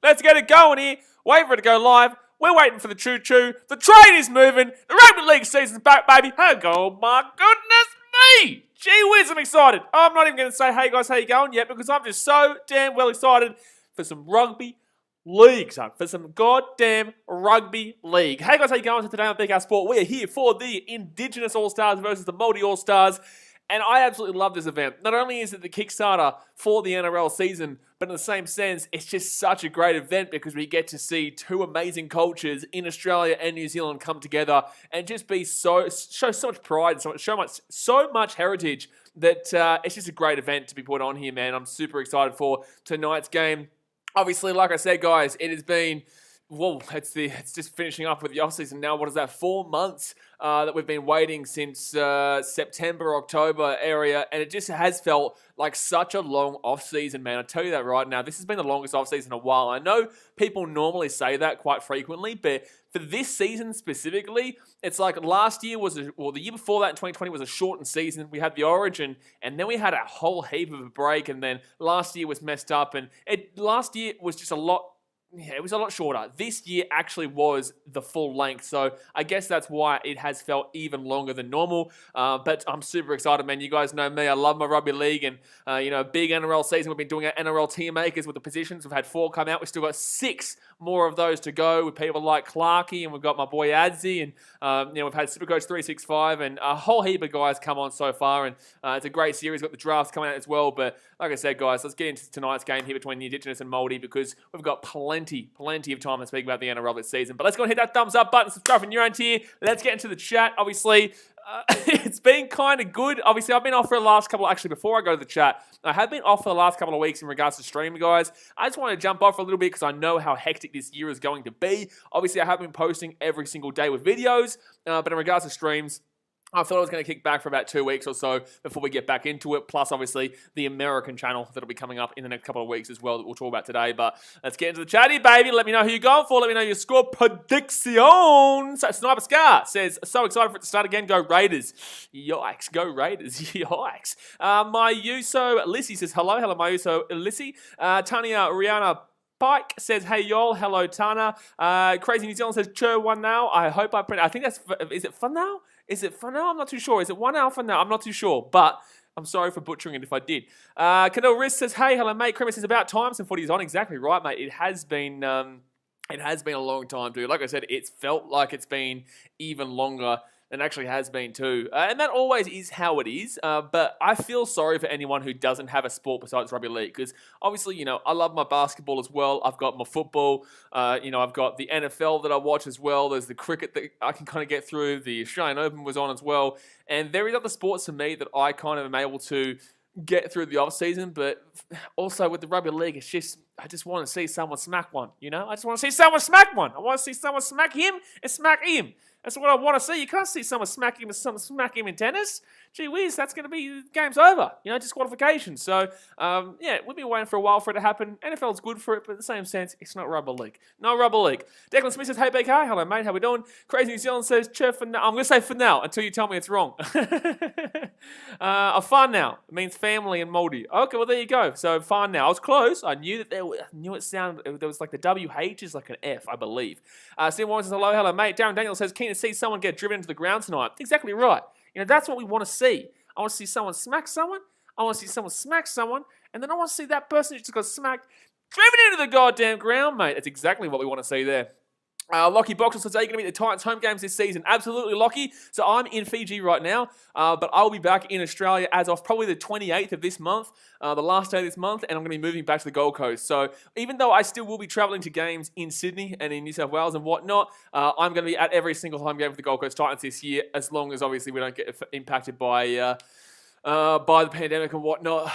Let's get it going here. Wait for it to go live. We're waiting for the choo-choo. The train is moving. The rugby league season's back, baby. Oh, my goodness me. Gee whiz, I'm excited. I'm not even going to say, hey guys, how you going yet? Because I'm just so damn well excited for some rugby league, son. For some goddamn rugby league. Hey guys, how you going? So today on BKR Sport, we are here for the Indigenous All Stars versus the Maori All Stars. And I absolutely love this event. Not only is it the Kickstarter for the NRL season, but in the same sense, it's just such a great event because we get to see two amazing cultures in Australia and New Zealand come together and just be show so much pride, so much heritage that it's just a great event to be put on here, man. I'm super excited for tonight's game. Obviously, like I said, guys, it has been... Well, it's just finishing up with the off-season now. What is that, 4 months that we've been waiting since September, October area, and it just has felt like such a long off-season, man. I tell you that right now. This has been the longest off-season in a while. I know people normally say that quite frequently, but for this season specifically, it's like last year the year before that in 2020 was a shortened season. We had the Origin, and then we had a whole heap of a break, and then last year was messed up, and last year was just a lot... Yeah, it was a lot shorter. This year actually was the full length, so I guess that's why it has felt even longer than normal. But I'm super excited, man. You guys know me. I love my rugby league, and big NRL season. We've been doing our NRL tier makers with the positions. We've had 4 come out. We've still got 6 more of those to go with people like Clarkey, and we've got my boy Adzi, and we've had Supercoach 365, and a whole heap of guys come on so far, and it's a great series. We've got the drafts coming out as well. But like I said, guys, let's get into tonight's game here between the Indigenous and Maori because we've got plenty of time to speak about the NRL this season. But let's go and hit that thumbs up button, subscribe if you're new here. Let's get into the chat. Obviously, it's been kind of good. Obviously, I've been off for the last couple, actually, before I go to the chat, I have been off for the last couple of weeks in regards to streaming, guys. I just want to jump off a little bit because I know how hectic this year is going to be. Obviously, I have been posting every single day with videos, but in regards to streams, I thought I was going to kick back for about 2 weeks or so before we get back into it. Plus, obviously, the American channel that'll be coming up in the next couple of weeks as well that we'll talk about today. But let's get into the chatty, baby. Let me know who you're going for. Let me know your score predictions. Sniper Scar says, so excited for it to start again. Go Raiders. Yikes. Go Raiders. Yikes. Mayuso Lissy says, hello. Hello, Mayuso Lissy. Tania Rihanna Pike says, hey, y'all. Hello, Tana. Crazy New Zealand says, Chur one now. I hope I print. I think that's... Is it fun now? Is it for now? I'm not too sure. Is it 1 hour for now? I'm not too sure, but I'm sorry for butchering it if I did. Cadell Riss says, hey, hello, mate. Cremer says, about time some footy's on. Exactly right, mate. It has been a long time, dude. Like I said, it's felt like it's been even longer than it actually has been too. And that always is how it is. But I feel sorry for anyone who doesn't have a sport besides rugby league. Because obviously, I love my basketball as well. I've got my football. I've got the NFL that I watch as well. There's the cricket that I can kind of get through. The Australian Open was on as well. And there is other sports to me that I kind of am able to get through the off season. But also with the rugby league, it's just... I just want to see someone smack one, I just want to see someone smack one. I want to see someone smack him and smack him. That's what I want to see. You can't see someone smack him and someone smack him in tennis. Gee whiz, that's going to be, game's over. Disqualification. So, we've been waiting for a while for it to happen. NFL's good for it, but in the same sense, it's not rugby league. No rugby league. Declan Smith says, hey, BK. Hello, mate. How we doing? Crazy New Zealand says, cheer for now. I'm going to say for now until you tell me it's wrong. A fun now. It means family and Māori. Okay, well, there you go. So, fun now. I was close. I knew that it sounded, there was like the WH is like an F, I believe. Steve Warren says, hello, mate. Darren Daniel says, keen to see someone get driven into the ground tonight. Exactly right. That's what we want to see. I want to see someone smack someone. I want to see someone smack someone. And then I want to see that person who just got smacked driven into the goddamn ground, mate. That's exactly what we want to see there. Lockie Boxer says, are you going to be at the Titans home games this season? Absolutely, Lockie. So I'm in Fiji right now, but I'll be back in Australia as of probably the 28th of this month, the last day of this month, and I'm going to be moving back to the Gold Coast. So even though I still will be travelling to games in Sydney and in New South Wales and whatnot, I'm going to be at every single home game for the Gold Coast Titans this year, as long as obviously we don't get impacted by the pandemic and whatnot.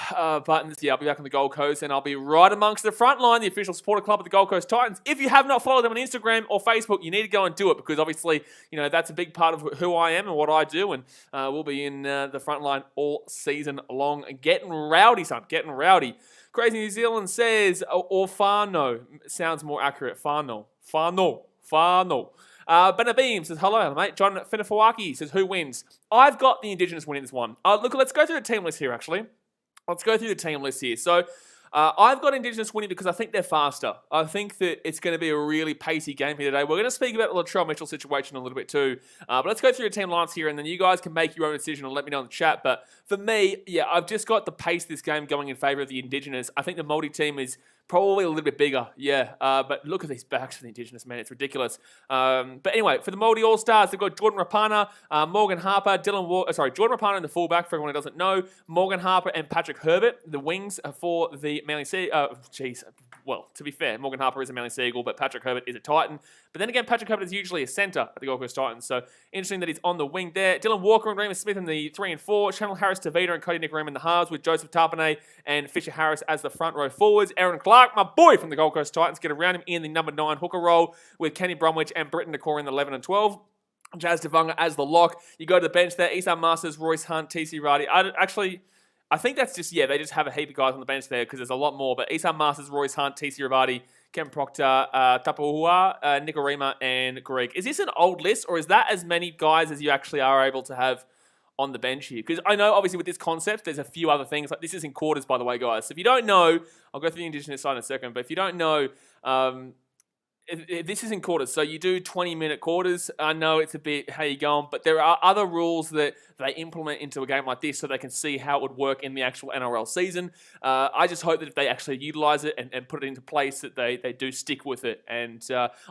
But I'll be back on the Gold Coast and I'll be right amongst the front line, the official supporter club of the Gold Coast Titans. If you have not followed them on Instagram or Facebook, you need to go and do it because obviously, that's a big part of who I am and what I do. And we'll be in the front line all season long. Getting rowdy, son. Getting rowdy. Crazy New Zealand says, or Fano. Sounds more accurate. Fano. Benabeam says, hello, mate. John Finafawaki says, who wins? I've got the Indigenous winning this one. Look, let's go through the team list here, actually. Let's go through the team list here. So, I've got Indigenous winning because I think they're faster. I think that it's going to be a really pacey game here today. We're going to speak about the Latrell Mitchell situation a little bit too. But let's go through your team lineups here, and then you guys can make your own decision and let me know in the chat. But for me, yeah, I've just got the pace of this game going in favour of the Indigenous. I think the Māori team is probably a little bit bigger, yeah. But look at these backs for the Indigenous, man. It's ridiculous. But anyway, for the Maori All Stars, they've got Jordan Rapana, Morgan Harper, Jordan Rapana in the fullback, for everyone who doesn't know, Morgan Harper and Patrick Herbert, the wings for the Manly Sea. Well, to be fair, Morgan Harper is a Manly Seagull, but Patrick Herbert is a Titan. But then again, Patrick Herbert is usually a centre at the Gold Coast Titans, so interesting that he's on the wing there. Dylan Walker and Remus Smith in the 3 and 4. Channel Harris, Tavita and Cody Nickram in the halves, with Joseph Tarpanay and Fisher Harris as the front row forwards. Aaron Clark, my boy from the Gold Coast Titans, get around him in the number 9 hooker role, with Kenny Bromwich and Britton Decor in the 11 and 12. Jazz Devonga as the lock. You go to the bench there, Isan Masters, Royce Hunt, TC Radi. I think that's just, they just have a heap of guys on the bench there because there's a lot more. But Isan Masters, Royce Hunt, TC Ravati, Ken Proctor, Tapahua, Nikorima, and Greg. Is this an old list, or is that as many guys as you actually are able to have on the bench here? Because I know, obviously, with this concept, there's a few other things. Like, this is in quarters, by the way, guys. So if you don't know, I'll go through the Indigenous side in a second, but if you don't know, this is in quarters, so you do 20-minute quarters. I know it's a bit how you going, but there are other rules that they implement into a game like this so they can see how it would work in the actual NRL season. I just hope that if they actually utilise it and put it into place, that they do stick with it. And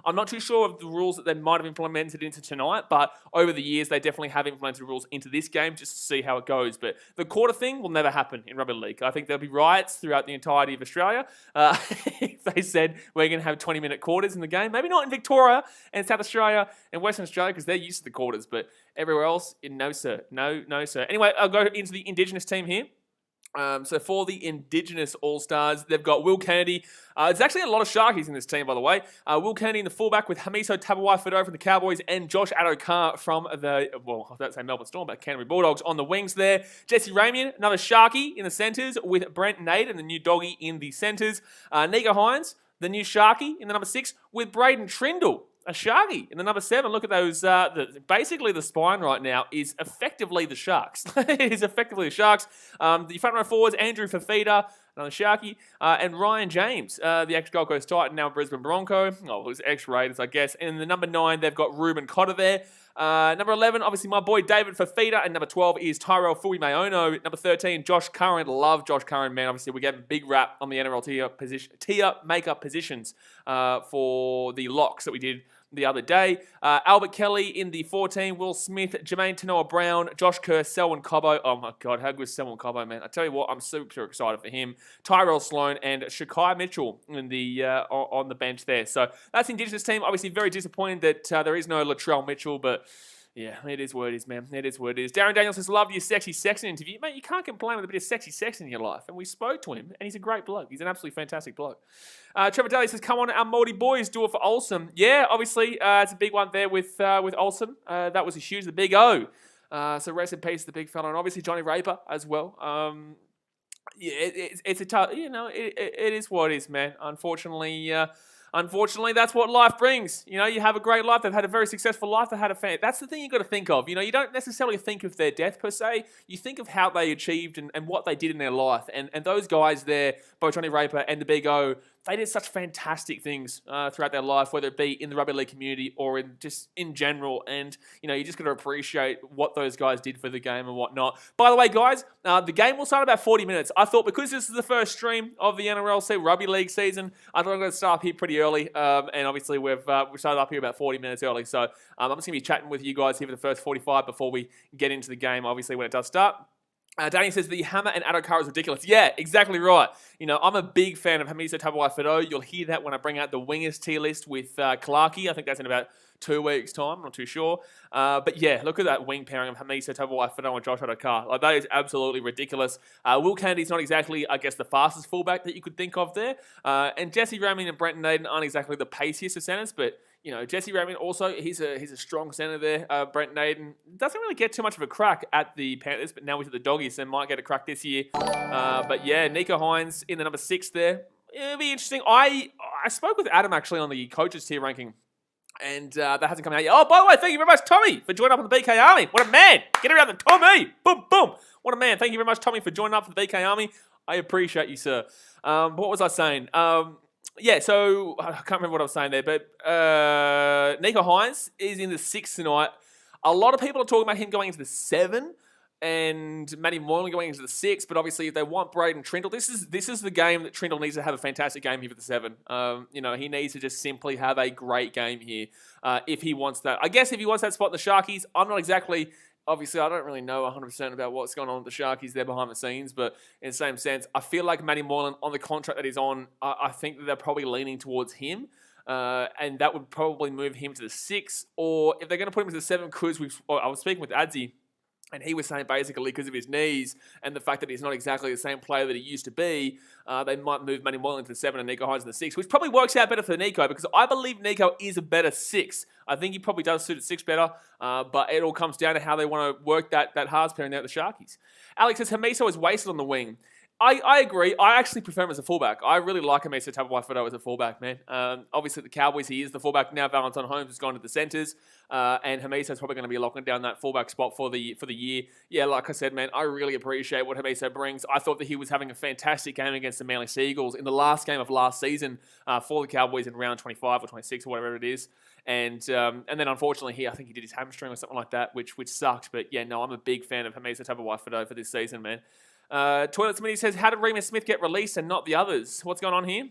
I'm not too sure of the rules that they might have implemented into tonight, but over the years, they definitely have implemented rules into this game just to see how it goes. But the quarter thing will never happen in rugby league. I think there'll be riots throughout the entirety of Australia if they said we're going to have 20-minute quarters in the game. Maybe not in Victoria and South Australia and Western Australia because they're used to the quarters, but everywhere else, no sir. No sir. Anyway, I'll go into the Indigenous team here. So for the Indigenous All Stars, they've got Will Kennedy. There's actually a lot of Sharkies in this team, by the way. Will Kennedy in the fullback with Hamiso Tabawai-Fidow from the Cowboys and Josh Adokar from the, I don't say Melbourne Storm, but Canterbury Bulldogs on the wings there. Jesse Ramian, another Sharkie in the centres with Brent Nade and the new doggy in the centres. Nico Hines, the new Sharkie in the number 6 with Braden Trindle, a Sharky in the number 7. Look at those. Basically, the spine right now is effectively the Sharks. It is effectively the Sharks. The front row forwards, Andrew Fafita, another Sharky, and Ryan James, the ex-Gold Coast Titan, now Brisbane Bronco. Oh, it was ex-Raiders, I guess. And in the number 9, they've got Ruben Cotter there. Number 11, obviously my boy David Fafita, and number 12 is Tyrell Fui Mayono. Number 13, Josh Curran. Love Josh Curran, man. Obviously, we gave him a big rap on the NRL tier makeup positions for the locks that we did the other day. Albert Kelly in the 14, Will Smith, Jermaine Tanoa Brown, Josh Kerr, Selwyn Cobbo. Oh my God, how good is Selwyn Cobbo, man? I tell you what, I'm super excited for him. Tyrell Sloan and Shakai Mitchell in the on the bench there. So that's the Indigenous team. Obviously, very disappointed that there is no Latrell Mitchell, but yeah, it is what it is, man. It is what it is. Darren Daniels says, love your sexy Sexton interview. Mate, you can't complain with a bit of sexy sex in your life. And we spoke to him, and he's a great bloke. He's an absolutely fantastic bloke. Trevor Daly says, come on, our Māori boys, do it for Olsen. Yeah, obviously, it's a big one there with Olsen. That was huge, the big O. So rest in peace, the big fella. And obviously, Johnny Raper as well. Yeah, it's a tough, it is what it is, man. Unfortunately, that's what life brings. You have a great life. They've had a very successful life. They've had a fan. That's the thing you've got to think of. You don't necessarily think of their death per se. You think of how they achieved and what they did in their life. And those guys there, both Johnny Raper and the Big O, they did such fantastic things throughout their life, whether it be in the rugby league community or in general. And, you just got to appreciate what those guys did for the game and whatnot. By the way, guys, the game will start about 40 minutes. I thought because this is the first stream of the NRL rugby league season, I thought I'm going to start up here pretty early. And obviously, we've started up here about 40 minutes early. So I'm just going to be chatting with you guys here for the first 45 before we get into the game, obviously, when it does start. Danny says the hammer and Adokar is ridiculous. Yeah, exactly right. I'm a big fan of Hamiso Tabawai-Fidow. You'll hear that when I bring out the wingers tier list with Clarkey. I think that's in about 2 weeks' time. I'm not too sure. But yeah, look at that wing pairing of Hamiso Tabawai-Fidow and Josh Adokar. That is absolutely ridiculous. Will Kennedy's not exactly, I guess, the fastest fullback that you could think of there. And Jesse Ramian and Brenton Naden aren't exactly the paciest of centers, but Jesse Ramian also, he's a strong centre there. Brent Naden doesn't really get too much of a crack at the Panthers, but now he's at the Doggies, so might get a crack this year. But yeah, Nico Hines in the number 6 there. It'll be interesting. I spoke with Adam actually on the coaches tier ranking, and that hasn't come out yet. Oh, by the way, thank you very much, Tommy, for joining up on the BKRmy. What a man. Get around the Tommy. Boom, boom. What a man. Thank you very much, Tommy, for joining up for the BKRmy. I appreciate you, sir. What was I saying? Yeah, so I can't remember what I was saying there, but Nico Hines is in the 6 tonight. A lot of people are talking about him going into the 7 and Matty Moylan going into the 6, but obviously if they want Braden Trindle, this is the game that Trindle needs to have a fantastic game here for the 7. He needs to just simply have a great game here if he wants that. I guess if he wants that spot in the Sharkies, I'm not exactly... Obviously, I don't really know 100% about what's going on with the Sharkies there behind the scenes, but in the same sense, I feel like Matty Moylan, on the contract that he's on, I think that they're probably leaning towards him, and that would probably move him to the 6, or if they're going to put him to the 7, because I was speaking with Adzi, and he was saying basically because of his knees and the fact that he's not exactly the same player that he used to be, they might move Matty Moylan to the 7 and Nico Hines to the 6, which probably works out better for Nico because I believe Nico is a better 6. I think he probably does suit at 6 better, but it all comes down to how they want to work that halves pairing there at the Sharkies. Alex says Hamiso is wasted on the wing. I agree. I actually prefer him as a fullback. I really like Hamiso Tabuai-Fidow as a fullback, man. Obviously, the Cowboys, he is the fullback now. Valentine Holmes has gone to the centres, and Hamiso is probably going to be locking down that fullback spot for the year. Yeah, like I said, man, I really appreciate what Hamiso brings. I thought that he was having a fantastic game against the Manly Seagulls in the last game of last season for the Cowboys in round 25 or 26 or whatever it is. And then unfortunately, I think he did his hamstring or something like that, which sucked. But yeah, no, I'm a big fan of Hamiso Tabuai-Fidow for this season, man. Toilet Smitty says, how did Remus Smith get released and not the others? What's going on here?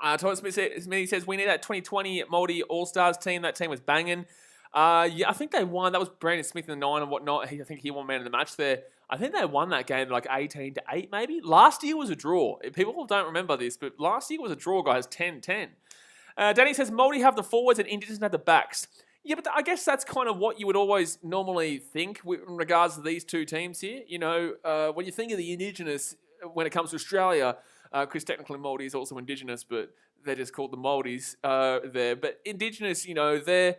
Toilet Smitty says, we need that 2020 Maori All Stars team. That team was banging. Yeah, I think they won. That was Brandon Smith in the 9 and whatnot. I think he won man of the match there. I think they won that game like 18-8 maybe. Last year was a draw. People don't remember this, but last year was a draw, guys, 10-10. Danny says, Maori have the forwards and Indigenous have the backs. Yeah, but I guess that's kind of what you would always normally think in regards to these two teams here. You know, when you think of the Indigenous, when it comes to Australia, because technically Māori is also Indigenous, but they're just called the Māoris there. But Indigenous, you know, they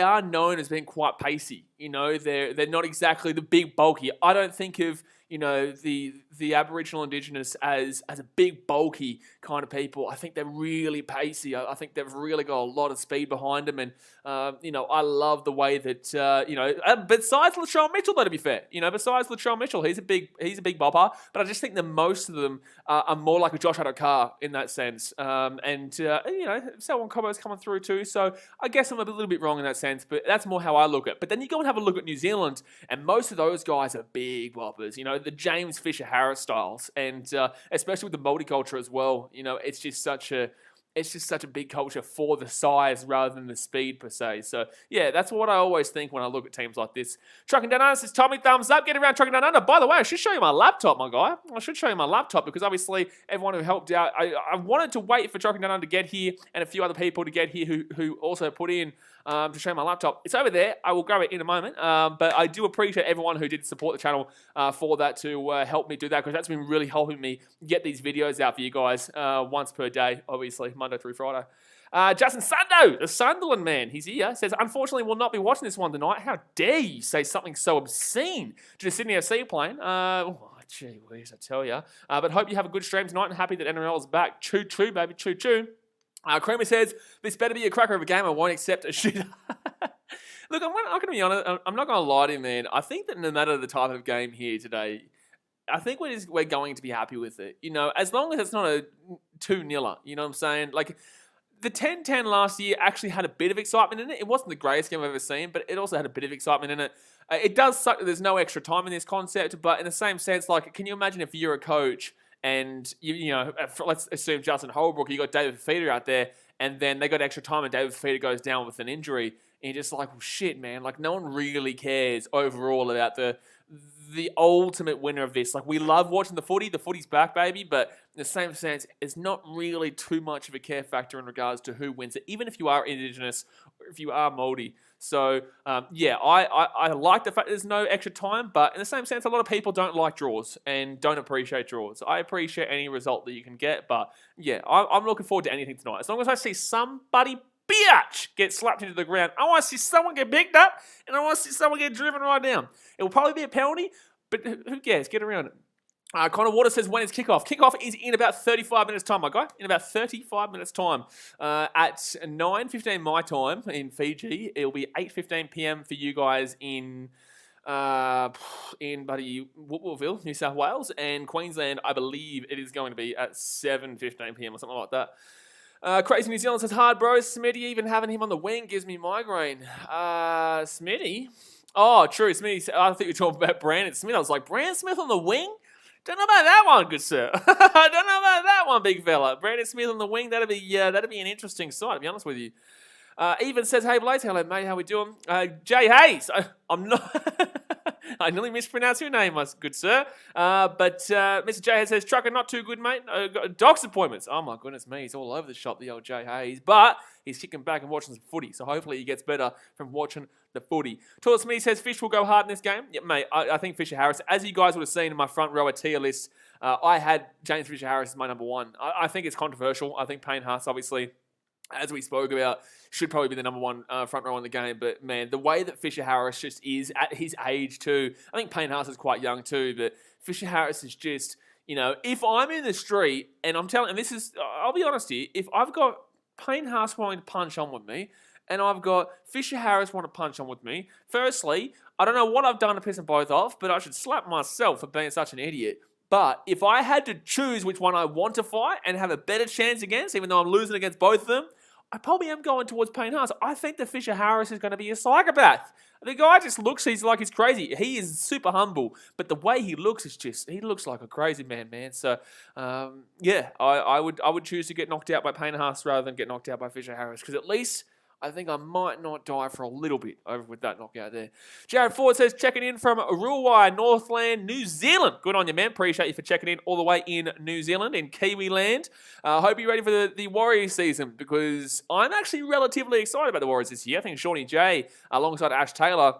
are known as being quite pacey. You know, they're not exactly the big bulky. I don't think of, you know, the Aboriginal Indigenous as a big bulky kind of people. I think they're really pacey. I think they've really got a lot of speed behind them, and you know, I love the way that you know. Besides Latrell Mitchell, though, to be fair, you know, besides Latrell Mitchell, he's a big bopper. But I just think that most of them are more like a Josh Adokar in that sense. And you know, Selwyn Cobbo's coming through too. So I guess I'm a little bit wrong in that sense, but that's more how I look at it. But then you go and have a look at New Zealand, and most of those guys are big boppers. You know, the James Fisher-Harris styles, and especially with the multiculture as well. You know, it's just such a big culture for the size rather than the speed per se. So yeah, that's what I always think when I look at teams like this. Trucking Down Under says, Tommy, thumbs up. Get around Trucking Down Under. By the way, I should show you my laptop, my guy. I should show you my laptop because obviously everyone who helped out, I wanted to wait for Trucking Down Under to get here and a few other people to get here who also put in to show my laptop. It's over there. I will grab it in a moment. But I do appreciate everyone who did support the channel for that to help me do that, because that's been really helping me get these videos out for you guys once per day, obviously, Monday through Friday. Justin Sundo, the Sunderland man, he's here, says, unfortunately, we'll not be watching this one tonight. How dare you say something so obscene to the Sydney FC plane? Gee whiz, I tell ya. But hope you have a good stream tonight and happy that NRL is back. Choo-choo, baby, choo-choo. Creamer says, this better be a cracker of a game. I won't accept a shit. Look, I'm going to be honest. I'm not going to lie to you, man. I think that no matter the type of game here today, I think we're going to be happy with it. You know, as long as it's not a 2-0er. You know what I'm saying? Like, the 10-10 last year actually had a bit of excitement in it. It wasn't the greatest game I've ever seen, but it also had a bit of excitement in it. It does suck that there's no extra time in this concept, but in the same sense, like, can you imagine if you're a coach and, you know, let's assume Justin Holbrook, you got David Fifita out there, and then they got extra time and David Fifita goes down with an injury, and you're just like, well, shit, man. Like, no one really cares overall about the ultimate winner of this. Like, we love watching the footy. The footy's back, baby, but in the same sense, it's not really too much of a care factor in regards to who wins it, even if you are Indigenous or if you are Māori. So, yeah, I like the fact there's no extra time, but in the same sense, a lot of people don't like draws and don't appreciate draws. I appreciate any result that you can get, but yeah, I'm looking forward to anything tonight. As long as I see somebody bitch get slapped into the ground, I want to see someone get picked up, and I want to see someone get driven right down. It will probably be a penalty, but who cares? Get around it. Connor Water says, when is kickoff? Kickoff is in about 35 minutes time, my guy. In about 35 minutes time. At 9:15 my time in Fiji. It'll be 8:15 p.m. for you guys in in buddy Woodville, New South Wales, and Queensland, I believe it is going to be at 7:15 p.m. or something like that. Crazy New Zealand says, hard bro, Smitty, even having him on the wing gives me migraine. Smitty? Oh, true, Smitty, I think you're talking about Brandon Smith. I was like, Brandon Smith on the wing? Don't know about that one, good sir. I don't know about that one, big fella. Brandon Smith on the wing, that'd be an interesting sight, to be honest with you. Even says, hey, Blaze, hello, mate, how we doing? Jay Hayes, I'm not... I nearly mispronounced your name, my good sir. But Mr. Jay Hayes says, trucker, not too good, mate. Got doc's appointments. Oh, my goodness me. He's all over the shop, the old Jay Hayes. But he's kicking back and watching some footy. So hopefully he gets better from watching the footy. Toilet Smitty says, Fish will go hard in this game. Yeah, mate, I think Fisher Harris, as you guys would have seen in my front rower tier list, I had James Fisher Harris as my number one. I think it's controversial. I think Payne Haas, obviously, as we spoke about, should probably be the number one front row in the game. But, man, the way that Fisher Harris just is at his age too, I think Payne Haas is quite young too, but Fisher Harris is just, if I'm in the street and I'm telling, and this is, I'll be honest here, if I've got Payne Haas wanting to punch on with me and I've got Fisher Harris wanting to punch on with me, firstly, I don't know what I've done to piss them both off, but I should slap myself for being such an idiot. But if I had to choose which one I want to fight and have a better chance against, even though I'm losing against both of them, I probably am going towards Payne Haas. I think that Fisher Harris is going to be a psychopath. The guy just looks, he's crazy. He is super humble, but the way he looks is just, he looks like a crazy man. So, I would choose to get knocked out by Payne Haas rather than get knocked out by Fisher Harris, because at least I think I might not die for a little bit over with that knockout there. Jared Ford says, checking in from Ruai, Northland, New Zealand. Good on you, man. Appreciate you for checking in all the way in New Zealand, in Kiwi land. Hope you're ready for the Warriors season, because I'm actually relatively excited about the Warriors this year. I think Shawnee J, alongside Ash Taylor,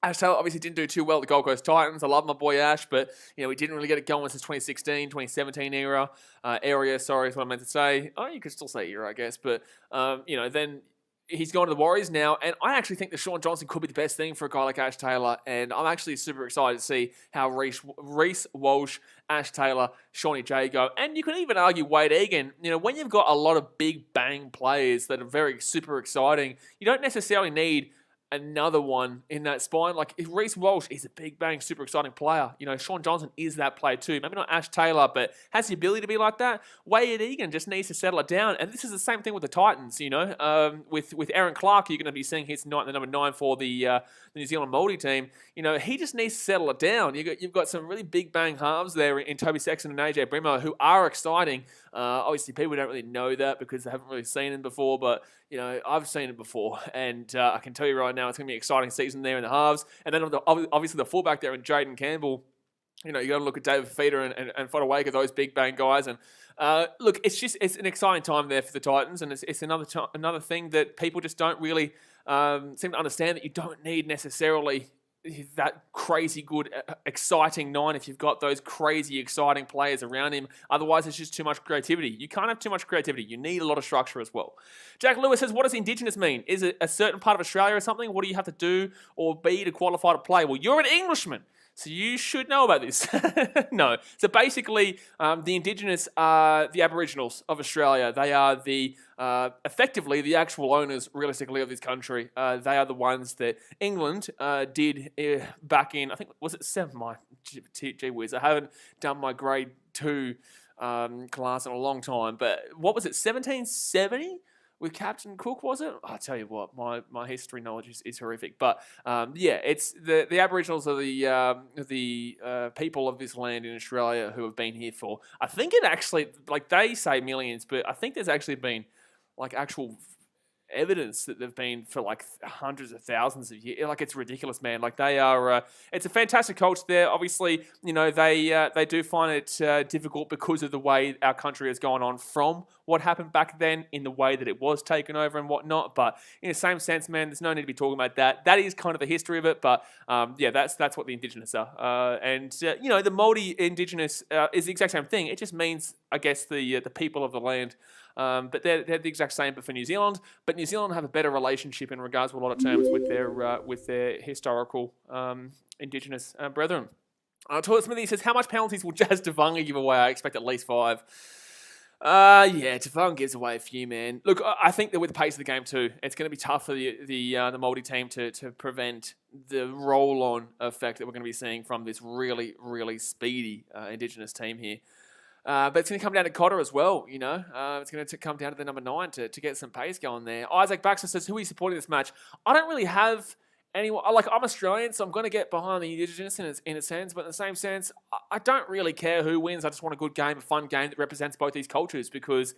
obviously didn't do too well at the Gold Coast Titans. I love my boy Ash, but we didn't really get it going since 2016, 2017 area, sorry, is what I meant to say. Oh, you could still say era, I guess, but then he's gone to the Warriors now, and I actually think that Sean Johnson could be the best thing for a guy like Ash Taylor, and I'm actually super excited to see how Reece Walsh, Ash Taylor, Shawnee J go, and you can even argue Wade Egan. When you've got a lot of big bang players that are very super exciting, you don't necessarily need another one in that spine. Like, if Reece Walsh is a big bang, super exciting player, Sean Johnson is that player too. Maybe not Ash Taylor, but has the ability to be like that. Wade Egan just needs to settle it down. And this is the same thing with the Titans, with Aaron Clark, you're going to be seeing his the number 9 for the New Zealand Maori team. He just needs to settle it down. You've got some really big bang halves there in Toby Sexton and AJ Brimmer who are exciting. Obviously, people don't really know that because they haven't really seen him before, but I've seen it before, and I can tell you right now, it's going to be an exciting season there in the halves. And then obviously the fullback there in Jaden Campbell. You got to look at David Feeder and Fodawaker, those big bang guys. And look, it's an exciting time there for the Titans, and it's another thing that people just don't really seem to understand, that you don't need necessarily that crazy good, exciting 9 if you've got those crazy, exciting players around him. Otherwise, it's just too much creativity. You can't have too much creativity. You need a lot of structure as well. Jack Lewis says, what does Indigenous mean? Is it a certain part of Australia or something? What do you have to do or be to qualify to play? Well, you're an Englishman, so you should know about this. No. So basically, the Indigenous are the Aboriginals of Australia. They are effectively the actual owners, realistically, of this country. They are the ones that England did back in, I think, was it 7? My gee whiz, I haven't done my grade 2 class in a long time. But what was it, 1770? With Captain Cook, was it? I'll tell you what, my history knowledge is horrific. But it's the Aboriginals are the people of this land in Australia who have been here for, I think it actually, like they say millions, but I think there's actually been like actual evidence that they've been for like hundreds of thousands of years. Like, it's ridiculous, man. Like, they are, it's a fantastic culture there. Obviously, they do find it difficult because of the way our country has gone on from what happened back then in the way that it was taken over and whatnot. But in the same sense, man, there's no need to be talking about that. That is kind of the history of it. But that's what the Indigenous are. The Maori Indigenous is the exact same thing. It just means, I guess, the people of the land. But they're the exact same, but for New Zealand. But New Zealand have a better relationship in regards to a lot of terms with their historical Indigenous brethren. Toilet Smithy says, how much penalties will Jazz Tavanga give away? I expect at least 5. Tavanga gives away a few, man. Look, I think that with the pace of the game too, it's going to be tough for the Māori team to prevent the roll-on effect that we're going to be seeing from this really, really speedy Indigenous team here. But it's going to come down to Cotter as well, you know. It's going to come down to the number 9 to get some pace going there. Isaac Baxter says, who are you supporting this match? I don't really have anyone. Like, I'm Australian, so I'm going to get behind the Indigenous in a sense. But in the same sense, I don't really care who wins. I just want a good game, a fun game that represents both these cultures because...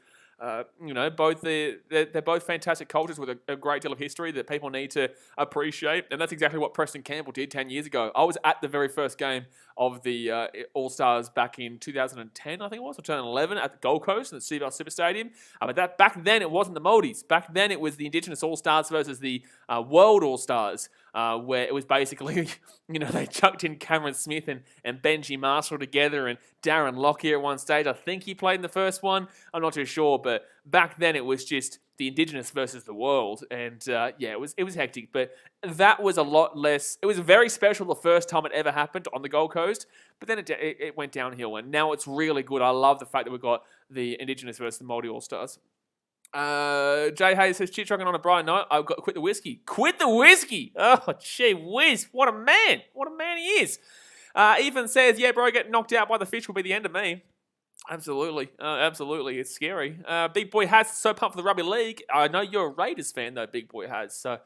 you know, they're both fantastic cultures with a great deal of history that people need to appreciate, and that's exactly what Preston Campbell did 10 years ago. I was at the very first game of the All Stars back in 2010, I think it was, or 2011, at the Gold Coast in the CBL Super Stadium. But back then it wasn't the Maoris. Back then it was the Indigenous All Stars versus the World All Stars, where it was basically, you know, they chucked in Cameron Smith and Benji Marshall together and Darren Lockyer at one stage. I think he played in the first one. I'm not too sure, but back then it was just the Indigenous versus the world, and yeah, it was hectic. But that was a lot less. It was very special the first time it ever happened on the Gold Coast, but then it went downhill, and now it's really good. I love the fact that we've got the Indigenous versus the Maori All Stars. Jay Hayes says, chit trucking on a bright night. I've got to quit the whiskey. Quit the whiskey! Oh, gee whiz. What a man. What a man he is. Ethan says, yeah, bro, getting knocked out by the fish will be the end of me. Absolutely. Absolutely. It's scary. Big Boy Has so pumped for the Rugby League. I know you're a Raiders fan, though, Big Boy Has. So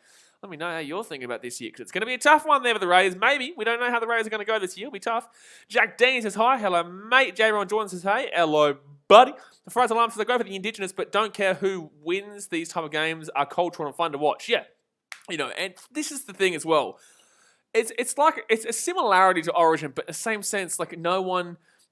let me know how you're thinking about this year, because it's going to be a tough one there for the Raiders. Maybe. We don't know how the Raiders are going to go this year. It'll be tough. Jack Dean says, hi. Hello, mate. J. Ron Jordan says, hey. Hello, buddy. The Fries Alarm says, I go for the Indigenous, but don't care who wins. These type of games are cultural and fun to watch. Yeah. You know, and this is the thing as well. It's like, it's a similarity to Origin, but in the same sense, like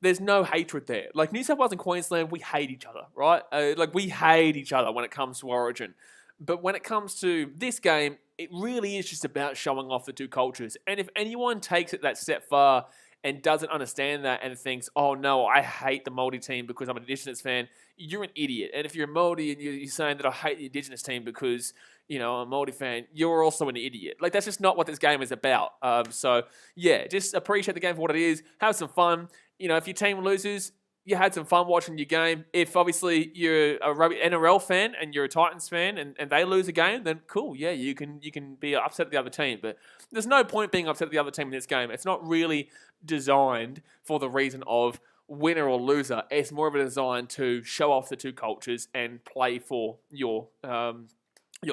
there's no hatred there. Like New South Wales and Queensland, we hate each other, right? Like we hate each other when it comes to Origin. But when it comes to this game, it really is just about showing off the two cultures. And if anyone takes it that step far and doesn't understand that and thinks, oh no, I hate the Māori team because I'm an Indigenous fan, you're an idiot. And if you're a Māori and you're saying that I hate the Indigenous team because, you know, I'm a Māori fan, you're also an idiot. Like, that's just not what this game is about. So, yeah, just appreciate the game for what it is. Have some fun. You know, if your team loses, you had some fun watching your game. If, obviously, you're a NRL fan and you're a Titans fan and they lose a game, then cool, yeah, you can be upset at the other team. But there's no point being upset at the other team in this game. It's not really designed for the reason of winner or loser. It's more of a design to show off the two cultures and play for your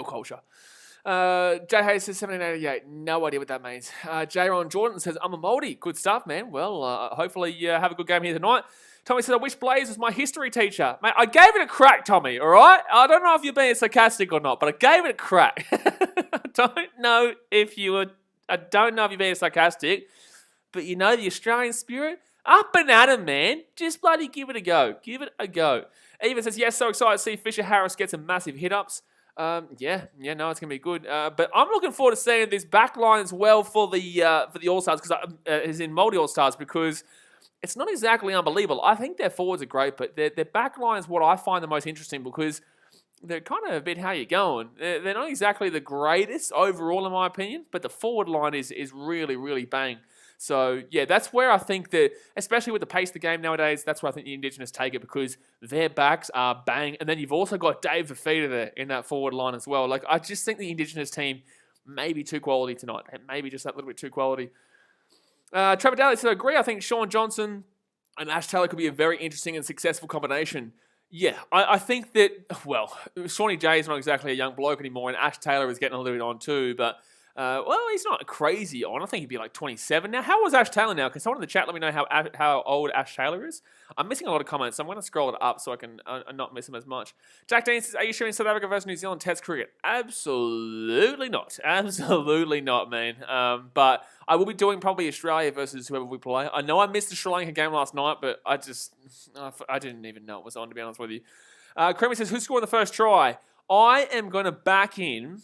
culture. Jay Hayes says 1788. No idea what that means. J. Ron Jordan says, I'm a Māori. Good stuff, man. Well, hopefully you have a good game here tonight. Tommy says, I wish Blaze was my history teacher. Mate, I gave it a crack, Tommy, all right? I don't know if you're being sarcastic or not, but I gave it a crack. I don't know if you're being sarcastic, but you know the Australian spirit? Up and at 'em, man. Just bloody give it a go. Give it a go. Even says, yes, so excited to see Fisher Harris get some massive hit-ups. No, it's going to be good. But I'm looking forward to seeing this back line as well for the All Stars, as in Maori All Stars, because it's not exactly unbelievable. I think their forwards are great, but their back line is what I find the most interesting because they're kind of a bit how you're going. They're not exactly the greatest overall, in my opinion, but the forward line is really, really bang. So, yeah, that's where I think that, especially with the pace of the game nowadays, that's where I think the Indigenous take it because their backs are bang. And then you've also got Dave Fafita there in that forward line as well. Like, I just think the Indigenous team may be too quality tonight. Maybe just that little bit too quality. Trevor Daly said, I agree. I think Sean Johnson and Ash Taylor could be a very interesting and successful combination. Yeah, I think that, well, Shawnee J is not exactly a young bloke anymore, and Ash Taylor is getting a little bit on too, but well, he's not crazy on. I think he'd be like 27 now. How old is Ash Taylor now? Can someone in the chat let me know how old Ash Taylor is? I'm missing a lot of comments, so I'm going to scroll it up so I can not miss him as much. Jack Dean says, are you showing South Africa versus New Zealand Test cricket? Absolutely not. Absolutely not, man. But I will be doing probably Australia versus whoever we play. I know I missed the Sri Lanka game last night, but I didn't even know it was on, to be honest with you. Creamy says, who scored the first try? I am going to back in...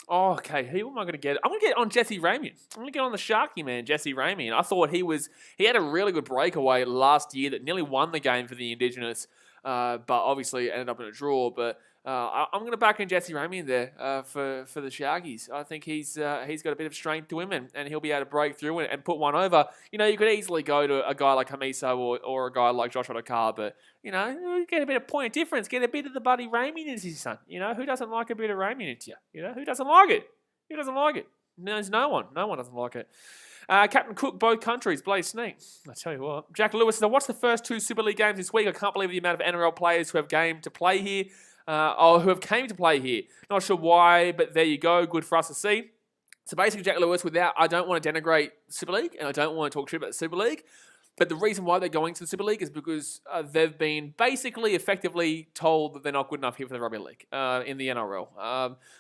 Oh, okay, who am I going to get? I'm going to get on Jesse Ramian. I'm going to get on the Sharky man, Jesse Ramian. I thought he had a really good breakaway last year that nearly won the game for the Indigenous, but obviously ended up in a draw. But I'm going to back in Jesse Ramian there for the Sharkies. I think he's got a bit of strength to him, and he'll be able to break through and put one over. You know, you could easily go to a guy like Hamiso or a guy like Joshua Dakar, but you know, get a bit of point of difference, get a bit of the buddy Ramian into your son. You know, who doesn't like a bit of Ramian into you? You know, who doesn't like it? Who doesn't like it? There's no one. No one doesn't like it. Captain Cook, both countries, Blaze Sneak. I tell you what. Jack Lewis says, I watched the first 2 Super League games this week. I can't believe the amount of NRL players who have game to play here, or who have came to play here. Not sure why, but there you go. Good for us to see. So basically, Jack Lewis, I don't want to denigrate Super League, and I don't want to talk shit about the Super League. But the reason why they're going to the Super League is because they've been basically effectively told that they're not good enough here for the Rugby League in the NRL.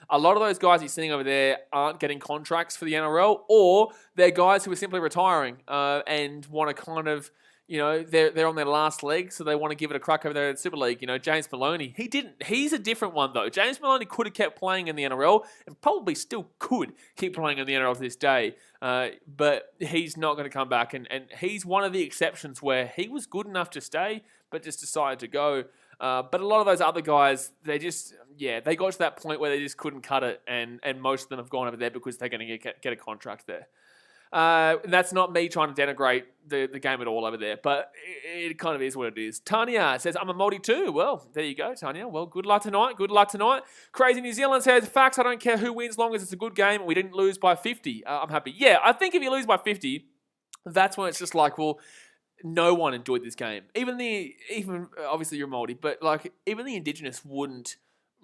A lot of those guys you're seeing over there aren't getting contracts for the NRL, or they're guys who are simply retiring and want to kind of, they're on their last leg, so they want to give it a crack over there in the Super League. James Maloney, he didn't. He's a different one, though. James Maloney could have kept playing in the NRL and probably still could keep playing in the NRL to this day. But he's not going to come back, and he's one of the exceptions where he was good enough to stay, but just decided to go. But a lot of those other guys, they got to that point where they just couldn't cut it, and most of them have gone over there because they're going to get a contract there. And that's not me trying to denigrate the game at all over there, but it kind of is what it is. Tanya says, I'm a Maori too. Well, there you go, Tanya. Well, good luck tonight. Good luck tonight. Crazy New Zealand says, facts, I don't care who wins, long as it's a good game and we didn't lose by 50. I'm happy. Yeah, I think if you lose by 50, that's when it's just like, well, no one enjoyed this game. Even obviously you're Maori, but like even the Indigenous wouldn't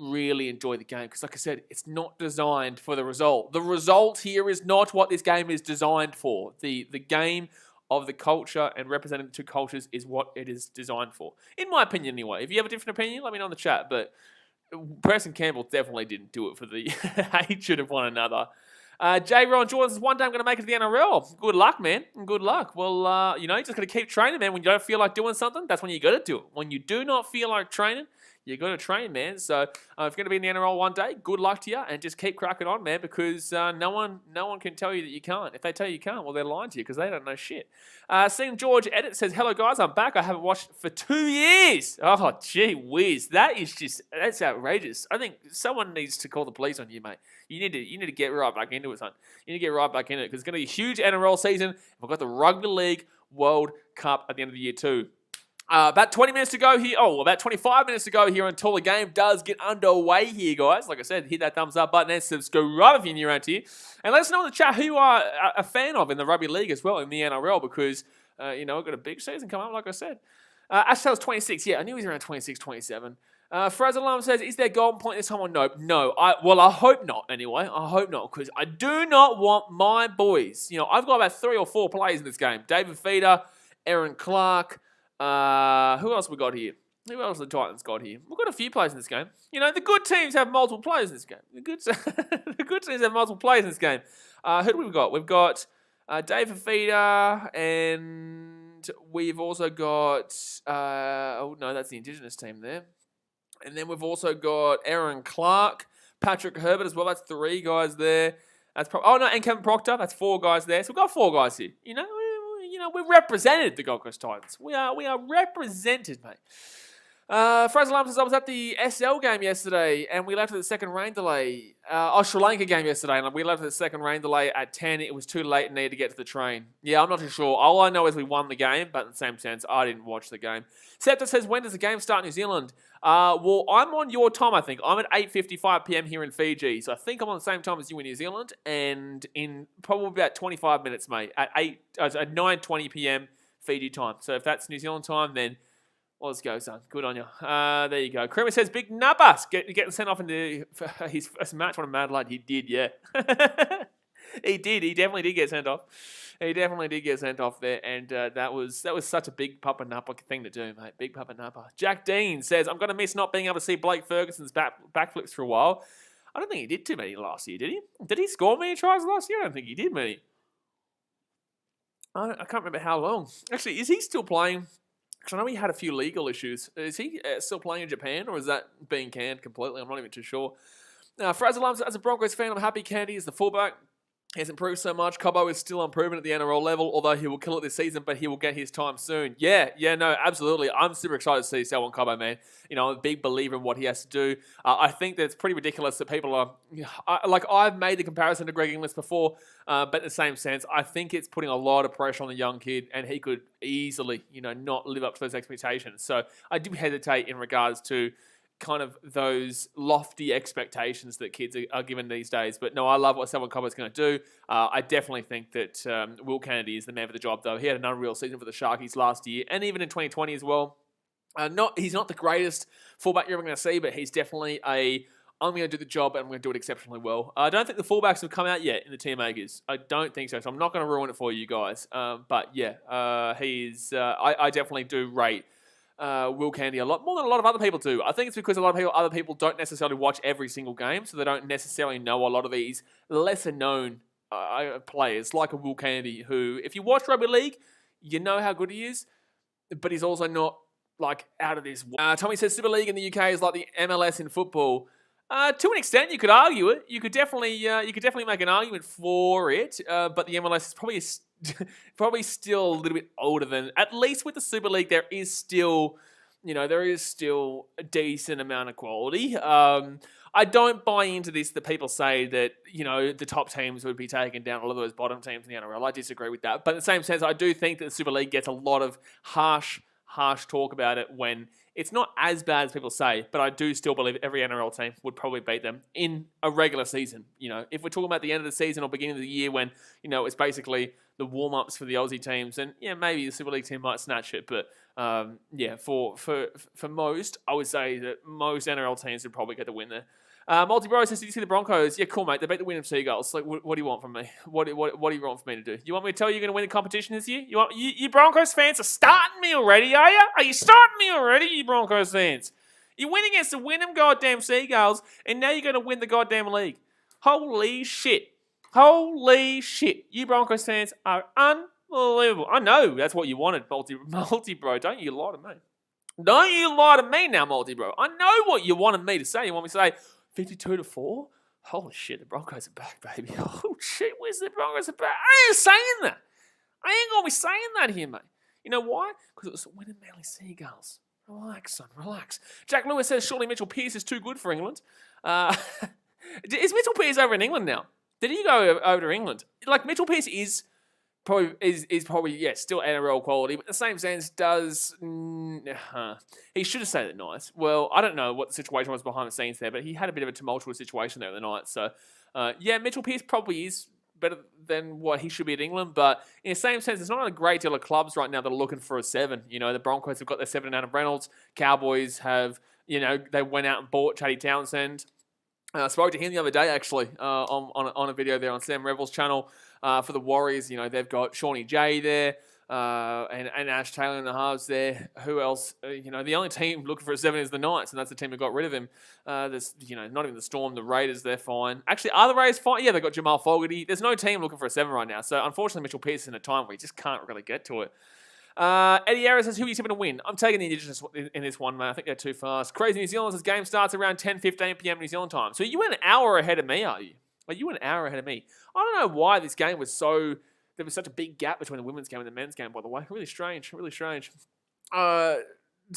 really enjoy the game because, like I said, it's not designed for the result. The result here is not what this game is designed for. The game of the culture and representing the two cultures is what it is designed for, in my opinion anyway. If you have a different opinion, let me know in the chat, but Preston Campbell definitely didn't do it for the hatred of one another. J. Ron Jordan says, one day I'm going to make it to the NRL. Good luck, man. Good luck. Well, you just got to keep training, man. When you don't feel like doing something, that's when you got to do it. When you do not feel like training, you got to train, man. So if you're going to be in the NRL one day, good luck to you, and just keep cracking on, man, because no one can tell you that you can't. If they tell you can't, well, they're lying to you because they don't know shit. Seeing George Edit says, hello, guys. I'm back. I haven't watched for 2 years. Oh, gee whiz. That's outrageous. I think someone needs to call the police on you, mate. You need to get right back into it, son. You need to get right back into it because it's going to be a huge NRL season. We've got the Rugby League World Cup at the end of the year too. About 20 minutes to go here. About 25 minutes to go here until the game does get underway here, guys. Like I said, hit that thumbs up button and subscribe if you're new around here. And let us know in the chat who you are a fan of in the Rugby League as well, in the NRL, because, we've got a big season coming up, like I said. Ashtel's 26. Yeah, I knew he was around 26, 27. Fraser Alarm says, is there golden point this time or no? No. I hope not, anyway. I hope not, because I do not want my boys. I've got about 3 or 4 players in this game. David Feeder, Aaron Clark. Who else we got here? Who else have the Titans got here? We've got a few players in this game. The good teams have multiple players in this game. The good teams have multiple players in this game. Who do we got? We've got David Feeder, and we've also got... that's the Indigenous team there. And then we've also got Aaron Clark, Patrick Herbert as well. That's 3 guys there. And Kevin Proctor. That's 4 guys there. So we've got 4 guys here. We represented the Gold Coast Titans. We are represented, mate. Fraser Lam says, I was at the SL game yesterday and we left at the second rain delay. Sri Lanka game yesterday and we left at the second rain delay at 10. It was too late and needed to get to the train. Yeah, I'm not too sure. All I know is we won the game, but in the same sense, I didn't watch the game. Septa says, when does the game start in New Zealand? Well, I'm on your time, I think. I'm at 8:55 p.m. here in Fiji, so I think I'm on the same time as you in New Zealand, and in probably about 25 minutes, mate, at 9:20 p.m. Fiji time. So if that's New Zealand time, then let's go, son. Good on you. There you go. Creamer says, Big Nabas getting sent off into his first match on a Mad Lad. He did, yeah. He did. He definitely did get sent off. He definitely did get sent off there, and that was such a big Papa Napa thing to do, mate. Big Papa Napa. Jack Dean says, I'm going to miss not being able to see Blake Ferguson's backflips for a while. I don't think he did too many last year, did he? Did he score many tries last year? I don't think he did many. I can't remember how long. Actually, is he still playing? Because I know he had a few legal issues. Is he still playing in Japan, or is that being canned completely? I'm not even too sure. Fraser Lums, as a Broncos fan, I'm happy Candy is the fullback. He has improved so much. Cobbo is still unproven at the NRL level, although he will kill it this season, but he will get his time soon. Yeah, no, absolutely. I'm super excited to see Selwyn Cobbo, man. I'm a big believer in what he has to do. I think that it's pretty ridiculous that people are... I've made the comparison to Greg Inglis before, but in the same sense, I think it's putting a lot of pressure on the young kid, and he could easily, not live up to those expectations. So I do hesitate in regards to kind of those lofty expectations that kids are given these days. But no, I love what Selwyn Cobbo's going to do. I definitely think that Will Kennedy is the man for the job, though. He had an unreal season for the Sharkies last year, and even in 2020 as well. He's not the greatest fullback you're ever going to see, but he's definitely I'm going to do the job and I'm going to do it exceptionally well. I don't think the fullbacks have come out yet in the team makers. I don't think so, so I'm not going to ruin it for you guys. But yeah, I definitely do rate Will Kennedy a lot more than a lot of other people do. I think it's because a lot of other people don't necessarily watch every single game, so they don't necessarily know a lot of these lesser known players like a Will Kennedy, who, if you watch rugby league, you know how good he is, but he's also not like out of this. Tommy says Super League in the UK is like the MLS in football. To an extent, you could argue it. You could definitely make an argument for it. But the MLS is probably still a little bit older than. At least with the Super League, there is still a decent amount of quality. I don't buy into this that people say that the top teams would be taking down a lot of those bottom teams in the NRL. I disagree with that. But in the same sense, I do think that the Super League gets a lot of harsh talk about it when it's not as bad as people say, but I do still believe every NRL team would probably beat them in a regular season. If we're talking about the end of the season or beginning of the year when, it's basically the warm-ups for the Aussie teams, and yeah, maybe the Super League team might snatch it, but for most, I would say that most NRL teams would probably get the win there. Multi-Bro says, did you see the Broncos? Yeah, cool, mate. They beat the Wynnum Seagulls. Like, what do you want from me? What do you want from me to do? You want me to tell you you're going to win the competition this year? You Broncos fans are starting me already, are you? Are you starting me already, you Broncos fans? You win against the Wynnum goddamn Seagulls, and now you're going to win the goddamn league. Holy shit. Holy shit. You Broncos fans are unbelievable. I know that's what you wanted, Multi-Bro. Don't you lie to me. Don't you lie to me now, Multi-Bro. I know what you wanted me to say. You want me to say 52-4? Holy shit, the Broncos are back, baby. Oh shit, where's the Broncos are back? I ain't saying that. I ain't going to be saying that here, mate. You know why? Because it was the Wynnum Manly Seagulls. Relax, son, relax. Jack Lewis says, surely Mitchell Pearce is too good for England. Is Mitchell Pearce over in England now? Did he go over to England? Like, Mitchell Pearce is probably still NRL quality, but in the same sense he should have stayed at night. Well, I don't know what the situation was behind the scenes there, but he had a bit of a tumultuous situation there the night. So Mitchell Pearce probably is better than what he should be at England, but in the same sense, there's not a great deal of clubs right now that are looking for a 7. The Broncos have got their 7 in Adam Reynolds. Cowboys have, they went out and bought Chatty Townsend. I spoke to him the other day, actually, on a video there on Sam Revell's channel. For the Warriors, they've got Shawnee J there, and Ash Taylor in the halves there. Who else? The only team looking for a 7 is the Knights, and that's the team that got rid of him. There's, not even the Storm, the Raiders, they're fine. Actually, are the Raiders fine? Yeah, they've got Jamal Fogarty. There's no team looking for a 7 right now. So, unfortunately, Mitchell Pearce is in a time where he just can't really get to it. Eddie Ayres says, who are you tipping to win? I'm taking the Indigenous in this one, man. I think they're too fast. Crazy New Zealand says, game starts around 10:15 p.m. New Zealand time. So, you were an hour ahead of me, are you? Are you an hour ahead of me? I don't know why this game was there was such a big gap between the women's game and the men's game, by the way. Really strange.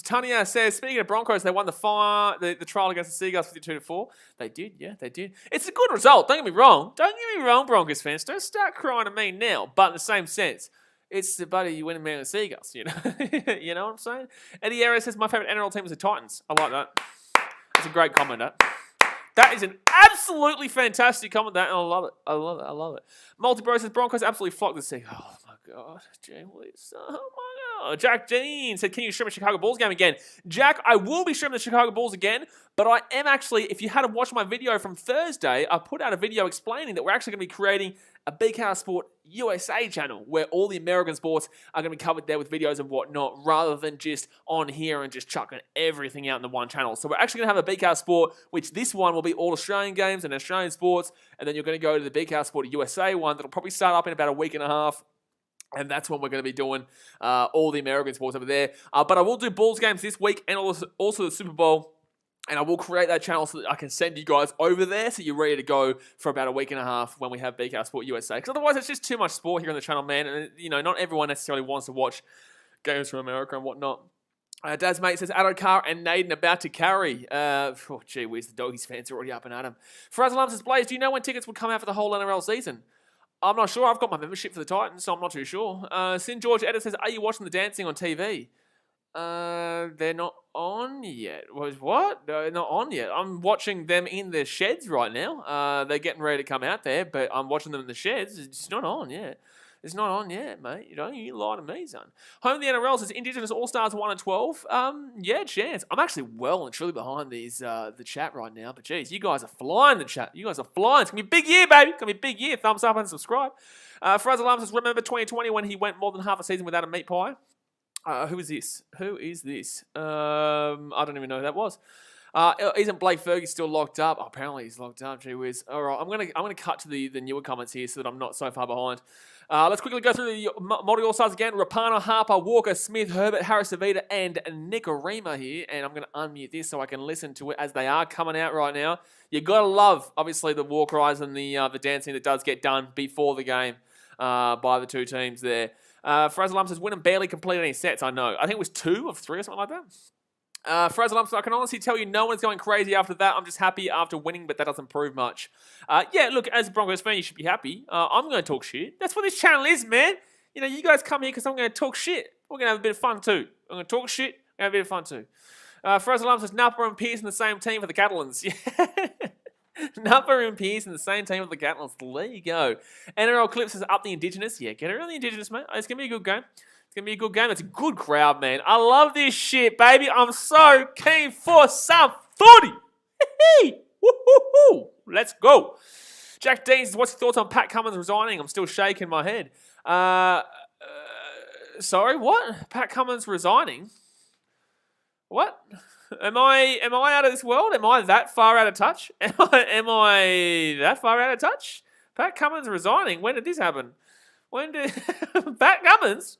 Tanya says, speaking of Broncos, they won the trial against the Seagulls 52-4. They did, yeah, they did. It's a good result, don't get me wrong. Broncos fans. Don't start crying at me now. But in the same sense, it's the buddy you win a man of the Seagulls, you know? You know what I'm saying? Eddie Ayres says, my favourite NRL team is the Titans. I like that. That's a great comment, That is an absolutely fantastic comment, and I love it. Multi-Bro says, Broncos absolutely flocked the Seagulls. Oh, my God. Gee whiz. Oh, my God. Jack Dean said, can you stream a Chicago Bulls game again? Jack, I will be streaming the Chicago Bulls again, but I am actually, if you hadn't watched my video from Thursday, I put out a video explaining that we're actually going to be creating a BKR Sport USA channel where all the American sports are going to be covered there with videos and whatnot, rather than just on here and just chucking everything out in the one channel. So we're actually going to have a BKR Sport, which this one will be all Australian games and Australian sports, and then you're going to go to the BKR Sport USA one that'll probably start up in about a week and a half. And that's when we're going to be doing all the American sports over there. But I will do Bulls games this week and also the Super Bowl. And I will create that channel so that I can send you guys over there so you're ready to go for about a week and a half when we have BKR Sport USA. Because otherwise it's just too much sport here on the channel, man. And, not everyone necessarily wants to watch games from America and whatnot. Dad's mate says, Addo Carr and Naden about to carry. Gee whiz, the Doggies fans are already up and at him. Faraz Alam says, Blaze, do you know when tickets would come out for the whole NRL season? I'm not sure. I've got my membership for the Titans, so I'm not too sure. Sin George Edit says, are you watching the dancing on TV? They're not on yet. What? No, they're not on yet. I'm watching them in their sheds right now. They're getting ready to come out there, but I'm watching them in the sheds. It's not on yet. It's not on yet, mate. You lie to me, son. Home of the NRL says Indigenous All Stars 1 and 12. Yeah, chance. I'm actually well and truly behind these the chat right now. But geez, you guys are flying the chat. You guys are flying. It's gonna be a big year, baby. It's gonna be a big year. Thumbs up and subscribe. Fraser Alarm says remember 2020 when he went more than half a season without a meat pie. Who is this? Who is this? I don't even know who that was. Isn't Blake Fergie still locked up? Oh, apparently he's locked up. Gee whiz. All right, I'm gonna cut to the newer comments here so that I'm not so far behind. Let's quickly go through the Maori All Stars again. Rapana, Harper, Walker, Smith, Herbert, Harris, Avita, and NRL here. And I'm going to unmute this so I can listen to it as they are coming out right now. You got to love, obviously, the war cries and the dancing that does get done before the game by the two teams there. Fraser Lump says, Wynnum barely completed any sets. I know. I think it was 2 of 3 or something like that. Fraser Lump says, I can honestly tell you no one's going crazy after that. I'm just happy after winning, but that doesn't prove much. Yeah, look, as a Broncos fan, you should be happy. I'm going to talk shit. That's what this channel is, man. You guys come here because I'm going to talk shit. We're going to have a bit of fun too. I'm going to talk shit and have a bit of fun too. Fraser Lump says, Napa and Pearce in the same team for the Catalans. Yeah. Napa and Pearce in the same team for the Catalans. There you go. NRL Clips says, up the Indigenous. Yeah, get around the Indigenous, mate. It's going to be a good game. It's going to be a good game. It's a good crowd, man. I love this shit, baby. I'm so keen for some footy. Woo-hoo-hoo. Let's go. Jack Dean says, what's your thoughts on Pat Cummins resigning? I'm still shaking my head. Sorry, what? Pat Cummins resigning? What? Am I out of this world? Am I that far out of touch? Am I that far out of touch? Pat Cummins resigning? When did this happen? When did Pat Cummins?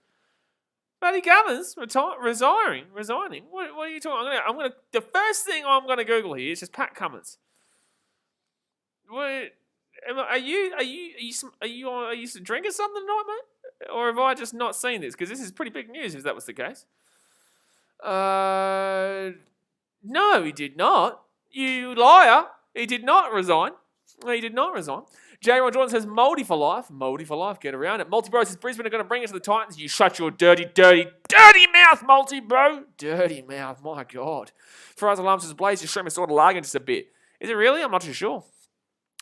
Paddy Cummins resigning. What are you talking? I'm gonna. The first thing I'm gonna Google here is just Pat Cummins. What? Are you drinking something tonight, mate? Or have I just not seen this? Because this is pretty big news if that was the case. No, he did not. You liar. He did not resign. He did not resign. J. Ron Jordan says, Moldy for life. Moldy for life. Get around it. Multi-Bro says, Brisbane are going to bring it to the Titans. You shut your dirty mouth, Multi-Bro. Dirty mouth. My God. Faraz Alarm says, Blaze, your stream is sort of lagging just a bit. Is it really? I'm not too sure.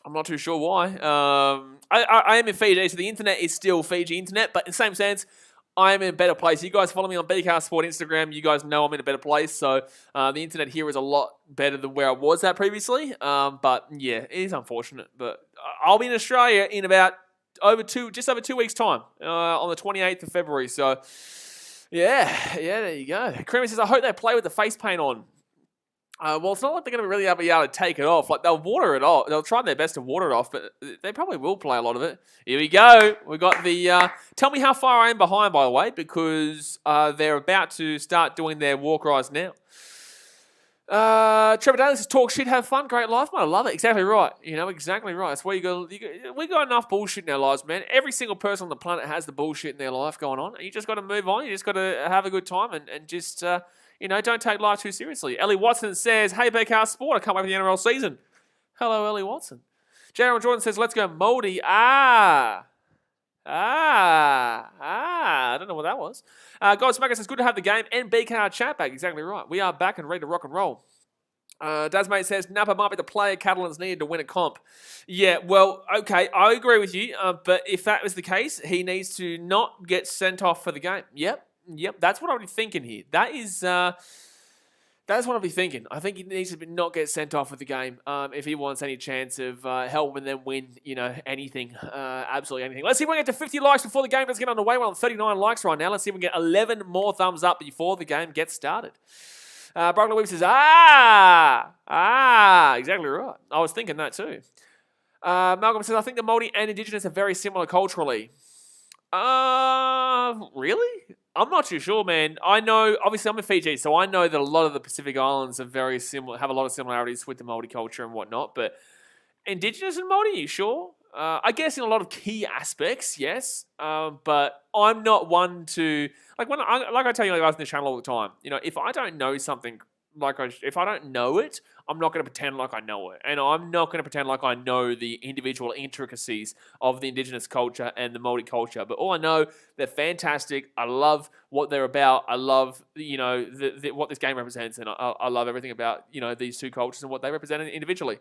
I'm not too sure why. I am in Fiji, so the internet is still Fiji internet, but in the same sense, I am in a better place. You guys follow me on BKR Sport Instagram. You guys know I'm in a better place. So the internet here is a lot better than where I was at previously. But yeah, it is unfortunate. But I'll be in Australia in about just over 2 weeks' time on the 28th of February. So yeah, there you go. Creamy says, I hope they play with the face paint on. Well, it's not like they're going to really be able to take it off. Like, they'll water it off. They'll try their best to water it off, but they probably will play a lot of it. Here we go. We got the... tell me how far I am behind, by the way, because they're about to start doing their walk rise now. Trevor Daly says, talk shit, have fun, great life. Man, I love it. Exactly right. Exactly right. That's where you go. We got enough bullshit in our lives, man. Every single person on the planet has the bullshit in their life going on. You just got to move on. You just got to have a good time and just... don't take life too seriously. Ellie Watson says, hey, BKR Sport, I can't wait for the NRL season. Hello, Ellie Watson. Jaron Jordan says, let's go Moldy. I don't know what that was. God Smacker says, good to have the game and BKR chat back. Exactly right. We are back and ready to rock and roll. Dasmate says, Napa might be the player Catalans needed to win a comp. Yeah, well, okay, I agree with you. But if that was the case, he needs to not get sent off for the game. Yep, that's what I'll be thinking here. That's what I'll be thinking. I think he needs to not get sent off with the game if he wants any chance of helping them win, anything, absolutely anything. Let's see if we can get to 50 likes before the game does get underway. We're on 39 likes right now. Let's see if we can get 11 more thumbs up before the game gets started. Brockler Weaver says, exactly right. I was thinking that too. Malcolm says, I think the Maori and Indigenous are very similar culturally. Really? I'm not too sure, man. I know, obviously I'm in Fiji, so I know that a lot of the Pacific Islands are very similar, have a lot of similarities with the Maori culture and whatnot, but Indigenous and Maori, you sure? I guess in a lot of key aspects, yes, but I'm not one to, like I tell you guys on the channel all the time, if I don't know something if I don't know it, I'm not going to pretend like I know it. And I'm not going to pretend like I know the individual intricacies of the Indigenous culture and the Maori culture. But all I know, they're fantastic. I love what they're about. I love, what this game represents. And I love everything about, these two cultures and what they represent individually.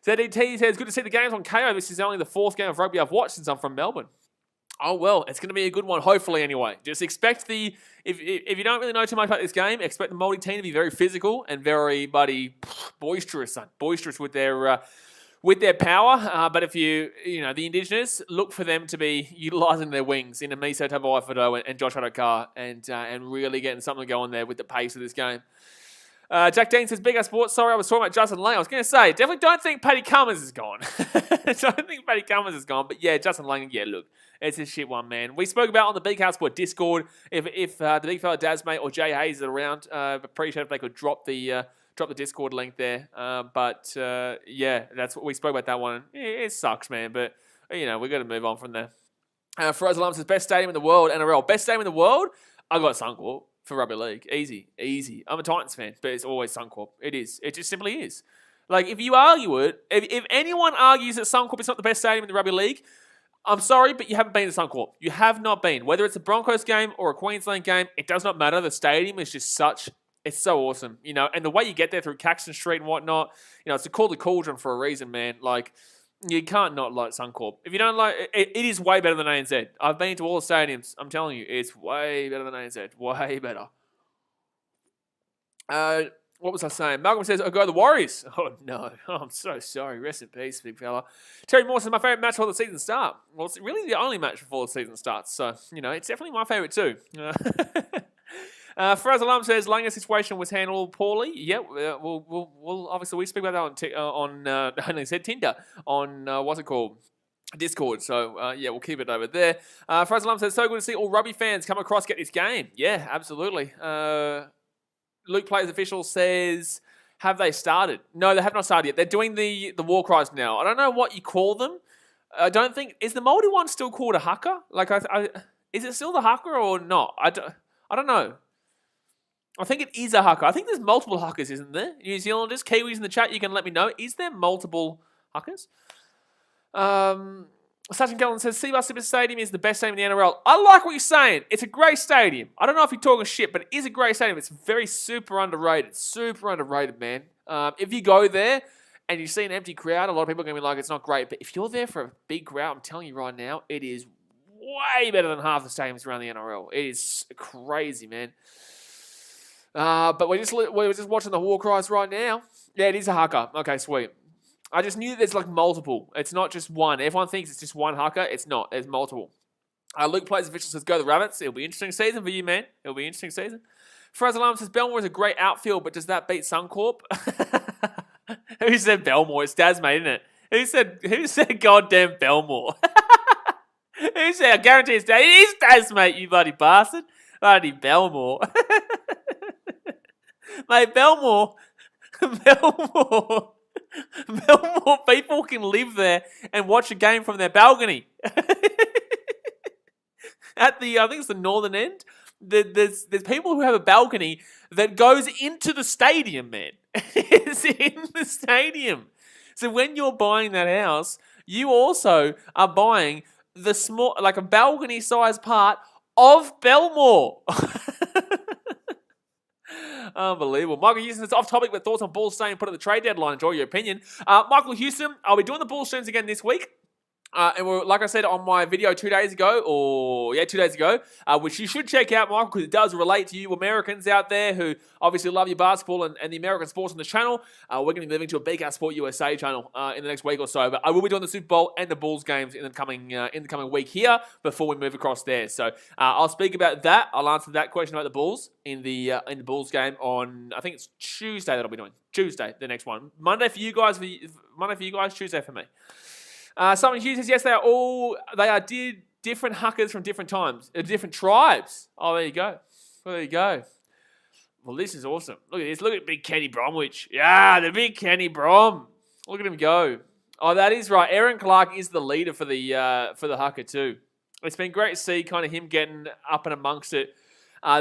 ZDT says, good to see the games on KO. This is only the 4th game of rugby I've watched since I'm from Melbourne. Oh, well, it's going to be a good one, hopefully, anyway. Just expect if you don't really know too much about this game, expect the Maori team to be very physical and very, boisterous, boisterous with their power. But if the Indigenous, look for them to be utilising their wings in Miso Tabuai and Josh Adokar and really getting something going there with the pace of this game. Jack Dean says, Big Ass Sports, sorry, I was talking about Justin Lang. I was going to say, definitely don't think Paddy Cummins is gone. Don't think Paddy Cummins is gone. But yeah, Justin Lang, look, it's a shit one, man. We spoke about on the Big House Sport Discord, if the big fella Dasmate or Jay Hayes is around, appreciate if they could drop the Discord link there. But that's what we spoke about that one. It sucks, man, but, we got to move on from there. Faraz Alam says, best stadium in the world, NRL. Best stadium in the world? I got Suncorp. For rugby league. Easy. I'm a Titans fan, but it's always Suncorp. It is. It just simply is. Like, if you argue it, if anyone argues that Suncorp is not the best stadium in the rugby league, I'm sorry, but you haven't been to Suncorp. You have not been. Whether it's a Broncos game or a Queensland game, it does not matter. The stadium is just it's so awesome, and the way you get there through Caxton Street and whatnot, it's called the Cauldron for a reason, man. Like, you can't not like Suncorp. If you don't like it, it is way better than ANZ. I've been to all the stadiums. I'm telling you, it's way better than ANZ. Way better. What was I saying? Malcolm says, go the Warriors. Oh, no. Oh, I'm so sorry. Rest in peace, big fella. Terry Moore says, my favourite match before the season starts. Well, it's really the only match before the season starts. So, it's definitely my favourite too. Faraz Alam says, Langer's situation was handled poorly. Yeah, we'll obviously we speak about that on I only said Tinder, on what's it called? Discord. So, we'll keep it over there. Faraz Alam says, so good to see all rugby fans come across, get this game. Yeah, absolutely. Luke Plays Official says, have they started? No, they have not started yet. They're doing the war cries now. I don't know what you call them. I don't think, is the Māori one still called a haka? Like, is it still the haka or not? I don't know. I think it is a haka. I think there's multiple hakas, isn't there? New Zealanders, Kiwis in the chat, you can let me know. Is there multiple hakas? Sachin Cullen says, Seabus Super Stadium is the best stadium in the NRL. I like what you're saying. It's a great stadium. I don't know if you're talking shit, but it is a great stadium. It's very super underrated. Super underrated, man. If you go there and you see an empty crowd, a lot of people are going to be like, it's not great. But if you're there for a big crowd, I'm telling you right now, it is way better than half the stadiums around the NRL. It is crazy, man. But we're just watching the war cries right now. Yeah, it is a haka. Okay, sweet. I just knew there's like multiple. It's not just one. Everyone thinks it's just one haka. It's not. There's multiple. Luke Plays Official says, go the Rabbits. It'll be an interesting season for you, man. It'll be an interesting season. Faraz Alam says, Belmore is a great outfield, but does that beat Suncorp? Who said Belmore? It's Dasmate, isn't it? Who said goddamn Belmore? Who said, I guarantee it's Daz. It is Dasmate, you bloody bastard. Bloody Belmore. Mate, Belmore, people can live there and watch a game from their balcony. At the, I think it's the northern end, there's people who have a balcony that goes into the stadium, man. It's in the stadium. So when you're buying that house, you also are buying the small, like a balcony-sized part of Belmore. Unbelievable. Michael Houston is off topic with thoughts on Bulls staying put at the trade deadline. Enjoy your opinion. Michael Houston, I'll be doing the Bulls streams again this week. And we're, like I said on my video 2 days ago, which you should check out, Michael, because it does relate to you Americans out there who obviously love your basketball and the American sports on the channel. We're going to be moving to a BK Sport USA channel in the next week or so. But I will be doing the Super Bowl and the Bulls games in the coming week here before we move across there. So I'll speak about that. I'll answer that question about the Bulls in the Bulls game on, I think it's Tuesday that I'll be doing. Tuesday, the next one. Monday for you guys, Tuesday for me. Simon Hughes says, yes, they are different huckers from different times, different tribes. Oh, there you go. Well, this is awesome. Look at this. Look at big Kenny Bromwich. Yeah, the big Kenny Brom. Look at him go. Oh, that is right. Aaron Clark is the leader for the hucker too. It's been great to see kind of him getting up and amongst it.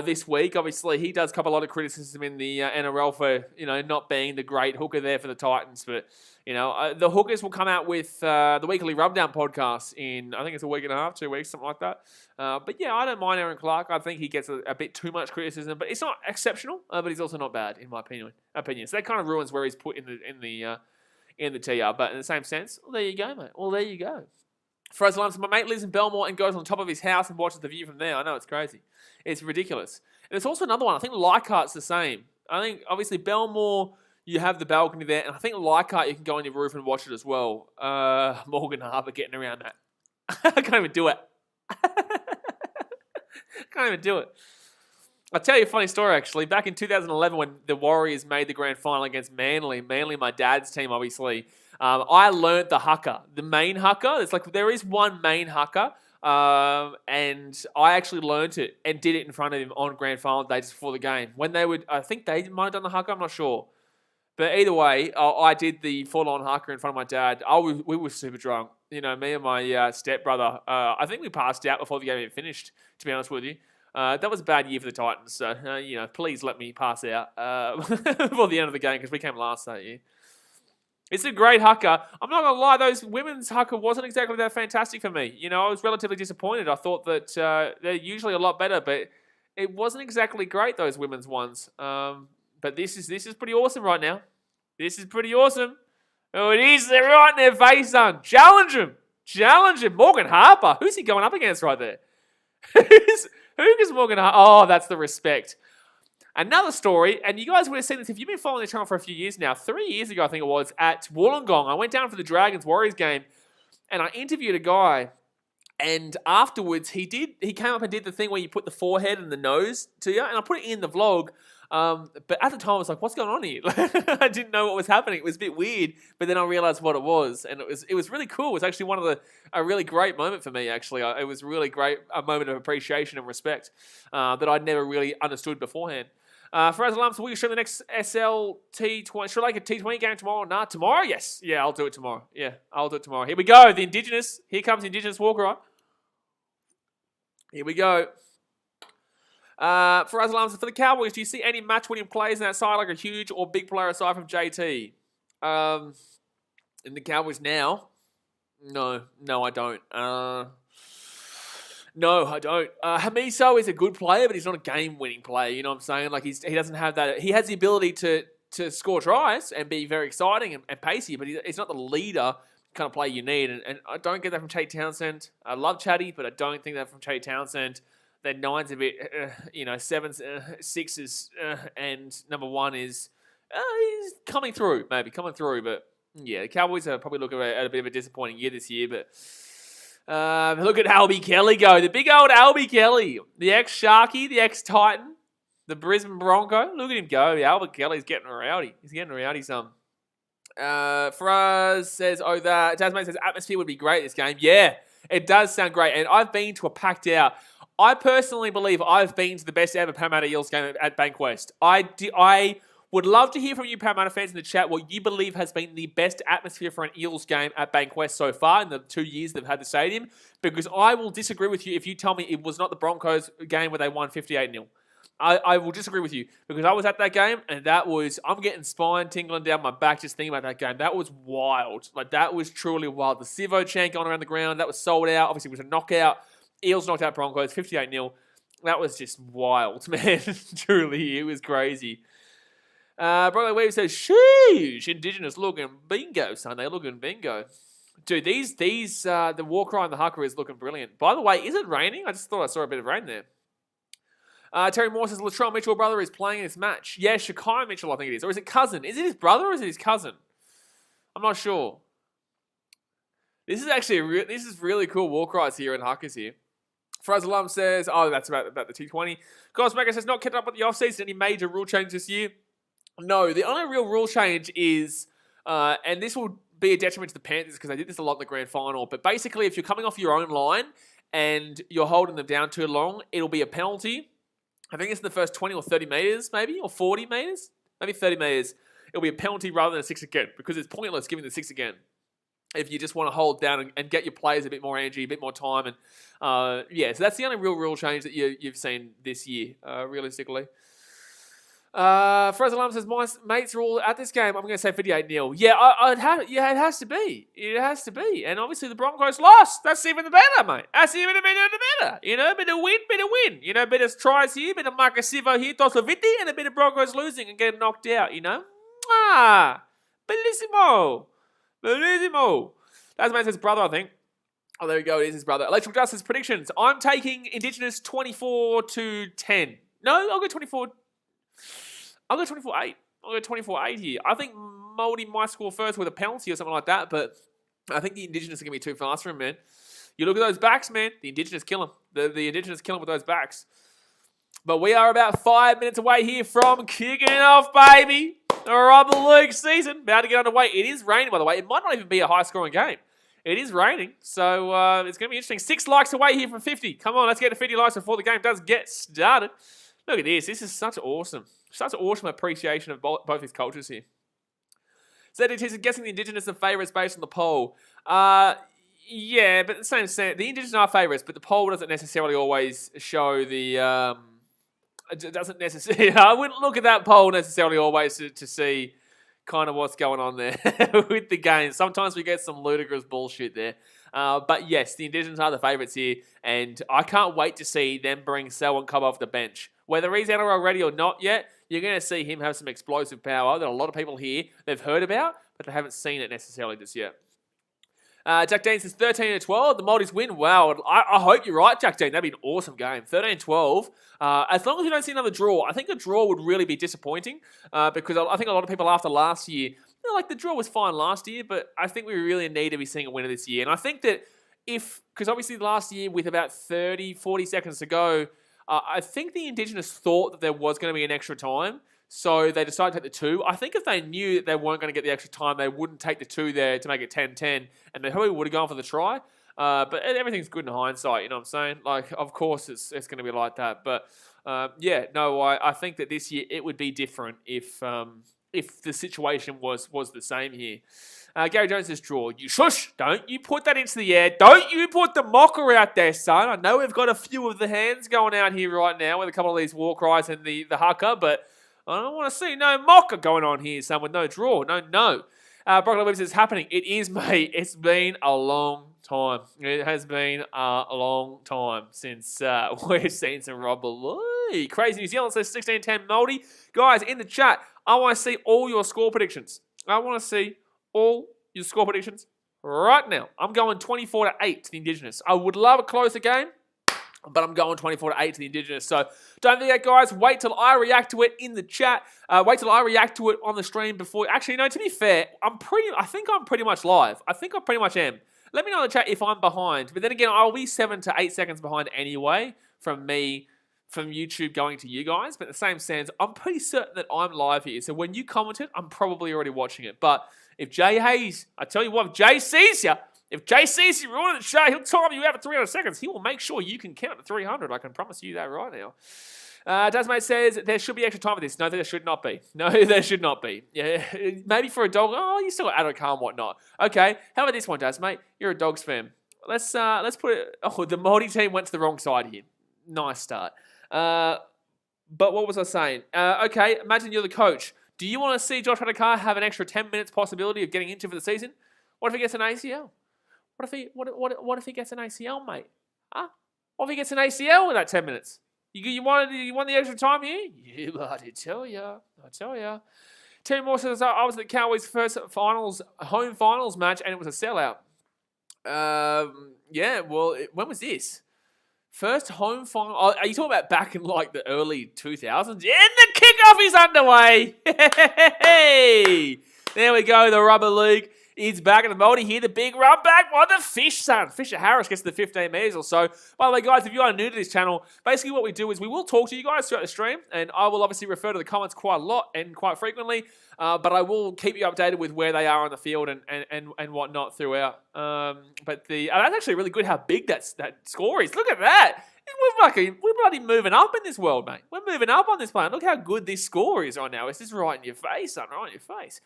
this week. Obviously, he does cop a lot of criticism in the NRL for, not being the great hooker there for the Titans. But, the hookers will come out with the weekly Rubdown podcast in, I think it's a week and a half, 2 weeks, something like that. But yeah, I don't mind Aaron Clark. I think he gets a bit too much criticism, but it's not exceptional, but he's also not bad, in my opinion. So that kind of ruins where he's put in the TR. But in the same sense, well, there you go, mate. Well, there you go. For us, my mate lives in Belmore and goes on top of his house and watches the view from there. I know, it's crazy. It's ridiculous. And there's also another one. I think Leichhardt's the same. I think, obviously, Belmore, you have the balcony there. And I think Leichhardt, you can go on your roof and watch it as well. Morgan Harbour getting around that. I can't even do it. Can't even do it. I'll tell you a funny story, actually. Back in 2011, when the Warriors made the grand final against Manly, my dad's team, obviously, I learnt the haka, the main haka. It's like there is one main haka, and I actually learnt it and did it in front of him on grand final day just before the game. When they would, I think they might have done the haka, I'm not sure. But either way, I did the full-on haka in front of my dad. We were super drunk. Me and my stepbrother, I think we passed out before the game even finished, to be honest with you. That was a bad year for the Titans, so, please let me pass out before the end of the game because we came last that year. It's a great haka. I'm not going to lie, those women's haka wasn't exactly that fantastic for me. I was relatively disappointed. I thought that they're usually a lot better, but it wasn't exactly great, those women's ones. But this is pretty awesome right now. This is pretty awesome. Oh, it is. They're right in their face, son. Challenge him. Morgan Harper. Who's he going up against right there? Who is Morgan Harper? Oh, that's the respect. Another story, and you guys would have seen this if you've been following the channel for a few years now. 3 years ago, I think it was, at Wollongong, I went down for the Dragons-Warriors game, and I interviewed a guy, and afterwards, he came up and did the thing where you put the forehead and the nose to you, and I put it in the vlog, but at the time, I was like, what's going on here? I didn't know what was happening. It was a bit weird, but then I realized what it was, and it was really cool. It was actually a really great moment for me, actually. It was really great, a moment of appreciation and respect that I'd never really understood beforehand. For us alums, will you stream the next SL T20? Should I like a T20 game tomorrow? Nah, tomorrow? Yes. Yeah, I'll do it tomorrow. Here we go. The Indigenous. Here comes the Indigenous Walker on. Here we go. For us alums, for the Cowboys, do you see any match-winning plays in that side, like a huge or big player aside from JT? In the Cowboys now? No, I don't. No, I don't. Hamiso is a good player, but he's not a game-winning player. You know what I'm saying? Like he doesn't have that. He has the ability to score tries and be very exciting and pacey, but he's not the leader kind of player you need. And I don't get that from Chade Townsend. I love Chatty, but I don't think that from Chade Townsend. Their nine's a bit, sevens, sixes, and number one is he's coming through, maybe coming through. But yeah, the Cowboys are probably looking at a bit of a disappointing year this year, but. Look at Albie Kelly go. The big old Albie Kelly. The ex-Sharky, the ex-Titan, the Brisbane Bronco. Look at him go. Albie Kelly's getting rowdy. He's getting rowdy some. Faraz says, Tasman says, atmosphere would be great this game. Yeah, it does sound great. And I've been to a packed out. I personally believe I've been to the best ever Parramatta Eels game at Bankwest. I would love to hear from you Parramatta fans in the chat what you believe has been the best atmosphere for an Eels game at Bankwest so far in the 2 years they've had the stadium, because I will disagree with you if you tell me it was not the Broncos game where they won 58-0. I will disagree with you because I was at that game and I'm getting spine tingling down my back just thinking about that game. That was wild. Like, that was truly wild. The Sivo chant going around the ground, that was sold out. Obviously, it was a knockout. Eels knocked out Broncos, 58-0. That was just wild, man. Truly, it was crazy. Brother Weave says, sheesh, Indigenous looking bingo, son. They're looking bingo. Dude, the war cry and the haka is looking brilliant. By the way, is it raining? I just thought I saw a bit of rain there. Terry Moore says, Latrell Mitchell, brother, is playing in this match. Yeah, Shakai Mitchell, I think it is. Or is it cousin? Is it his brother or is it his cousin? I'm not sure. This is actually this is really cool war cries here and hakas here. Fraz Alam says, that's about the T20. Cosmaker says, not kept up with the offseason. Any major rule change this year? No, the only real rule change is, and this will be a detriment to the Panthers because they did this a lot in the grand final, but basically if you're coming off your own line and you're holding them down too long, it'll be a penalty. I think it's in the first 20 or 30 metres maybe, or 40 metres, maybe 30 metres. It'll be a penalty rather than a 6 again because it's pointless giving the 6 again. if you just want to hold down and get your players a bit more energy, a bit more time. And so that's the only real rule change that you've seen this year, realistically. Frozen Alarm says, my mates are all at this game. I'm going to say 58-0. Yeah, it has to be. It has to be. And obviously the Broncos lost. That's even the better, mate. That's even the better. You know, bit of win. You know, bit of tries here, bit of Marcus Sivo here, Tosoviti, and a bit of Broncos losing and getting knocked out, you know. Bellissimo. That's his brother, I think. Oh, there we go. It is his brother. Electrical Justice predictions. I'm taking Indigenous 24-10. No, I'll go 24. I'll go 24-8. I'll go 24-8 here. I think Maori might score first with a penalty or something like that, but I think the Indigenous are going to be too fast for him, man. You look at those backs, man. The Indigenous kill him. The Indigenous kill him with those backs. But we are about 5 minutes away here from kicking off, baby. The Rugby League season. About to get underway. It is raining, by the way. It might not even be a high-scoring game. It is raining, so it's going to be interesting. 6 likes away here from 50. Come on, let's get to 50 likes before the game does get started. Look at this. This is such awesome. Such awesome appreciation of both his cultures here. ZDT is guessing the Indigenous are favourites based on the poll. Yeah, but the same sense. The Indigenous are favourites, but the poll doesn't necessarily always show the... It doesn't necessarily... I wouldn't look at that poll necessarily always to see kind of what's going on there with the game. Sometimes we get some ludicrous bullshit there. But yes, the Indigenous are the favourites here, and I can't wait to see them bring Selwyn Cobb off the bench. Whether he's NRL ready or not yet, you're going to see him have some explosive power that a lot of people here they've heard about, but they haven't seen it necessarily just yet. Jack Dean says 13-12. The Maldives win. Wow. I hope you're right, Jack Dean. That'd be an awesome game. 13-12. As long as we don't see another draw, I think a draw would really be disappointing because I think a lot of people after last year, like the draw was fine last year, but I think we really need to be seeing a winner this year. And I think that because obviously last year with about 30, 40 seconds to go, I think the Indigenous thought that there was going to be an extra time. So they decided to take the 2. I think if they knew that they weren't going to get the extra time, they wouldn't take the 2 there to make it 10-10. And they probably would have gone for the try. But everything's good in hindsight, you know what I'm saying? Like, of course it's going to be like that. But, I think that this year it would be different if the situation was the same here. Gary Jones says draw. You shush! Don't you put that into the air. Don't you put the mocker out there, son. I know we've got a few of the hands going out here right now with a couple of these war cries and the haka, but I don't want to see no mocker going on here, son, with no draw. No. Broccoli Webs is happening. It is, mate. It's been a long time. It has been a long time since we've seen some rugby league. Crazy New Zealand says 16-10 Māori. Guys, in the chat, I want to see all your score predictions. I want to see all your score predictions right now. I'm going 24-8 to the Indigenous. I would love a closer game, but I'm going 24-8 to the Indigenous. So don't forget, guys, wait till I react to it in the chat. Wait till I react to it on the stream before... Actually, no, to be fair, I think I'm pretty much live. I think I pretty much am. Let me know in the chat if I'm behind. But then again, I'll be 7 to 8 seconds behind anyway from YouTube going to you guys. But in the same sense, I'm pretty certain that I'm live here. So when you comment it, I'm probably already watching it. But if Jay Hayes, I tell you what, if Jay sees you running the show, he'll time you out for 300 seconds. He will make sure you can count to 300. I can promise you that right now. Dasmate says there should be extra time for this. No, there should not be. No, there should not be. Yeah, maybe for a dog. Oh, you still got adult car and whatnot. Okay, how about this one, Dasmate? You're a Dogs fan. Let's put it. Oh, the Māori team went to the wrong side here. Nice start. But what was I saying? Okay, imagine you're the coach. Do you want to see Josh Adokar have an extra 10 minutes possibility of getting into for the season? What if he gets an ACL? What if he gets an ACL, mate? Huh? What if he gets an ACL in that 10 minutes? You want the extra time here? You bloody tell ya. I tell ya. Terry Moore says, I was at the Cowboys' first home finals match, and it was a sellout. When was this? First home final. Oh, are you talking about back in like the early 2000s? And the kickoff is underway. Hey, there we go. The Rugby League is back in the Māori here. The big run back by the Fish, son. Fisher Harris gets to the 15 metres or so. By the way, guys, if you are new to this channel, basically what we do is we will talk to you guys throughout the stream, and I will obviously refer to the comments quite a lot and quite frequently, but I will keep you updated with where they are on the field and whatnot throughout. That's actually really good how big that score is. Look at that. We're bloody moving up in this world, mate. We're moving up on this planet. Look how good this score is right now. It's just right in your face, son. Right in your face.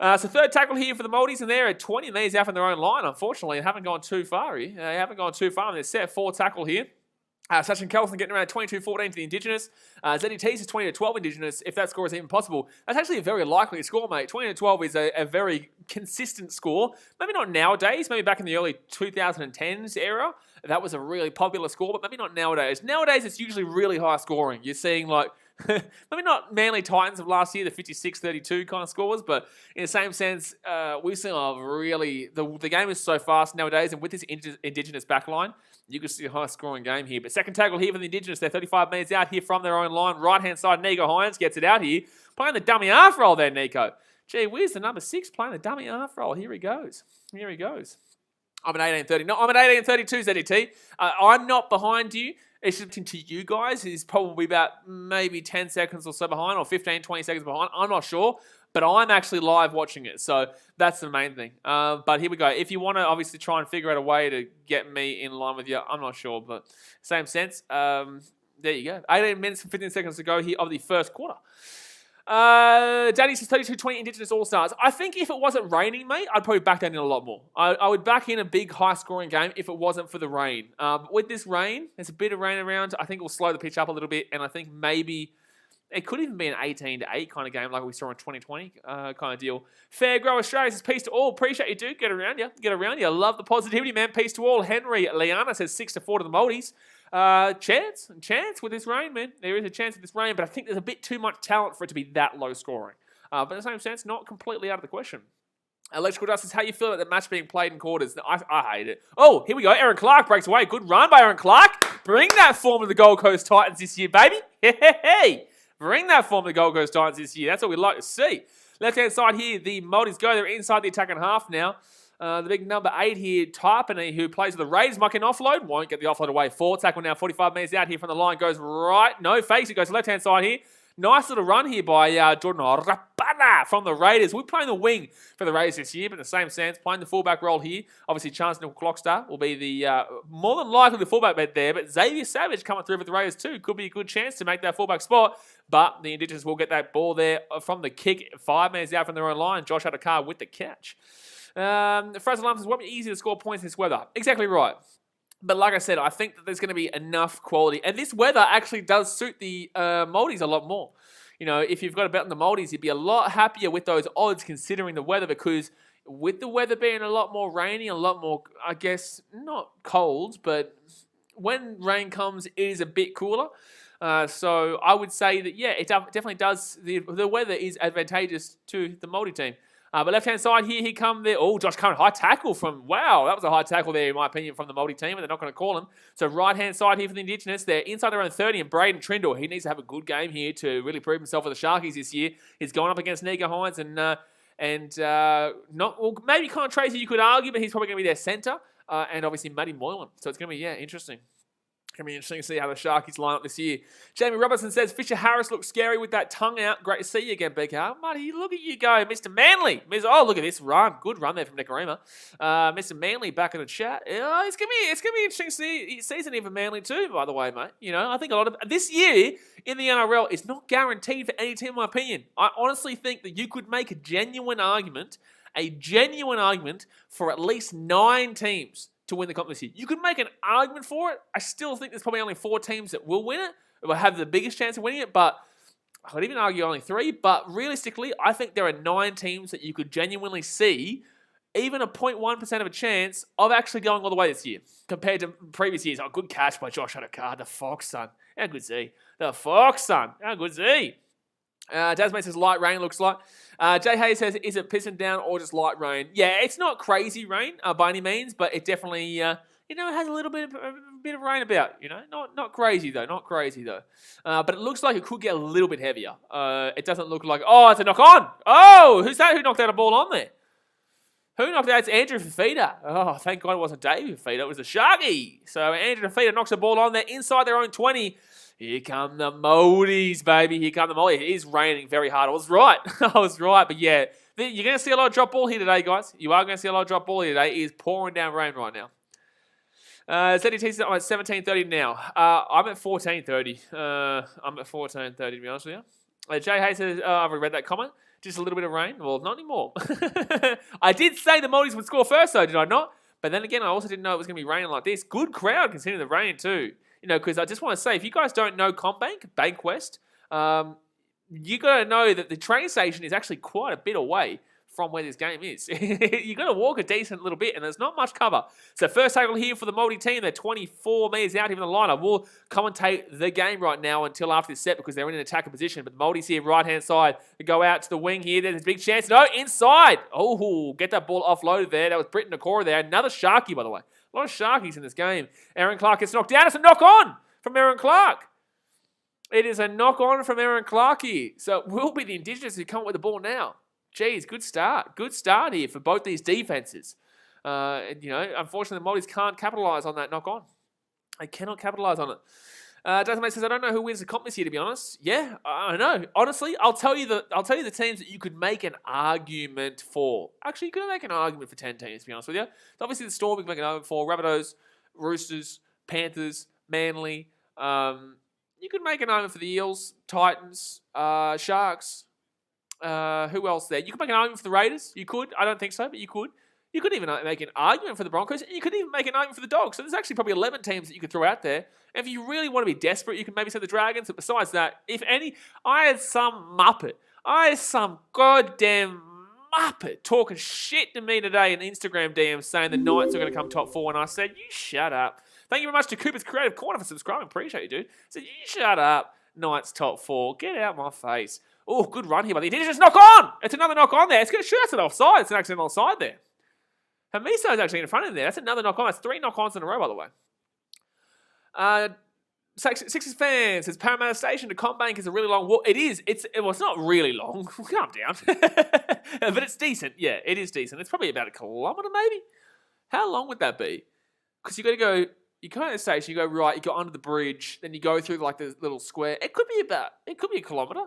So third tackle here for the Maldives, and they're at 20 meters out from their own line, unfortunately. They haven't gone too far here. They haven't gone too far. They're set 4 tackle here. Sachin Kelson getting around 22-14 to the Indigenous. ZDT's is 20-12 Indigenous, if that score is even possible. That's actually a very likely score, mate. 20-12 is a very consistent score. Maybe not nowadays, maybe back in the early 2010s era. That was a really popular score, but maybe not nowadays. Nowadays, it's usually really high scoring. You're seeing like, maybe not Manly Titans of last year, the 56-32 kind of scores, but in the same sense, we've seen a really, the game is so fast nowadays, and with this Indigenous backline, you can see a high-scoring game here. But second tackle here for the Indigenous. They're 35 metres out here from their own line. Right-hand side, Nico Hines gets it out here. Playing the dummy half roll there, Nico. Gee whiz, the number 6 playing the dummy half roll. Here he goes. Here he goes. I'm an 18:30. No, I'm an 18:32, ZDT. I'm not behind you. It's just to you guys. He's probably about maybe 10 seconds or so behind, or 15, 20 seconds behind. I'm not sure. But I'm actually live watching it, so that's the main thing. But here we go. If you want to obviously try and figure out a way to get me in line with you, I'm not sure, but same sense. There you go. 18 minutes and 15 seconds to go here of the first quarter. Danny says 32-20 Indigenous All Stars. I think if it wasn't raining, mate, I'd probably back that in a lot more. I would back in a big high-scoring game if it wasn't for the rain. With this rain, there's a bit of rain around. I think it will slow the pitch up a little bit, and I think maybe it could even be an 18-8 kind of game like we saw in 2020 kind of deal. Fair Grow Australia says, peace to all. Appreciate you, dude. Get around you. Get around you. Love the positivity, man. Peace to all. Henry Liana says 6-4 to the Maldives. Chance with this rain, man. There is a chance with this rain, but I think there's a bit too much talent for it to be that low scoring. But in the same sense, not completely out of the question. Electrical Dust says, how you feel about the match being played in quarters? I hate it. Oh, here we go. Aaron Clark breaks away. Good run by Aaron Clark. Bring that form to the Gold Coast Titans this year, baby. Hey. Bring that form to the Gold Coast Titans this year. That's what we'd like to see. Left-hand side here, the Maldives go. They're inside the attacking half now. The big number 8 here, Tarpany, who plays with the Raiders, might get an offload. Won't get the offload away. 4 tackle now, 45 metres out here from the line. Goes right. No, fakes. It goes left-hand side here. Nice little run here by Jordan Rapana from the Raiders. We're playing the wing for the Raiders this year, but in the same sense, playing the fullback role here. Obviously, Chance Nickel Clockstar will be the more than likely the fullback bed there, but Xavier Savage coming through for the Raiders too. Could be a good chance to make that fullback spot, but the Indigenous will get that ball there from the kick. 5 minutes out from their own line. Josh Adokar with the catch. Fraser Lump says, won't be easy to score points in this weather. Exactly right. But like I said, I think that there's going to be enough quality. And this weather actually does suit the Maldives a lot more. You know, if you've got a bet on the Maldives, you'd be a lot happier with those odds considering the weather, because with the weather being a lot more rainy, a lot more, I guess, not cold, but when rain comes, it is a bit cooler. So I would say that, yeah, it definitely does. The weather is advantageous to the Maldives team. But left-hand side here come there. Oh, Josh Curran, high tackle from, wow, that was a high tackle there, in my opinion, from the Maldives team, and they're not going to call him. So right-hand side here for the Indigenous. They're inside their own 30, and Braden Trindle, he needs to have a good game here to really prove himself for the Sharkies this year. He's going up against Nico Hines and not, well, maybe Colin Tracy, you could argue, but he's probably going to be their centre, and obviously Matty Moylan. So it's going to be, yeah, interesting. It's going to be interesting to see how the Sharkies line up this year. Jamie Robertson says, Fisher Harris looks scary with that tongue out. Great to see you again, BK. Muddy, look at you go. Mr. Manly. Oh, look at this run. Good run there from BKRmy. Mr. Manly back in the chat. It's going to be interesting to see season here for Manly too, by the way, mate. You know, I think a lot of this year in the NRL is not guaranteed for any team, in my opinion. I honestly think that you could make a genuine argument for at least 9 teams to win the competition. You could make an argument for it. I still think there's probably only 4 teams that will win it, will have the biggest chance of winning it, but I would even argue only 3. But realistically, I think there are 9 teams that you could genuinely see even a 0.1% of a chance of actually going all the way this year compared to previous years. Oh, good catch by Josh Adokar, the Fox, son. How good's he? The Fox, son. How good's he? Tasman says light rain looks like. Jay Hayes says, is it pissing down or just light rain? Yeah, it's not crazy rain by any means, but it definitely, it has a little bit of rain about. Not crazy though, but it looks like it could get a little bit heavier. It doesn't look like, oh, it's a knock on. Oh, who's that? Who knocked out a ball on there? Who knocked out? It's Andrew Fafita. Oh, thank God it wasn't Dave Fafita. It was the Sharky. So Andrew Fafita knocks the ball on there inside their own 20. Here come the Maldives, baby. Here come the Maldives. It is raining very hard. I was right. But yeah, you're going to see a lot of drop ball here today, guys. You are going to see a lot of drop ball here today. It is pouring down rain right now. ZDT says I'm at 17:30 now. I'm at 14:30. I'm at 14:30, to be honest with you. Jay Hayes says, I've already read that comment. Just a little bit of rain. Well, not anymore. I did say the Māoris would score first, though, did I not? But then again, I also didn't know it was going to be raining like this. Good crowd considering the rain too. Because I just want to say, if you guys don't know Combank, Bankwest, you got to know that the train station is actually quite a bit away from where this game is. You got to walk a decent little bit, and there's not much cover. So first tackle here for the Māori team. They're 24 metres out even the line. I will commentate the game right now until after this set because they're in an attacker position. But the Māoris here, right-hand side, they go out to the wing here. There's a big chance. No, inside. Oh, get that ball offloaded there. That was Britton Nakora there. Another Sharky, by the way. A lot of Sharkies in this game. Aaron Clark gets knocked down. It's a knock-on from Aaron Clark. It is a knock-on from Aaron Clark here. So it will be the Indigenous who come up with the ball now. Geez, good start. Good start here for both these defenses. Unfortunately, the Māoris can't capitalise on that knock-on. They cannot capitalise on it. Jason Mate says, I don't know who wins the comp this year, to be honest. Yeah, I know. Honestly, I'll tell you the teams that you could make an argument for. Actually, you could make an argument for 10 teams, to be honest with you. So obviously, the Storm, you can make an argument for Rabbitohs, Roosters, Panthers, Manly. You could make an argument for the Eels, Titans, Sharks. Who else there? You could make an argument for the Raiders. You could. I don't think so, but you could. You could even make an argument for the Broncos. And you could even make an argument for the Dogs. So there's actually probably 11 teams that you could throw out there. And if you really want to be desperate, you can maybe say the Dragons. But besides that, if any, I had some goddamn Muppet talking shit to me today in Instagram DMs saying the Knights are going to come top 4. And I said, you shut up. Thank you very much to Cooper's Creative Corner for subscribing. Appreciate you, dude. I said, you shut up. Knights top 4. Get out my face. Oh, good run here by the Indigenous. Knock on! It's another knock on there. It's going to shoot. That's an offside. It's an accidental offside there. Hamiso is actually in front of him there. That's another knock on. That's 3 knock ons in a row, by the way. Sixers fans says Parramatta Station to Combank is a really long walk. It is. It's not really long. Calm down. But it's decent. Yeah, it is decent. It's probably about a kilometre, maybe. How long would that be? Because you got to go. You come out of the station. You go right. You go under the bridge. Then you go through like the little square. It could be a kilometre.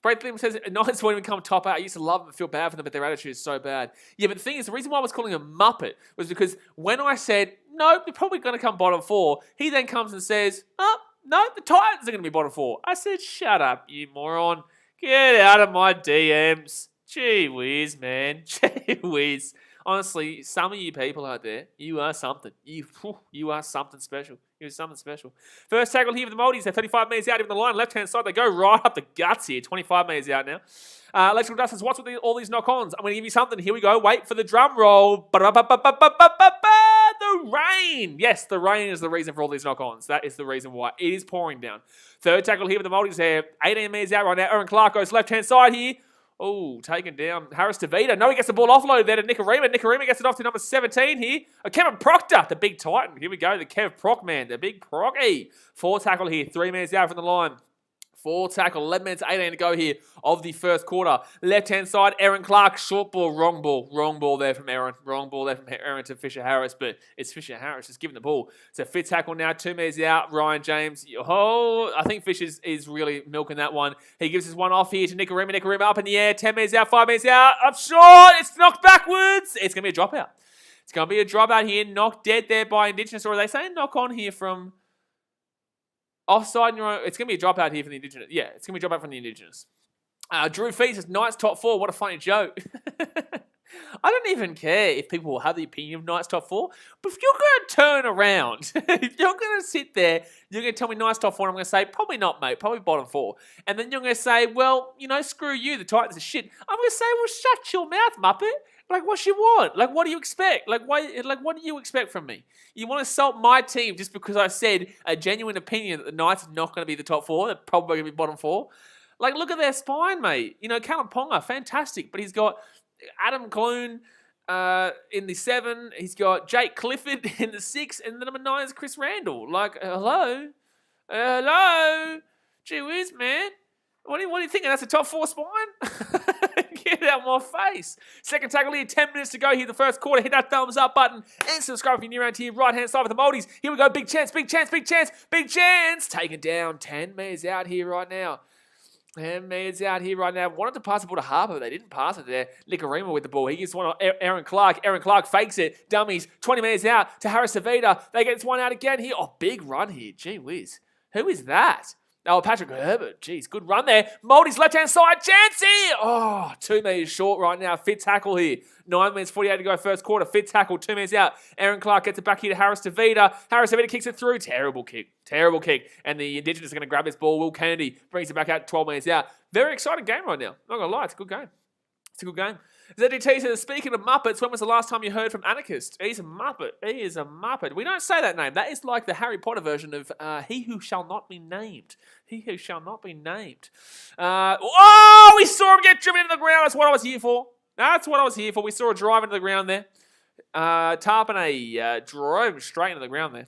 Brad Thim says, Knights won't even come top out. I used to love them and feel bad for them, but their attitude is so bad. Yeah, but the thing is, the reason why I was calling him Muppet was because when I said, no, they're probably going to come bottom 4, he then comes and says, oh, no, the Titans are going to be bottom 4. I said, shut up, you moron. Get out of my DMs. Gee whiz, man. Gee whiz. Honestly, some of you people out there, you are something. You are something special. You're something special. First tackle here for the Māoris. They're 35 metres out even the line. Left-hand side, they go right up the guts here. 25 metres out now. Electrical Dust says, what's with all these knock-ons? I'm going to give you something. Here we go. Wait for the drum roll. The rain. Yes, the rain is the reason for all these knock-ons. That is the reason why. It is pouring down. Third tackle here for the Māoris. They're 18 metres out right now. Aaron Clark goes left-hand side here. Oh, taken down. Harris Tavita. No, he gets the ball offloaded there to Nicarima. Nicarima gets it off to number 17 here. Kevin Proctor, the big Titan. Here we go, the Kev Proc man, the big Procky. 4 tackle here, 3 minutes out from the line. 4 tackle, 11 minutes, 18 to go here of the first quarter. Left-hand side, Aaron Clark, short ball, wrong ball. Wrong ball there from Aaron. Wrong ball there from Aaron to Fisher Harris, but it's Fisher Harris just giving the ball. So 5th tackle now, 2 minutes out, Ryan James. Oh, I think Fisher is really milking that one. He gives us one off here to Nicarima. Nicarima up in the air, 10 minutes out, 5 minutes out. Up short, it's knocked backwards. It's going to be a dropout. It's going to be a dropout here, knocked dead there by Indigenous, or are they saying knock on here from... offside, it's going to be a dropout here from the Indigenous. Yeah, it's going to be a dropout from the Indigenous. Drew Fee says, Knights top 4. What a funny joke. I don't even care if people will have the opinion of Knights top 4. But if you're going to turn around, if you're going to sit there, you're going to tell me Knights top 4, and I'm going to say, probably not, mate. Probably bottom 4. And then you're going to say, well, screw you. The Titans are shit. I'm going to say, well, shut your mouth, Muppet. Like, what you want? Like, what do you expect? What do you expect from me? You want to insult my team just because I said a genuine opinion that the Knights are not going to be the top 4? They're probably going to be bottom 4. Like, look at their spine, mate. Callum Ponga, fantastic. But he's got Adam Clune in the 7. He's got Jake Clifford in the 6. And the number 9 is Chris Randall. Like, hello? Gee whiz, man. What are you thinking? That's a top 4 spine? Get out my face. Second tackle here, 10 minutes to go here, the first quarter. Hit that thumbs up button and subscribe if you're new around here. Right-hand side with the Māoris. Here we go. Big chance, big chance, big chance, big chance. Taken down. 10 metres out here right now. 10 metres out here right now. Wanted to pass the ball to Harper, but they didn't pass it there. Nicarima with the ball. He gives one to Aaron Clark. Aaron Clark fakes it. Dummies. 20 metres out to Harris Savita. They get this one out again here. Oh, big run here. Gee whiz. Who is that? Oh, Patrick Herbert. Jeez, good run there. Mouldy's left-hand side. Chancey. Oh, 2 metres short right now. Fit tackle here. 9 minutes 48 to go first quarter. Fit tackle. 2 minutes out. Aaron Clark gets it back here to Harris Tavita. Harris Tavita kicks it through. Terrible kick. Terrible kick. And the Indigenous are going to grab this ball. Will Kennedy brings it back out 12 minutes out. Very exciting game right now. Not going to lie. It's a good game. It's a good game. ZDT says, speaking of Muppets, when was the last time you heard from Anarchist? He's a Muppet. He is a Muppet. We don't say that name. That is like the Harry Potter version of He Who Shall Not Be Named. He Who Shall Not Be Named. Oh, we saw him get driven into the ground. That's what I was here for. That's what I was here for. We saw a drive into the ground there. Tarpane drove him straight into the ground there.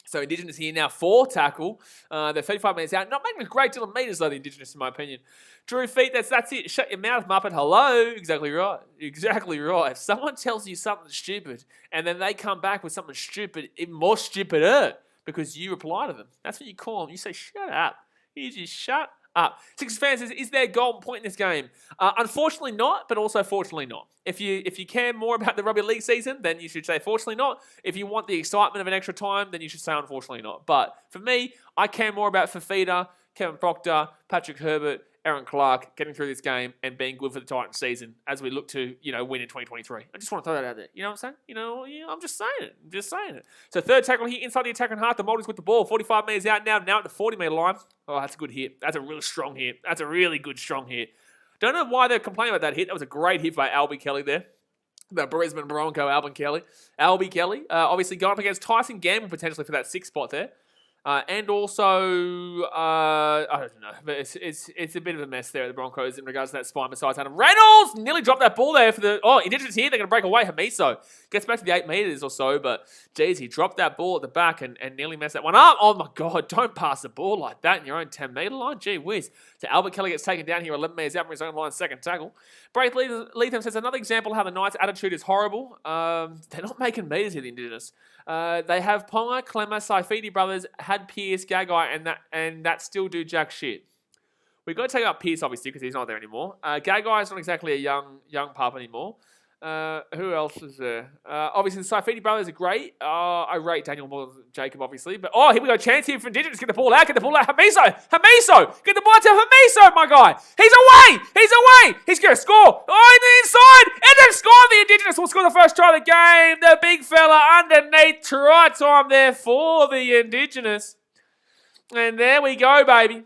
So Indigenous here now 4 tackle. They're 35 minutes out. Not making a great deal of meters though, the Indigenous in my opinion. Drew feet, that's it. Shut your mouth, Muppet. Hello. Exactly right. Exactly right. If someone tells you something stupid and then they come back with something stupid, even more stupider, because you reply to them. That's what you call them. You say, shut up. You just shut up. Sixers fan says, is there a golden point in this game? Unfortunately not, but also fortunately not. If you care more about the rugby league season, then you should say fortunately not. If you want the excitement of an extra time, then you should say unfortunately not. But for me, I care more about Fafita, Kevin Proctor, Patrick Herbert, Aaron Clark getting through this game and being good for the Titans season as we look to, win in 2023. I just want to throw that out there. You know what I'm saying? I'm just saying it. I'm just saying it. So third tackle here inside the attacking half. The Maldives with the ball. 45 metres out now at the 40-metre line. Oh, that's a good hit. That's a really strong hit. That's a really good, strong hit. Don't know why they're complaining about that hit. That was a great hit by Albie Kelly there. The Brisbane Bronco, Albie Kelly. Obviously going up against Tyson Gamble potentially for that 6th spot there. And also, I don't know, but it's a bit of a mess there at the Broncos in regards to that spine besides Adam Reynolds. Nearly dropped that ball there for the, Indigenous here. They're going to break away. Hamiso gets back to the 8 metres or so, but geez, he dropped that ball at the back and nearly messed that one up. Oh my God, don't pass the ball like that in your own 10-metre line. Gee whiz. So Albert Kelly gets taken down here 11 metres out from his own line, 2nd tackle. Braith Leatham says, another example of how the Knights' attitude is horrible. They're not making metres here, the Indigenous. They have Ponga, Clemmer, Saifidi brothers, had Pierce, Gagai, and that still do jack shit. We've got to take up Pierce, obviously, because he's not there anymore. Gagai is not exactly a young pup anymore. Who else is there? Obviously, the Saifidi brothers are great. I rate Daniel more than Jacob, obviously. But, here we go. Chance here for Indigenous. Get the ball out. Hamiso! Get the ball to Hamiso, my guy! He's away! He's going to score! Oh, in the inside! And they've scored! The Indigenous will score the first try of the game. The big fella underneath. Try time there for the Indigenous. And there we go, baby.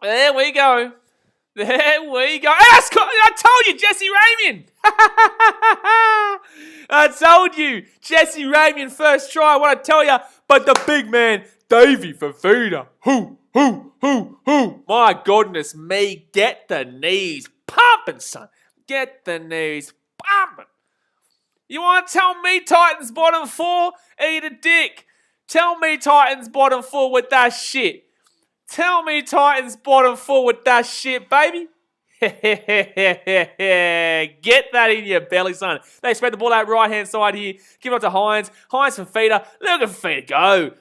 There we go. I told you, Jesse Ramian. I told you, Jesse Ramian first try. I want to tell you, but the big man, Davey Fafita. Who? My goodness me, get the knees pumping, son. Get the knees pumping. You want to tell me Titans bottom 4? Eat a dick. Tell me Titans bottom 4 with that shit. Tell me Titans bottom 4 with that shit, baby. Get that in your belly, son. They spread the ball out right-hand side here. Give it up to Hines. Hines for Feeder. Look at Feeder go.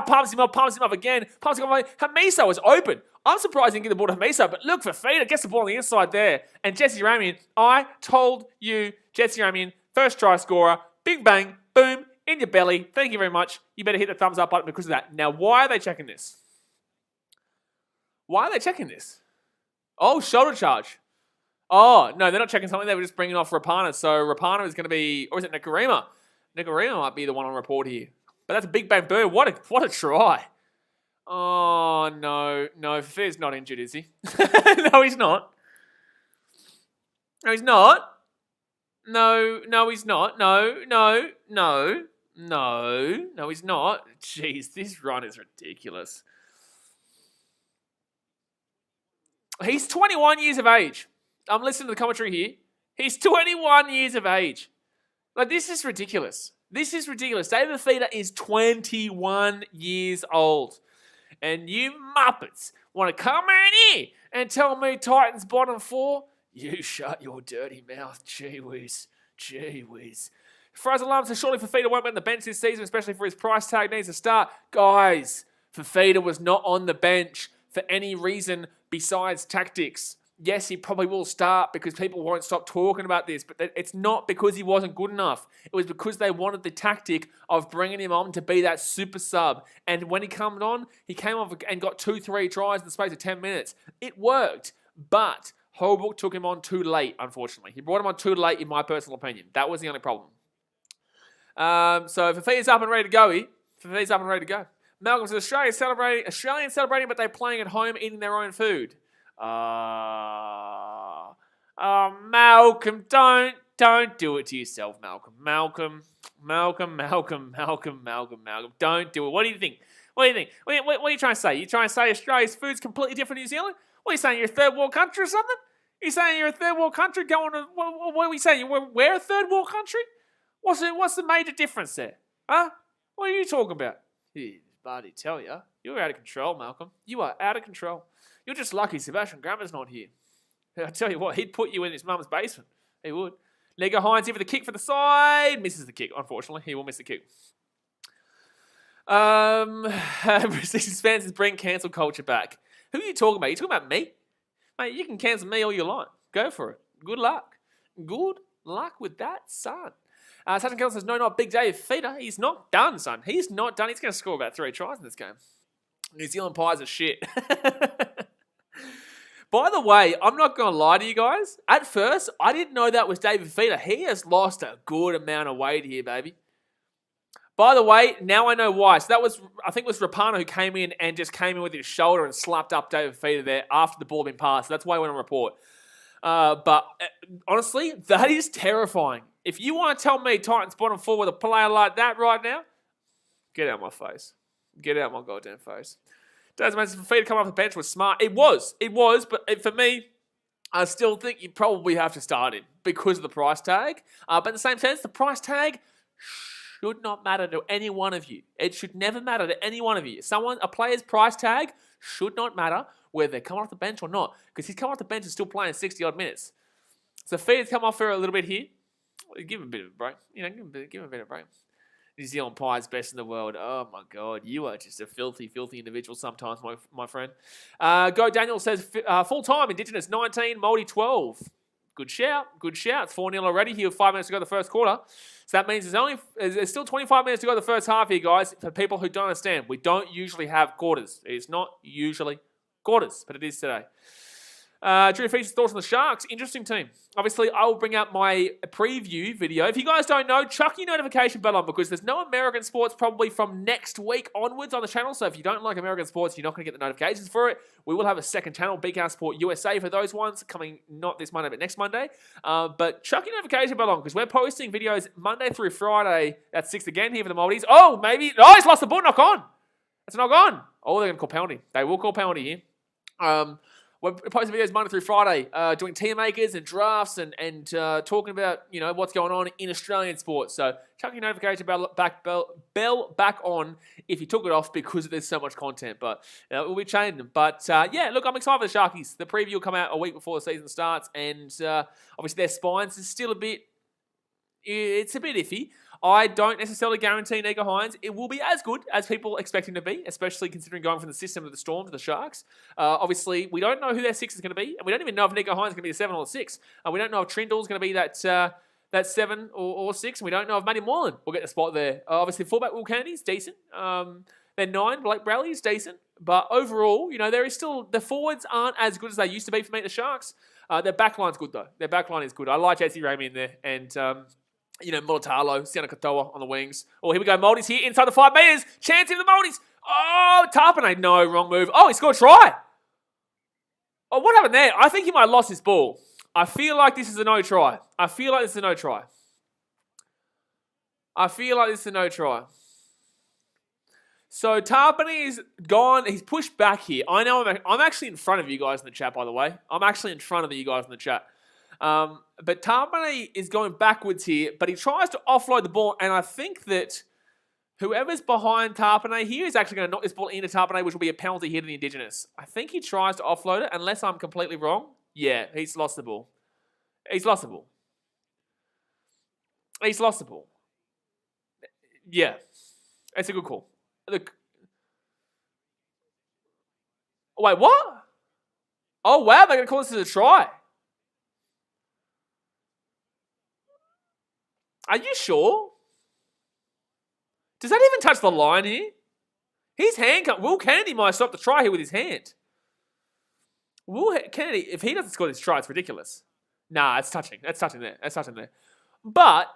Pumps him up again. Hamiso was open. I'm surprised he didn't get the ball to Hamiso, but look for Feeder. Gets the ball on the inside there. And Jesse Ramian, I told you, Jesse Ramian, first try scorer. Bing, bang, boom, in your belly. Thank you very much. You better hit the thumbs up button because of that. Now, why are they checking this? Why are they checking this? Oh, shoulder charge. Oh, no, they're not checking something. They were just bringing off Rapana. So Rapana is going to be, or is it Nicarima? Nicarima might be the one on report here. But that's a big bang boom. What a try. Oh, no. Fafita's not injured, is he? No, he's not. No, he's not. No, he's not. No, he's not. Jeez, this run is ridiculous. He's 21 years of age. I'm listening to the commentary here. He's 21 years of age. Like, this is ridiculous. David Fafita is 21 years old. And you Muppets want to come in here and tell me Titans bottom 4? You shut your dirty mouth. Gee whiz. Fries alarm says surely Fafita won't be on the bench this season, especially for his price tag needs to start. Guys, Fafita was not on the bench for any reason besides tactics. yes, he probably will start because people won't stop talking about this, but it's not because he wasn't good enough. It was because they wanted the tactic of bringing him on to be that super sub. And when he came on, he came off and got 2-3 tries in the space of 10 minutes. It worked, but Holbrook took him on too late, unfortunately. He brought him on too late, in my personal opinion. That was the only problem. So Fafita's up and ready to go. Fafita's up and ready to go. Malcolm says Australians celebrating, but they're playing at home, eating their own food. Malcolm, don't do it to yourself, Malcolm. Malcolm. Don't do it. What do you think? What are you trying to say? You trying to say Australia's food's completely different to New Zealand? What are you saying? You're a third world country or something? You saying you're a third world country going to? What are we saying? We're a third world country? What's the major difference there? Huh? What are you talking about? Buddy, tell you, you're out of control, Malcolm. You are out of control. You're just lucky Sebastian Grammer's not here. I tell you what, he'd put you in his mum's basement. He would. Nego Hines here for the kick for the side. Misses the kick, unfortunately. He will miss the kick. Precision fans bring cancel culture back. Who are you talking about? You talking about me? Mate, you can cancel me all you like. Go for it. Good luck. Good luck with that, son. Sachin Kelly says, no, not Big Dave Feeder. He's not done, son. He's not done. He's going to score about 3 tries in this game. New Zealand Pies are shit. By the way, I'm not going to lie to you guys. At first, I didn't know that was David Feeder. He has lost a good amount of weight here, baby. By the way, now I know why. So that was, I think it was Rapana who came in and just came in with his shoulder and slapped up David Feeder there after the ball had been passed. So that's why I went on report. But honestly, that is terrifying. If you want to tell me Titans bottom 4 with a player like that right now, get out of my face. Get out of my goddamn face. Does Mason Fafita come off the bench was smart? It was, but for me, I still think you probably have to start him because of the price tag. But in the same sense, the price tag should not matter to any one of you. It should never matter to any one of you. A player's price tag should not matter whether they're coming off the bench or not, because he's coming off the bench and still playing 60-odd minutes. So Feeder's come off for a little bit here. Give him a bit of a break. Give him a bit of a break. New Zealand Pies, best in the world. Oh, my God. You are just a filthy, filthy individual sometimes, my friend. Go Daniel says, full-time, Indigenous 19, Maori 12. Good shout. It's 4-0 already here with 5 minutes to go the first quarter. So that means there's still 25 minutes to go the first half here, guys. For people who don't understand, we don't usually have quarters. It's not usually quarters, but it is today. Drew Feature's thoughts on the Sharks. Interesting team. Obviously, I will bring up my preview video. If you guys don't know, chuck your notification bell on because there's no American sports probably from next week onwards on the channel. So if you don't like American sports, you're not going to get the notifications for it. We will have a second channel, BKR Sport USA, for those ones coming not this Monday, but next Monday. But chuck your notification bell on because we're posting videos Monday through Friday at 6 again here for the Maldives. Oh, maybe. Oh, he's lost the ball. Knock on. It's a knock on. Oh, they're going to call penalty. They will call penalty here. We're posting videos Monday through Friday, doing tier makers and drafts and talking about what's going on in Australian sports. So chuck your notification bell back on if you took it off because there's so much content. But we'll be changing them. But yeah, look, I'm excited for the Sharkies. The preview will come out a week before the season starts, and obviously their spines is still a bit iffy. I don't necessarily guarantee Nego Hines it will be as good as people expect him to be, especially considering going from the system of the Storm to the Sharks. Obviously, we don't know who their 6 is going to be, and we don't even know if Nego Hines is going to be a 7 or a 6. We don't know if Trindle is going to be that 7 or 6, and we don't know if Matty Moreland will get the spot there. Obviously, fullback Will Kennedy's decent. Then 9, Blake Bradley's decent. But overall, there is still, the forwards aren't as good as they used to be for me, the Sharks. Their backline's good, though. Their backline is good. I like JC Ramey in there, and Mulitalo, Siana Katoa on the wings. Oh, here we go. Maldives here inside the 5 metres. Chance in the Maldives. Oh, Tarpanay. No, wrong move. Oh, he scored a try. Oh, what happened there? I think he might have lost his ball. I feel like this is a no try. So Tarpanay is gone. He's pushed back here. I know I'm actually in front of you guys in the chat, by the way. I'm actually in front of you guys in the chat. But Tarpanay is going backwards here, but he tries to offload the ball, and I think that whoever's behind Tarpanay here is actually going to knock this ball into Tarpanay, which will be a penalty here to the Indigenous. I think he tries to offload it, unless I'm completely wrong. Yeah, he's lost the ball. Yeah, it's a good call. Look. Wait, what? Oh, wow. They're going to call this as a try. Are you sure? Does that even touch the line here? His hand Will Kennedy might stop the try here with his hand. Will Kennedy, if he doesn't score this try, it's ridiculous. Nah, it's touching. That's touching there. That's touching there. But,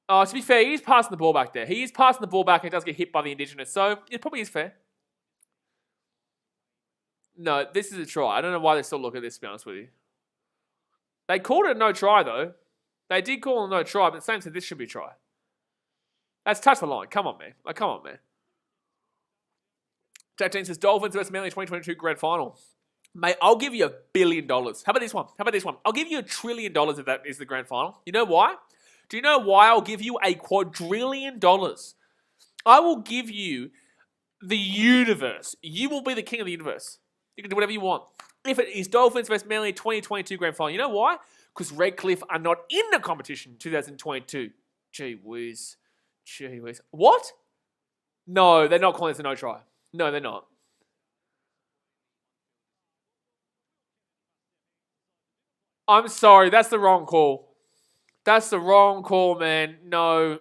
to be fair, he is passing the ball back there. He is passing the ball back and it does get hit by the Indigenous. So, it probably is fair. No, this is a try. I don't know why they still look at this, to be honest with you. They called it a no try, though. They did call it a no try, but the same said this should be a try. That's touch the line. Come on, man. Like, come on, man. Jack Dean says, Dolphins vs Manly 2022 Grand Final. Mate, I'll give you $1 billion. How about this one? How about this one? I'll give you $1 trillion if that is the Grand Final. You know why? Do you know why I'll give you $1 quadrillion? I will give you the universe. You will be the king of the universe. You can do whatever you want. If it is Dolphins vs Manly 2022 Grand Final. You know why? Because Redcliffe are not in the competition in 2022. Gee whiz. Gee whiz. What? No, they're not calling this a no try. No, they're not. I'm sorry, that's the wrong call. That's the wrong call, man. No.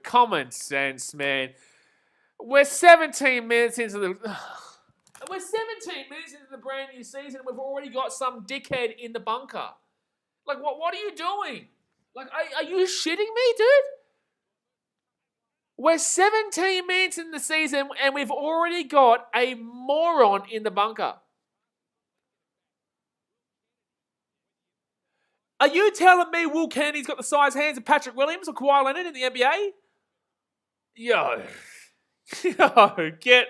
Common sense, man. We're 17 minutes into the... We're 17 minutes into the brand new season and we've already got some dickhead in the bunker. Like, what are you doing? Like, are you shitting me, dude? We're 17 minutes in the season and we've already got a moron in the bunker. Are you telling me Will Kennedy's got the size hands of Patrick Williams or Kawhi Leonard in the NBA? Yo, get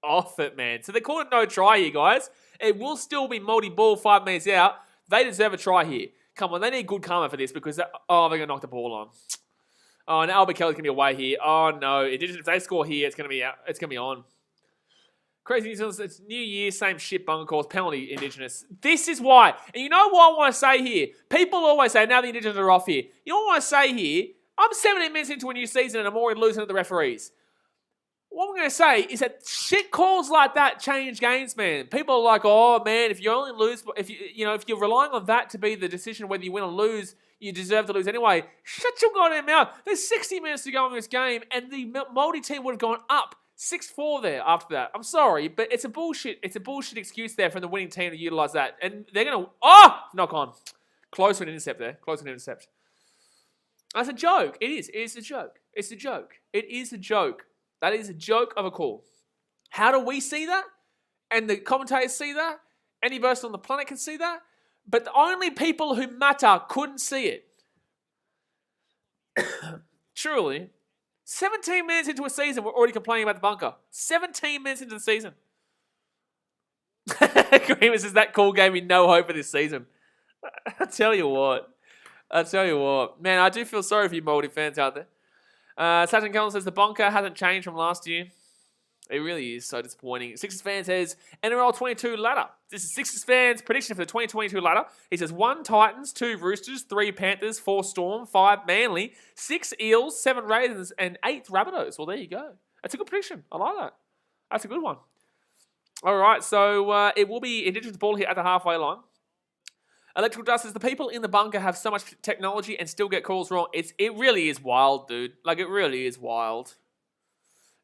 off it, man. So they call it no try here, guys. It will still be multi-ball 5 minutes out. They deserve a try here. Come on, they need good karma for this because, they're going to knock the ball on. Oh, and Albert Kelly's going to be away here. Oh, no. If they score here, it's going to be out. It's going to be on. Crazy New Zealand, it's New Year, same shit, bunker calls, penalty, Indigenous. This is why. And you know what I want to say here? People always say, now the Indigenous are off here. You know what I want to say here? I'm 17 minutes into a new season and I'm already losing to the referees. What I'm going to say is that shit calls like that change games, man. People are like, oh, man, if you only lose, if you're relying on that to be the decision whether you win or lose, you deserve to lose anyway. Shut your goddamn mouth. There's 60 minutes to go in this game and the Māori team would have gone up 6-4 there after that. I'm sorry, but it's a bullshit excuse there from the winning team to utilize that. And they're going to, knock on. Close to an intercept there. Close to an intercept. That's a joke. It is. It is a joke. It's a joke. It is a joke. That is a joke of a call. How do we see that? And the commentators see that? Any person on the planet can see that? But the only people who matter couldn't see it. Truly. 17 minutes into a season, we're already complaining about the bunker. 17 minutes into the season. Grievous says that call gave me no hope for this season. I tell you what. Man, I do feel sorry for you Māori fans out there. Sachin Cullen says the bunker hasn't changed from last year. It really is so disappointing. Sixers fan says NRL 22 ladder. This is Sixers fans' prediction for the 2022 ladder. He says 1 Titans, 2 Roosters, 3 Panthers, 4 Storm, 5 Manly, 6 Eels, 7 Raiders, and 8 Rabbitohs. Well, there you go. That's a good prediction. I like that. That's a good one. All right, so it will be Indigenous ball here at the halfway line. Electrical Dust says the people in the bunker have so much technology and still get calls wrong. It really is wild, dude. Like, it really is wild.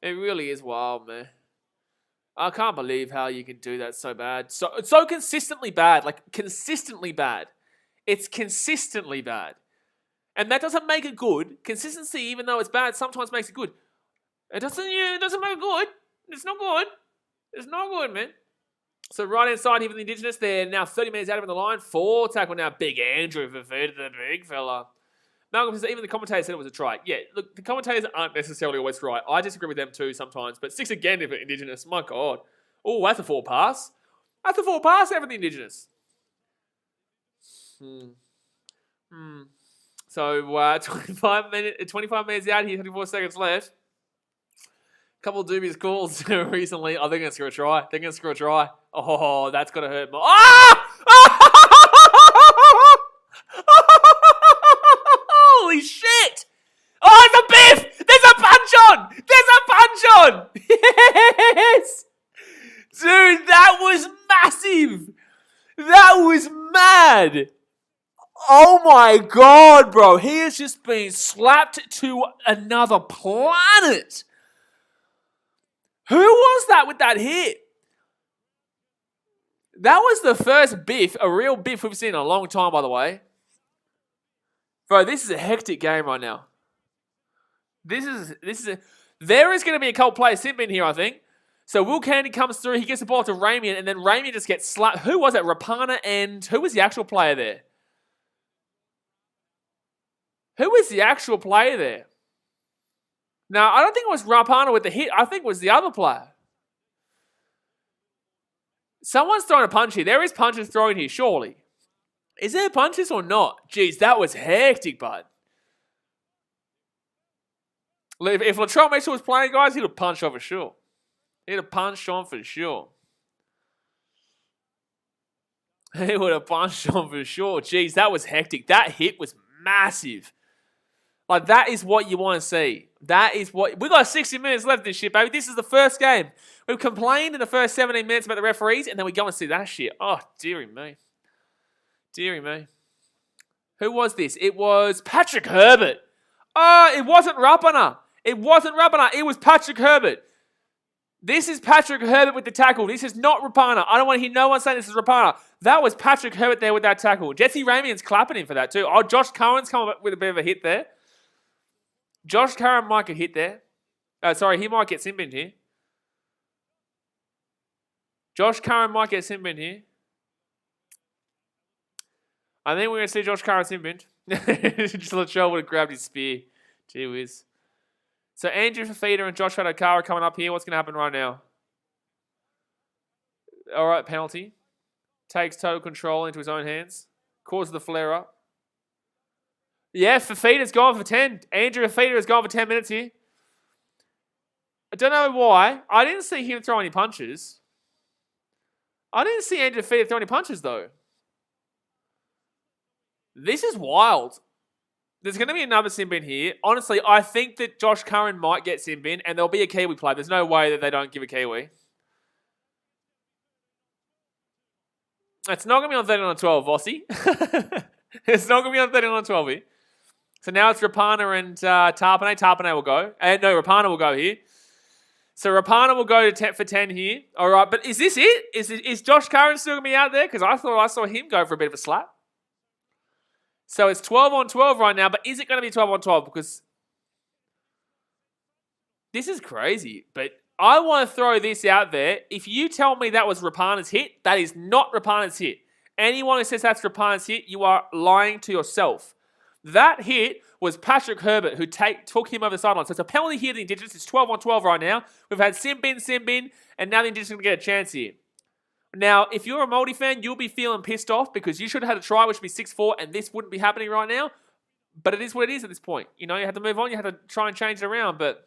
It really is wild, man. I can't believe how you can do that so bad. So consistently bad. Like, consistently bad. It's consistently bad. And that doesn't make it good. Consistency, even though it's bad, sometimes makes it good. It doesn't make it good. It's not good. It's not good, man. So right-hand side here for the Indigenous, they're now 30 metres out of the line. 4 tackle now. Big Andrew for the big fella. Malcolm says even the commentators said it was a try. Yeah, look, the commentators aren't necessarily always right. I disagree with them too sometimes. But 6 again for Indigenous. My God. Oh, that's a 4 pass. That's a 4 pass there for the Indigenous. So 25 minutes out here, 34 seconds left. Couple of dubious calls recently. Oh, they're going to score a try. They're going to score a try. Oh, that's got to hurt more. Holy shit! Oh, it's a biff! There's a punch on! There's a punch on! Yes! Dude, that was Oh my God, bro. He has just been slapped to another planet. Who was that with that hit? That was the first biff, a real biff we've seen in a long time, by the way. Bro, this is a hectic game right now. There is going to be a couple players simping here, I think. So Will Candy comes through, he gets the ball to Ramian, and then Ramian just gets slapped. Who was it? Rapana and who was the actual player there? Who was the actual player there? Now, I don't think it was Rapana with the hit. I think it was the other player. Someone's throwing a punch here. There is punches thrown here, surely. Is there punches or not? Jeez, that was hectic, bud. If Latrell Mitchell was playing, guys, he'd have punched on for sure. He'd have punched on for sure. He would have punched on for sure. Jeez, that was hectic. That hit was massive. Like, that is what you want to see. That is what... We've got 60 minutes left in this shit, baby. This is the first game. We've complained in the first 17 minutes about the referees, and then we go and see that shit. Oh, dearie me. Dearie me. Who was this? It was Patrick Herbert. Oh, it wasn't Rapana. It wasn't Rapana. It was Patrick Herbert. This is Patrick Herbert with the tackle. This is not Rapana. I don't want to hear no one saying this is Rapana. That was Patrick Herbert there with that tackle. Jesse Ramian's clapping him for that too. Oh, Josh Cohen's come up with a bit of a hit there. Josh Curran might get hit there. He might get sin-binned here. Josh Curran might get sin-binned here. I think we're going to see Josh Curran sin-binned. Just Latrell would have grabbed his spear. Gee whiz. So Andrew Fafita and Josh Adokar coming up here. What's going to happen right now? All right, penalty. Takes total control into his own hands. Causes the flare-up. Yeah, Fafita's gone for 10. Andrew Fafita has gone for 10 minutes here. I don't know why. I didn't see him throw any punches. I didn't see Andrew Fafita throw any punches, though. This is wild. There's going to be another sin-bin here. Honestly, I think that Josh Curran might get sin-bin, and there'll be a Kiwi play. There's no way that they don't give a Kiwi. It's not going to be on 13 on 12, Vossi. It's not going to be on 13 on 12 here. So now it's Rapana and Tarpanay. Tarpanay will go. No, Rapana will go here. So Rapana will go to 10 for 10 here. All right, but is this it? Is Josh Curran still going to be out there? Because I thought I saw him go for a bit of a slap. So it's 12 on 12 right now, but is it going to be 12 on 12? Because this is crazy. But I want to throw this out there. If you tell me that was Rapana's hit, that is not Rapana's hit. Anyone who says that's Rapana's hit, you are lying to yourself. That hit was Patrick Herbert who took him over the sideline. So it's a penalty here to the Indigenous. It's 12 on 12 right now. We've had sin-bin, and now the Indigenous are going to get a chance here. Now, if you're a Maori fan, you'll be feeling pissed off because you should have had a try, which would be 6-4, and this wouldn't be happening right now. But it is what it is at this point. You know, you have to move on. You have to try and change it around. But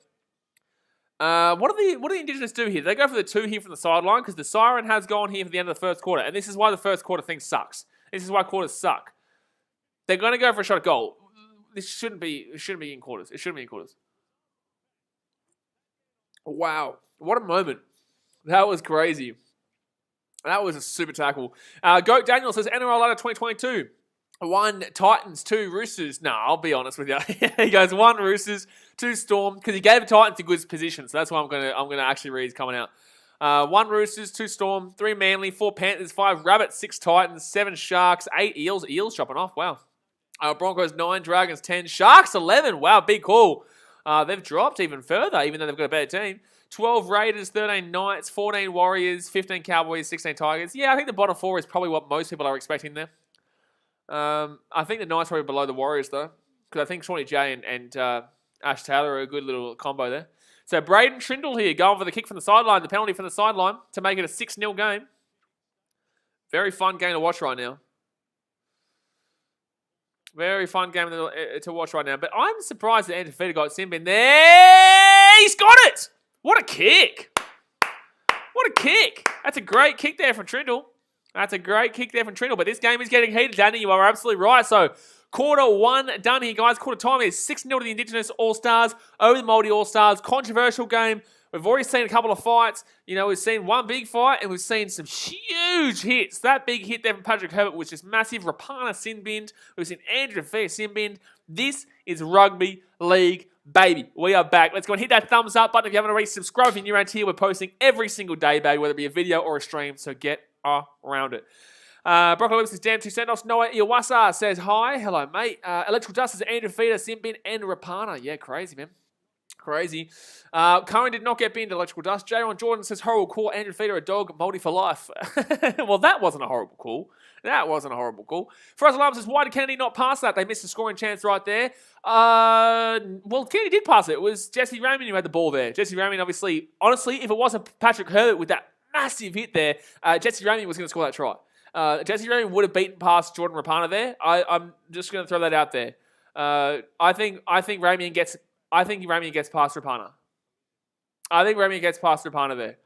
what do the Indigenous do here? They go for the 2 here from the sideline because the siren has gone here for the end of the first quarter. And this is why the first quarter thing sucks. This is why quarters suck. They're going to go for a shot at goal. This shouldn't be in quarters. It shouldn't be in quarters. Wow. What a moment. That was crazy. That was a super tackle. Goat Daniel says, NRL ladder 2022. 1 Titans, 2 Roosters. No, I'll be honest with you. He goes 1 Roosters, 2 Storm, because he gave the Titans a good position. So that's why I'm gonna actually read his coming out. 1 Roosters, 2 Storm, 3 Manly, 4 Panthers, 5 Rabbits, 6 Titans, 7 Sharks, 8 Eels. Eels chopping off. Wow. Broncos 9, Dragons 10, Sharks 11. Wow, big call. They've dropped even further, even though they've got a better team. 12 Raiders, 13 Knights, 14 Warriors, 15 Cowboys, 16 Tigers. Yeah, I think the bottom 4 is probably what most people are expecting there. I think the Knights are probably below the Warriors, though, because I think Shawnee J and Ash Taylor are a good little combo there. So Braden Trindle here going for the kick from the sideline, the penalty from the sideline to make it a 6-0 game. Very fun game to watch right now. Very fun game to watch right now. But I'm surprised that Andrew Fafita got sin-bin there. He's got it! What a kick! What a kick! That's a great kick there from Trindle. That's a great kick there from Trindle. But this game is getting heated, Danny. You are absolutely right. So, quarter 1 done here, guys. Quarter time is 6-0 to the Indigenous All Stars over the Maori All Stars. Controversial game. We've already seen a couple of fights. You know, we've seen one big fight and we've seen some huge hits. That big hit there from Patrick Herbert was just massive. Rapana sin-binned. We've seen Andrew Fair sin-binned. This is rugby league, baby. We are back. Let's go and hit that thumbs up button if you haven't already. Subscribe if you're new around here. We're posting every single day, baby, whether it be a video or a stream, so get around it. Broccoli Whips says, damn, 2 send-offs. Noah Iwasa says, hi. Hello, mate. Electrical Dust says, Andrew Feeder, sin-bin, and Rapana. Yeah, crazy, man. Crazy. Curran did not get binned. Electrical Dust. J1 Jordan says, horrible call. Andrew Feeder, a dog, Moldy for life. Well, that wasn't a horrible call. That wasn't a horrible call. Faraz Alarm says, why did Kennedy not pass that? They missed a scoring chance right there. Well, Kennedy did pass it. It was Jesse Raymond who had the ball there. Jesse Raymond, obviously, honestly, if it wasn't Patrick Herbert with that massive hit there, Jesse Raymond was going to score that try. Jesse Raymond would have beaten past Jordan Rapana there. I'm just going to throw that out there. I think Raymond gets past Rapana. I think Raymond gets past Rapana there.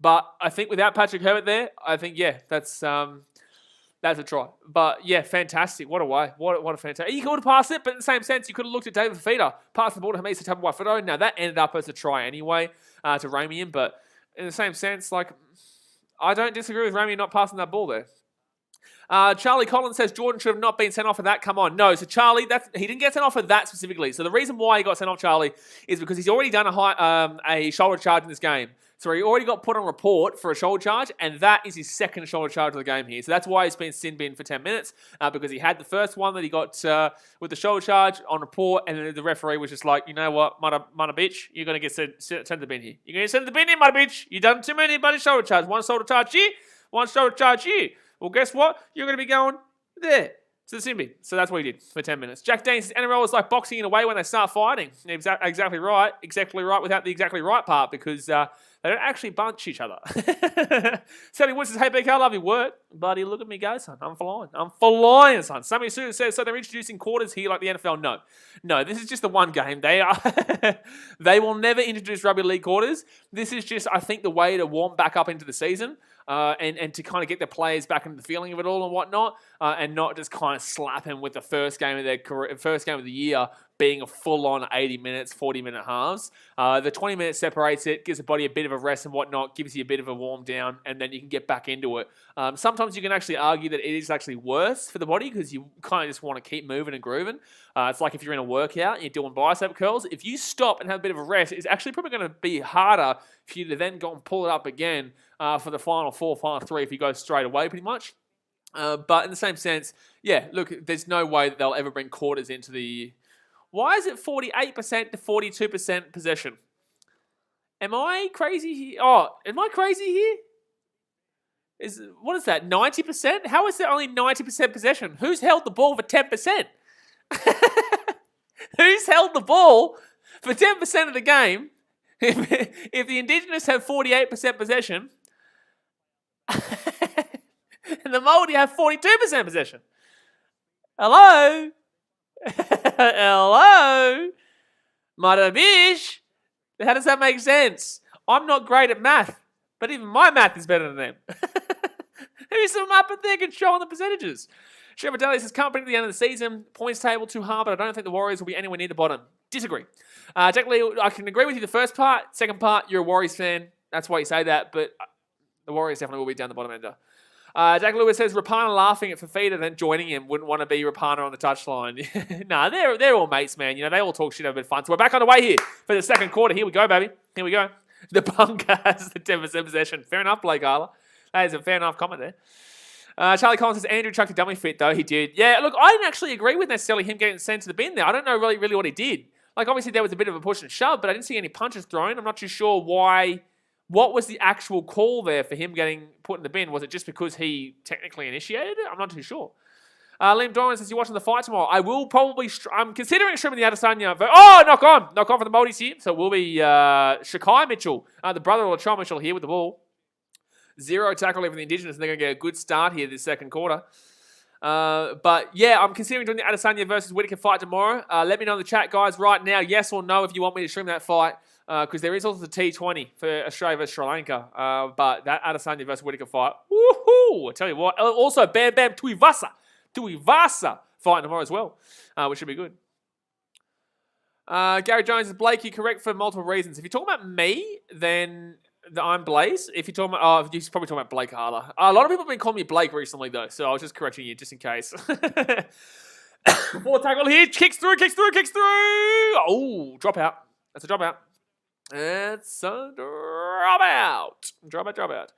But I think without Patrick Herbert there, I think, yeah, that's a try. But, yeah, fantastic. What a way. What a fantastic. You could have passed it, but in the same sense, you could have looked at David Fafita, passed the ball to Hamisa Tabuai-Fidow. Now, that ended up as a try anyway to Ramian, but in the same sense, like, I don't disagree with Ramian not passing that ball there. Charlie Collins says Jordan should have not been sent off for that. Come on. No, so Charlie, he didn't get sent off for that specifically. So the reason why he got sent off, Charlie, is because he's already done a shoulder charge in this game. So he already got put on report for a shoulder charge, and that is his second shoulder charge of the game here. So that's why he's been sin-binned for 10 minutes, because he had the first one that he got with the shoulder charge on report, and then the referee was just like, you know what, mother bitch, you're going to get sent to the bin here. You're going to get sent to the bin here, mother bitch. You've done too many bloody shoulder charge. One shoulder charge here, one shoulder charge here. Well, guess what? You're going to be going there to the sin bin. So that's what he did for 10 minutes. Jack Dane says NRL is like boxing in a way when they start fighting. Exactly right. Exactly right without the exactly right part, because they don't actually bunch each other. Sally Wood says, hey, BK, I love your work. Buddy, look at me go, son. I'm flying, son. Sammy Sue says, so they're introducing quarters here like the NFL? No, this is just the one game. They will never introduce rugby league quarters. This is just, I think, the way to warm back up into the season. And to kind of get the players back into the feeling of it all and whatnot, and not just kind of slap him with the first game of their career, first game of the year being a full-on 80 minutes, 40-minute halves. The 20 minutes separates it, gives the body a bit of a rest and whatnot, gives you a bit of a warm down, and then you can get back into it. Sometimes you can actually argue that it is actually worse for the body because you kind of just want to keep moving and grooving. It's like if you're in a workout and you're doing bicep curls, if you stop and have a bit of a rest, it's actually probably going to be harder for you to then go and pull it up again for the final 4, final 3 if you go straight away pretty much. But in the same sense, yeah, look, there's no way that they'll ever bring quarters into the... Why is it 48% to 42% possession? Am I crazy here? Oh, am I crazy here? What is that, 90%? How is there only 90% possession? Who's held the ball for 10%? Who's held the ball for 10% of the game? If the Indigenous have 48% possession, and the Maori have 42% possession. Hello? Hello? Marabish? How does that make sense? I'm not great at math, but even my math is better than them. Who's them up there controlling the percentages? Trevor Daly says, can't predict the end of the season. Points table too hard, but I don't think the Warriors will be anywhere near the bottom. Disagree. Jack Lee, I can agree with you the first part. Second part, you're a Warriors fan. That's why you say that, but the Warriors definitely will be down the bottom ender. Jack Lewis says, Rapana laughing at Fafita, then joining him. Wouldn't want to be Rapana on the touchline. Nah, they're all mates, man. You know, they all talk shit, have a bit of fun. So we're back on the way here for the second quarter. Here we go, baby. Here we go. The bunker has the 10% possession. Fair enough, Blake Arla. That is a fair enough comment there. Charlie Collins says, Andrew chucked a dummy fit, though. He did. Yeah, look, I didn't actually agree with necessarily him getting sent to the bin there. I don't know really what he did. Like, obviously, there was a bit of a push and shove, but I didn't see any punches thrown. I'm not too sure why. What was the actual call there for him getting put in the bin? Was it just because he technically initiated it? I'm not too sure. Liam Doran says, you're watching the fight tomorrow. I will probably... I'm considering streaming the Adesanya... Oh, knock on! Knock on for the Maldives here. So it will be Shakai Mitchell, the brother of Latrell Mitchell here with the ball. 0 tackle over the Indigenous, and they're going to get a good start here this second quarter. But yeah, I'm considering doing the Adesanya versus Whittaker fight tomorrow. Let me know in the chat, guys, right now, yes or no, if you want me to stream that fight. Because there is also the T20 for Australia versus Sri Lanka. But that Adesanya versus Whittaker fight, woohoo! I tell you what. Also, Bam Bam Tuivasa fighting tomorrow as well, which should be good. Gary Jones is Blakey correct for multiple reasons. If you're talking about me, then I'm Blaze. If you're talking about, you're probably talking about Blake Harder. A lot of people have been calling me Blake recently, though, so I was just correcting you just in case. 4 tackle here, kicks through. Oh, drop out. That's a drop out. It's a drop out. Drop out.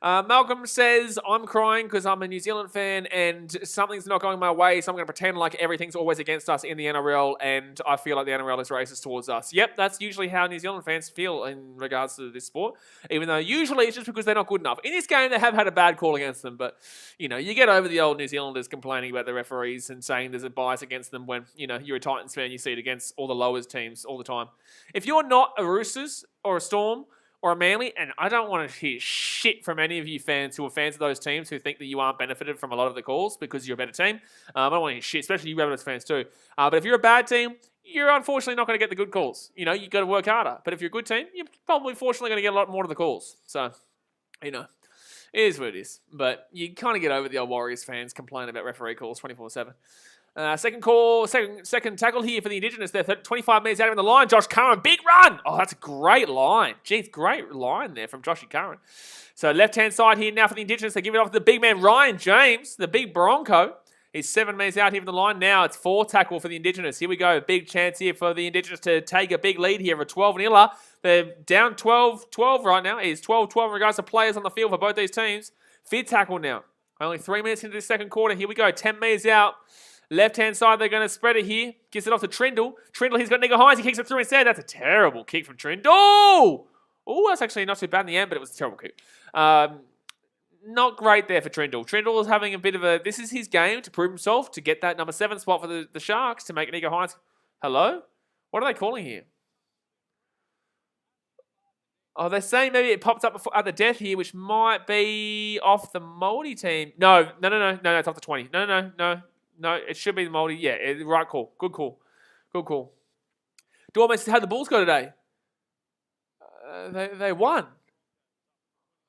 Malcolm says, I'm crying because I'm a New Zealand fan and something's not going my way, so I'm going to pretend like everything's always against us in the NRL and I feel like the NRL is racist towards us. Yep, that's usually how New Zealand fans feel in regards to this sport, even though usually it's just because they're not good enough. In this game, they have had a bad call against them, but, you get over the old New Zealanders complaining about the referees and saying there's a bias against them when, you're a Titans fan, you see it against all the lowers teams all the time. If you're not a Roosters or a Storm, or a Manly, and I don't want to hear shit from any of you fans who are fans of those teams who think that you aren't benefited from a lot of the calls because you're a better team. I don't want to hear shit, especially you Rabbitohs fans too. But if you're a bad team, you're unfortunately not going to get the good calls. You've got to work harder. But if you're a good team, you're probably fortunately going to get a lot more of the calls. So, it is what it is. But you kind of get over the old Warriors fans complaining about referee calls 24/7. Second tackle here for the Indigenous. They're 25 metres out of the line. Josh Curran, big run. Oh, that's a great line. Jeez, great line there from Joshy Curran. So left-hand side here now for the Indigenous. They give it off to the big man, Ryan James, the big Bronco. He's 7 metres out here from the line now. It's 4 tackle for the Indigenous. Here we go. Big chance here for the Indigenous to take a big lead here for 12-0. They're down 12-12 right now. It's 12-12 in regards to players on the field for both these teams. 5th tackle now. Only 3 minutes into the second quarter. Here we go. 10 metres out. Left-hand side, they're going to spread it here. Gives it off to Trindle. Trindle, he's got Nigger Hines. He kicks it through instead. That's a terrible kick from Trindle. Oh, that's actually not too bad in the end, but it was a terrible kick. Not great there for Trindle. Trindle is having a bit of a... This is his game to prove himself, to get that number 7 spot for the Sharks, to make Nigger Hines... Hello? What are they calling here? Oh, they're saying maybe it pops up at the death here, which might be off the Maori team. No, it's off the 20. No, it should be the Maori. Yeah, right call. Good call. Dorman says, how'd the Bulls go today? They won.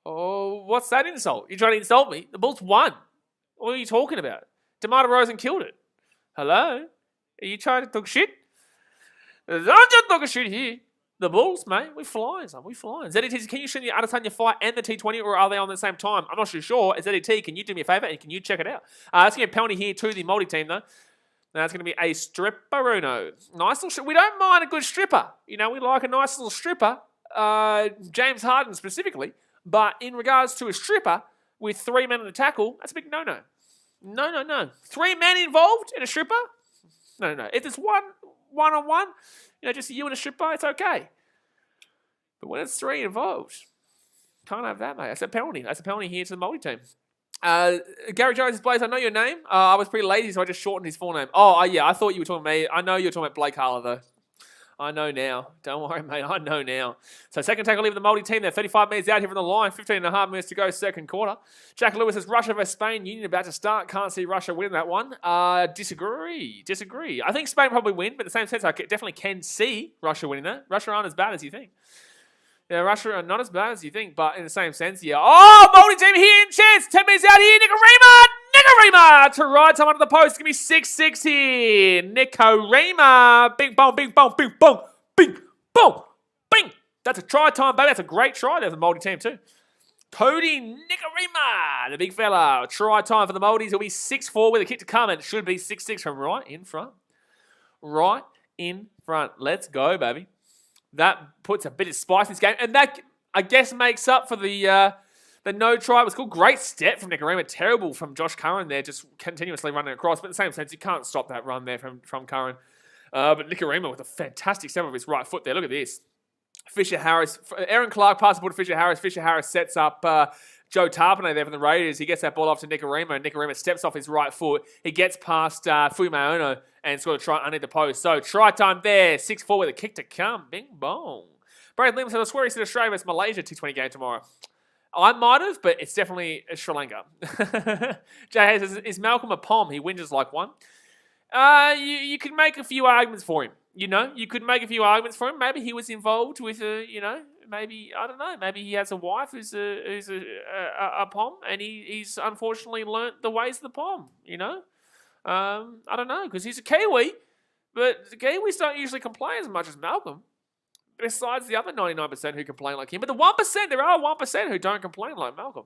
Oh, what's that insult? You're trying to insult me? The Bulls won. What are you talking about? DeMar Rosen killed it. Hello? Are you trying to talk shit? Don't just talk shit here. The Bulls, mate, we flying, son. We flying. ZDT, can you show the Adesanya fight and the T20, or are they on the same time? I'm not sure. ZDT, can you do me a favour and can you check it out? It's going to be a penalty here to the Māori team, though. Now it's going to be a stripperuno. Nice little we don't mind a good stripper. We like a nice little stripper. James Harden specifically. But in regards to a stripper with 3 men on the tackle, that's a big no-no. No. 3 men involved in a stripper? No. If it's one-on-one, just you and a stripper, it's okay. But when it's 3 involved, can't have that, mate. That's a penalty. That's a penalty here to the Māori team. Gary Jones, Blaze, I know your name. I was pretty lazy, so I just shortened his full name. Oh, yeah, I thought you were talking about me. I know you're talking about Blake Harler, though. I know now. Don't worry, mate. I know now. So second tackle leave the Māori team. They're 35 minutes out here from the line. 15.5 minutes to go, second quarter. Jack Lewis says, Russia versus Spain. Union about to start. Can't see Russia winning that one. Disagree. I think Spain probably win, but in the same sense, I definitely can see Russia winning that. Russia aren't as bad as you think. Yeah, Russia are not as bad as you think, but in the same sense, yeah. Oh, Māori team here in chance. 10 minutes out here. Nikorima to right time under the post. It's going to be 6-6 here. Nikorima. Bing, bong, bing, bong, bing, bong, bing, bong, bing. That's a try time, baby. That's a great try there for the Māori team too. Cody Nikorima, the big fella. Try time for the Māoris. It'll be 6-4 with a kick to come. And it should be 6-6 from right in front. Right in front. Let's go, baby. That puts a bit of spice in this game. And that, I guess, makes up for the no try. It was cool. Great step from Nikorima. Terrible from Josh Curran there, just continuously running across. But in the same sense, you can't stop that run there from Curran. But Nikorima with a fantastic step of his right foot there. Look at this. Fisher Harris. Aaron Clark passes the ball to Fisher Harris. Fisher Harris sets up Joe Tarpanay there from the Raiders. He gets that ball off to Nikorima. And Nikorima steps off his right foot. He gets past Fuimaono and scored a try underneath the post. So try time there. 6-4 with a kick to come. Bing bong. Brad Lim said, I swear he said Australia versus Malaysia T20 game tomorrow. I might have, but it's definitely Sri Lanka. Jay says, is Malcolm a pom? He whinges like one. You could make a few arguments for him. You could make a few arguments for him. Maybe he was involved with maybe, I don't know, maybe he has a wife who's a pom, and he's unfortunately learnt the ways of the pom, I don't know, because he's a Kiwi, But the Kiwis don't usually complain as much as Malcolm, besides the other 99% who complain like him. But the 1%, there are 1% who don't complain like Malcolm.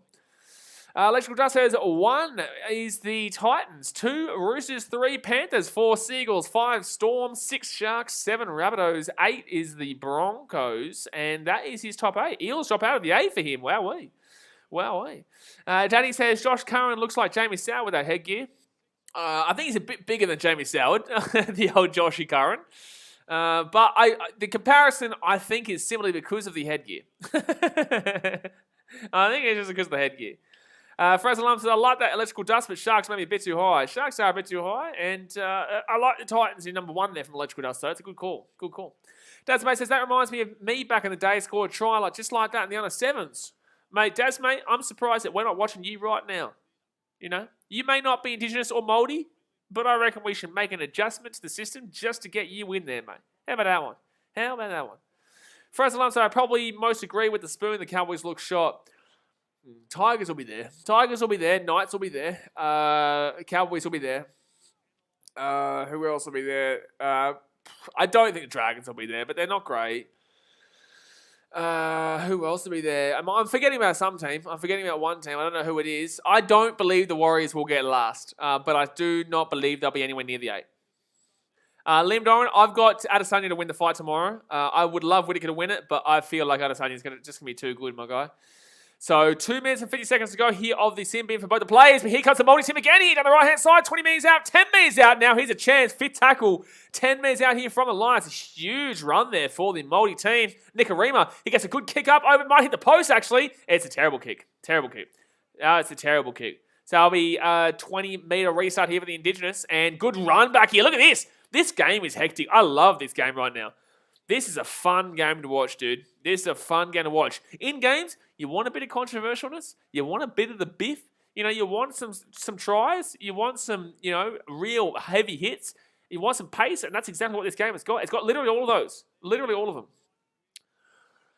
Electrical Dust says 1 is the Titans, 2 Roosters, 3 Panthers, 4 Seagulls, 5 Storm, 6 Sharks, 7 Rabbitohs, 8 is the Broncos, and that is his top 8. Eels drop out of the 8 for him. Wowee. Danny says Josh Curran looks like Jamie Soward with that headgear. I think he's a bit bigger than Jamie Soward, the old Joshy Curran. But the comparison, I think, is simply because of the headgear. I think it's just because of the headgear. Fraser Lum says, I like that Electrical Dust, but Sharks may be a bit too high. Sharks are a bit too high, and I like the Titans in number 1 there from Electrical Dust, so it's a good call. Dad's mate says, that reminds me of me back in the day, scored a try just like that in the under 7s. Mate, Dad's mate, I'm surprised that we're not watching you right now. You know, you may not be Indigenous or Maori, but I reckon we should make an adjustment to the system just to get you in there, mate. How about that one? Fraser Lum says, I probably most agree with the spoon. The Cowboys look shot. Tigers will be there. Knights will be there. Cowboys will be there. Who else will be there? I don't think the Dragons will be there, but they're not great. Who else will be there? I'm forgetting about some team. I'm forgetting about one team. I don't know who it is. I don't believe the Warriors will get last, but I do not believe they'll be anywhere near the 8. Liam Doran, I've got Adesanya to win the fight tomorrow. I would love Whittaker to win it, but I feel like Adesanya is just going to be too good, my guy. So 2 minutes and 50 seconds to go here of the sim beam for both the players. But here comes the multi-sim again here down the right-hand side. 20 metres out, 10 metres out now. Here's a chance. Fit tackle. 10 metres out here from the line. It's a huge run there for the multi team. NRL, he gets a good kick up. Over, might hit the post, actually. It's a terrible kick. It's a terrible kick. So it'll be a 20-metre restart here for the Indigenous. And good run back here. Look at this. This game is hectic. I love this game right now. This is a fun game to watch, dude. This is a fun game to watch. In games, you want a bit of controversialness. You want a bit of the biff. You know, you want some tries. You want some, real heavy hits. You want some pace, and that's exactly what this game has got. It's got literally all of those. Literally all of them.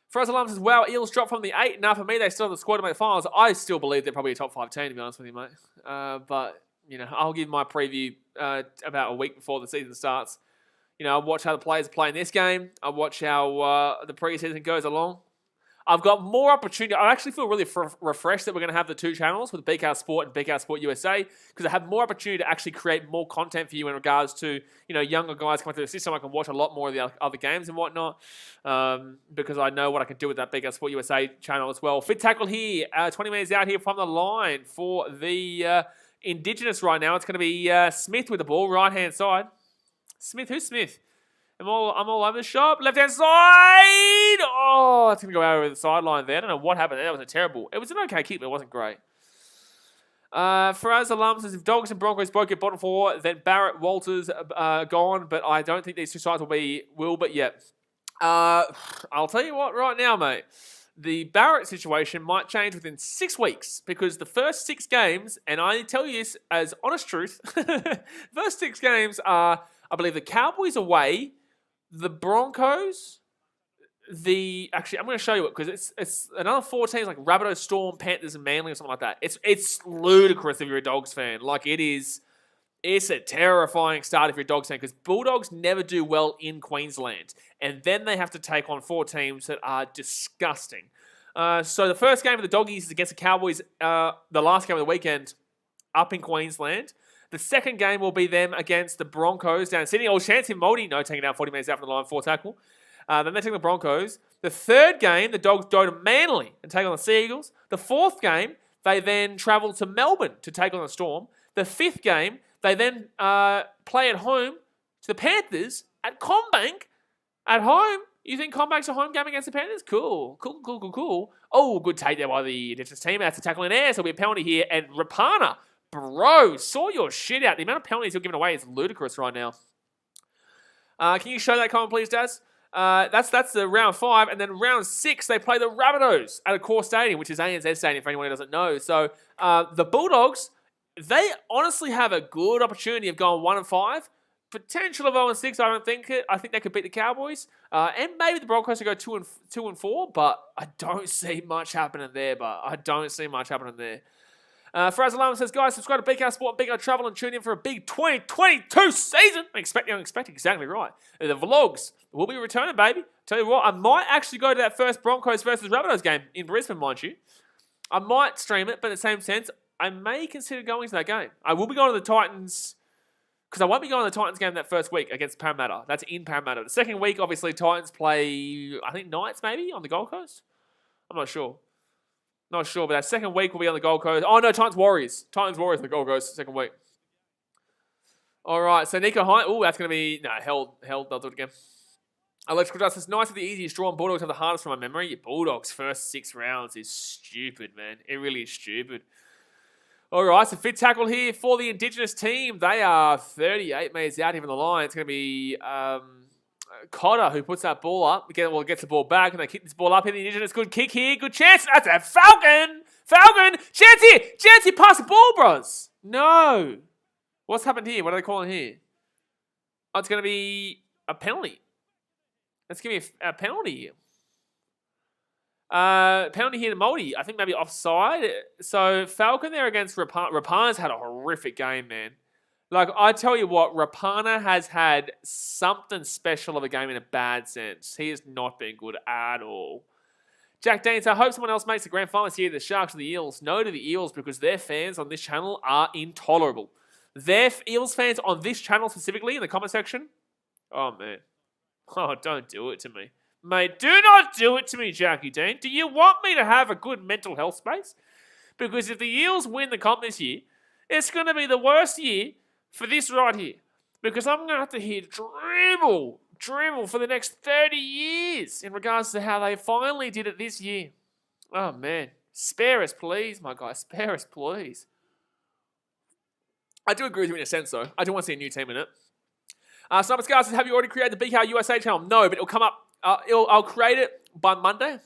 Fraser Lum says, wow, Eels dropped from the 8. Now, for me, they still have the squad to make the finals. I still believe they're probably a top 5 team, to be honest with you, mate. But, I'll give my preview about a week before the season starts. I watch how the players play in this game. I watch how the preseason goes along. I've got more opportunity. I actually feel really refreshed that we're going to have the 2 channels with BKR Sport and BKR Sport USA because I have more opportunity to actually create more content for you in regards to, younger guys coming through the system. I can watch a lot more of the other games and whatnot because I know what I can do with that BKR Sport USA channel as well. Fit tackle here, 20 minutes out here from the line for the Indigenous right now. It's going to be Smith with the ball, right-hand side. Smith, who's Smith? I'm all over the shop. Left-hand side! Oh, it's going to go over the sideline there. I don't know what happened there. That was it was an okay kick, but it wasn't great. Fraser Lum says, if Dogs and Broncos both get bottom 4, then Barrett, Walters gone, but I don't think these 2 sides will, but yeah. I'll tell you what right now, mate. The Barrett situation might change within 6 weeks because the first 6 games, and I tell you this as honest truth, first 6 games are, I believe, the Cowboys away, the Broncos, actually, I'm going to show you it because it's another 4 teams like Rabbitohs, Storm, Panthers, and Manly or something like that. It's ludicrous if you're a Dogs fan. Like, it's a terrifying start if you're a Dogs fan because Bulldogs never do well in Queensland. And then they have to take on 4 teams that are disgusting. So the first game of the Doggies is against the Cowboys, the last game of the weekend, up in Queensland. The second game will be them against the Broncos down in Sydney. Old chance in Moldy, taking out 40 minutes out from the line, 4 tackle. Then they take the Broncos. The third game, the Dogs go to Manly and take on the Seagulls. The fourth game, they then travel to Melbourne to take on the Storm. The fifth game, they then play at home to the Panthers at CommBank. At home, you think CommBank's a home game against the Panthers? Cool. Oh, good take there by the Indigenous team. That's a tackle in air, so it'll be a penalty here. And Rapana, bro, saw your shit out. The amount of penalties you're giving away is ludicrous right now. Can you show that comment, please, Daz? That's the round 5, and then round 6 they play the Rabbitohs at a core stadium, which is ANZ Stadium for anyone who doesn't know. So the Bulldogs, they honestly have a good opportunity of going 1-5, potential of 0-6. I don't think it. I think they could beat the Cowboys, and maybe the Broncos could go 2-4. But I don't see much happening there. Faraz Alarm says, guys, subscribe to BKR Sport and BKR Travel and tune in for a big 2022 season. I'm expecting exactly right. The vlogs will be returning, baby. Tell you what, I might actually go to that first Broncos versus Rabbitohs game in Brisbane, mind you. I might stream it, but in the same sense, I may consider going to that game. I will be going to the Titans, because I won't be going to the Titans game that first week against Parramatta. That's in Parramatta. The second week, obviously, Titans play, I think, Knights maybe on the Gold Coast. I'm not sure. Not sure, but that second week will be on the Gold Coast. Oh, no, Titans Warriors. Titans Warriors on the Gold Coast, second week. All right, so Nico Hine. Oh, that's going to be... No, held. They'll do it again. Electrical Justice. Knights are the easiest draw, and Bulldogs have the hardest from my memory. Your Bulldogs' first 6 rounds is stupid, man. It really is stupid. All right, so fit tackle here for the Indigenous team. They are 38 metres out here from the line. It's going to be Cotter who puts that ball up. Gets the ball back, and they kick this ball up here. The Indigenous, good kick here. Good chance. That's a Falcon. Chance here. Pass the ball, bros. No. What's happened here? What are they calling here? Oh, it's going to be a penalty. Let's give me a penalty here. Penalty here to Maori. I think maybe offside. So Falcon there against Rapana. Rapana's had a horrific game, man. Like, I tell you what, Rapana has had something special of a game in a bad sense. He has not been good at all. Jack Danes, I hope someone else makes the grand final this year. The Sharks or the Eels. No to the Eels because their fans on this channel are intolerable. Their Eels fans on this channel specifically in the comment section. Oh, man. Oh, don't do it to me. Mate, do not do it to me, Jackie Dean. Do you want me to have a good mental health space? Because if the Eels win the comp this year, it's going to be the worst year for this right here. Because I'm going to have to hear dribble for the next 30 years in regards to how they finally did it this year. Oh, man. Spare us, please, my guy. Spare us, please. I do agree with you in a sense, though. I do want to see a new team in it. Sniper Scar says, have you already created the BKR USA channel? No, but it'll come up. I'll create it by Monday.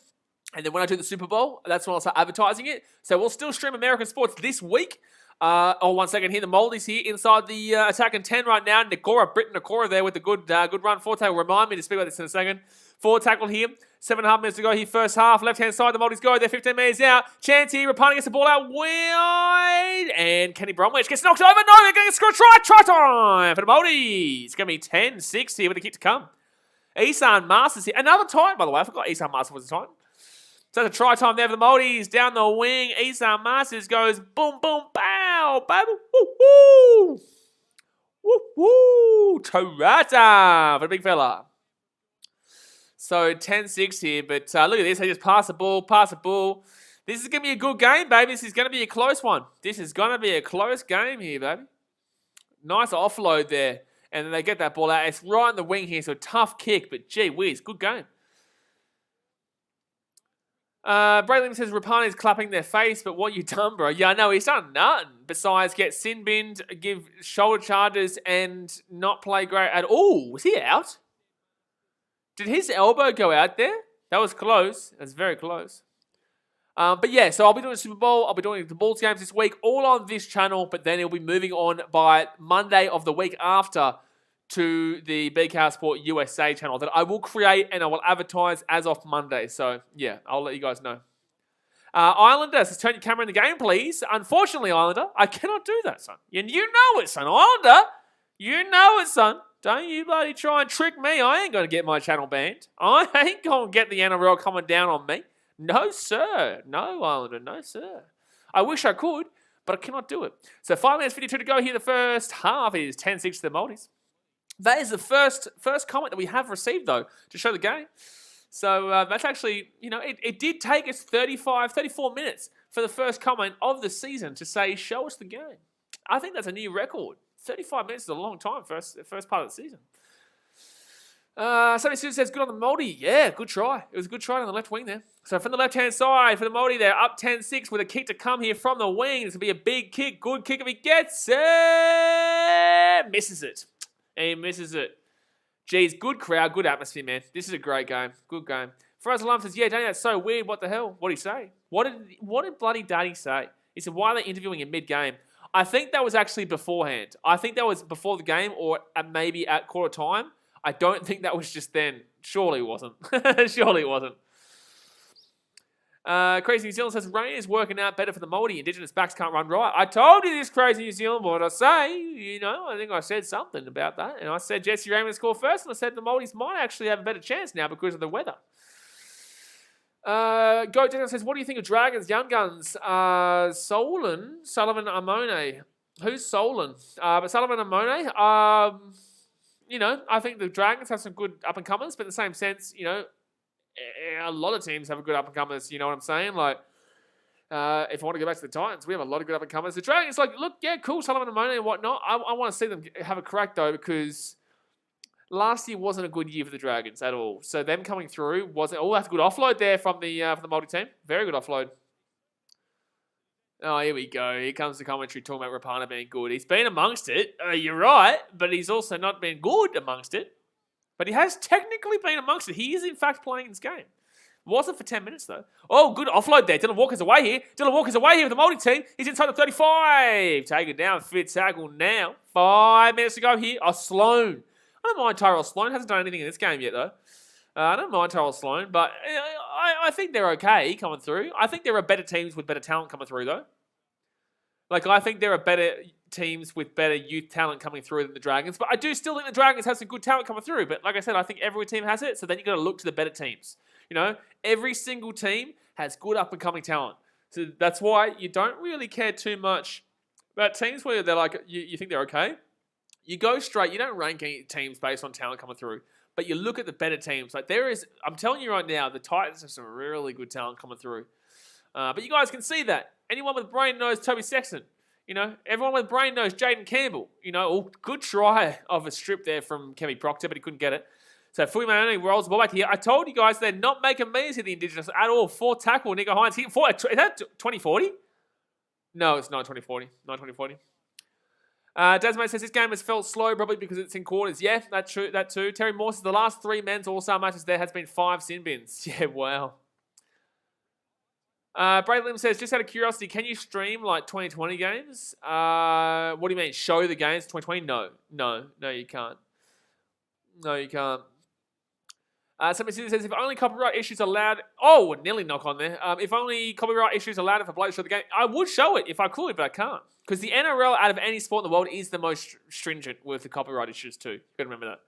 And then when I do the Super Bowl, that's when I'll start advertising it. So we'll still stream American sports this week. Oh, 1 second here. The Moldies here inside the attacking 10 right now. Britton Nakora there with the good run. Forward tackle. Remind me to speak about this in a second. Forward tackle here. 7.5 minutes to go here. First half. Left-hand side. The Moldies go. They're 15 metres out. Chance here. Rapana gets the ball out wide. And Kenny Bromwich gets knocked over. No, they're going to score a try. Try time for the Moldies. It's going to be 10-6 here with the kick to come. Isan Masters here. Another Titan, by the way. I forgot Isan Masters was a Titan. So that's a try time there for the Moldies. Down the wing. Isan Masters goes boom, boom, bow. Baby. Woo, woo. Woo, woo. Tarata for the big fella. So 10-6 here. But look at this. They just pass the ball. This is going to be a good game, baby. This is going to be a close one. This is going to be a close game here, baby. Nice offload there. And then they get that ball out. It's right in the wing here, so tough kick, but gee whiz, good game. Braylon says, Rapana is clapping their face, but what you done, bro? Yeah, I know, he's done nothing besides get sin binned, give shoulder charges, and not play great at all. Was he out? Did his elbow go out there? That was close. That's very close. But yeah, so I'll be doing the Super Bowl. I'll be doing the Bulls games this week, all on this channel. But then it'll be moving on by Monday of the week after to the BKR Sport USA channel that I will create and I will advertise as of Monday. So yeah, I'll let you guys know. Islander says, turn your camera in the game, please. Unfortunately, Islander, I cannot do that, son. And you know it, son. Islander, you know it, son. Don't you bloody try and trick me. I ain't going to get my channel banned. I ain't going to get the NRL coming down on me. No, sir. No, Islander. No, sir. I wish I could, but I cannot do it. So 5 minutes 52 to go here. The first half is 10-6 to the Maldives. That is the first comment that we have received, though, to show the game. So that's actually, you know, it did take us 34 minutes for the first comment of the season to say, show us the game. I think that's a new record. 35 minutes is a long time for the first part of the season. Somebody says, good on the Moldy. Yeah, good try. It was a good try on the left wing there. So from the left-hand side, for the Moldy, they're up 10-6 with a kick to come here from the wing. This will be a big kick. Good kick if he gets it. Misses it. He misses it. Geez, good crowd, good atmosphere, man. This is a great game. Good game. Faraz Alam says, yeah, Danny, that's so weird. What the hell? What did he say? What did bloody Daddy say? He said, why are they interviewing in mid-game? I think that was actually beforehand. I think that was before the game or maybe at quarter time. I don't think that was just then. Surely it wasn't. Surely it wasn't. Crazy New Zealand says, rain is working out better for the Maori. Indigenous backs can't run right. I told you this, Crazy New Zealand. What did I say? You know, I think I said something about that. And I said Jesse Raymond score first. And I said the Maoris might actually have a better chance now because of the weather. Goat Daniel says, what do you think of Dragons, Young Guns? Sullivan Amone. Who's Solon? But Sullivan Amone, you know, I think the Dragons have some good up-and-comers, but in the same sense, you know, a lot of teams have a good up-and-comers, you know what I'm saying? Like, if I want to go back to the Titans, we have a lot of good up-and-comers. The Dragons, like, look, yeah, cool, Sullivan Amone and whatnot. I want to see them have a crack, though, because last year wasn't a good year for the Dragons at all. So them coming through wasn't... Oh, that's a good offload there from the multi-team. Very good offload. Oh, here we go. Here comes the commentary talking about Rapana being good. He's been amongst it. You're right, but he's also not been good amongst it. But he has technically been amongst it. He is, in fact, playing this game. Wasn't for 10 minutes, though. Oh, good offload there. Dylan Walker's away here. Dylan Walker's away here with the multi-team. He's inside the 35. Take it down. Fit tackle now. 5 minutes to go here. Oh, Sloan. I don't mind Tyrell Sloan. Hasn't done anything in this game yet, though. I don't mind Tyrell Sloan, but I think they're okay coming through. I think there are better teams with better talent coming through, though. Like, I think there are better teams with better youth talent coming through than the Dragons. But I do still think the Dragons have some good talent coming through. But like I said, I think every team has it. So then you've got to look to the better teams. You know, every single team has good up-and-coming talent. So that's why you don't really care too much about teams where they're like, you think they're okay. You go straight. You don't rank any teams based on talent coming through. But you look at the better teams. Like there is, I'm telling you right now, the Titans have some really good talent coming through. But you guys can see that. Anyone with a brain knows Toby Sexton. You know, everyone with a brain knows Jaden Campbell. You know, oh, good try of a strip there from Kemi Proctor, but he couldn't get it. So Fuimaone rolls the ball back here. I told you guys they're not making means here, the Indigenous, at all. 4 tackle, Nico Hines. Is that 2040? No, it's not 2040. Not 2040. Desmond says this game has felt slow, probably because it's in quarters. Yeah, that's true. That too. Terry Moore says the last 3 men's All-Star matches there has been 5 sin bins. Yeah, wow. Brad Lim says, just out of curiosity, can you stream like 2020 games? What do you mean? Show the games 2020? No, you can't. No, you can't. Somebody says, if only copyright issues allowed... Oh, nearly knock on there. If only copyright issues allowed if I play show the game, I would show it if I could, but I can't. Because the NRL, out of any sport in the world, is the most stringent with the copyright issues too. You got to remember that.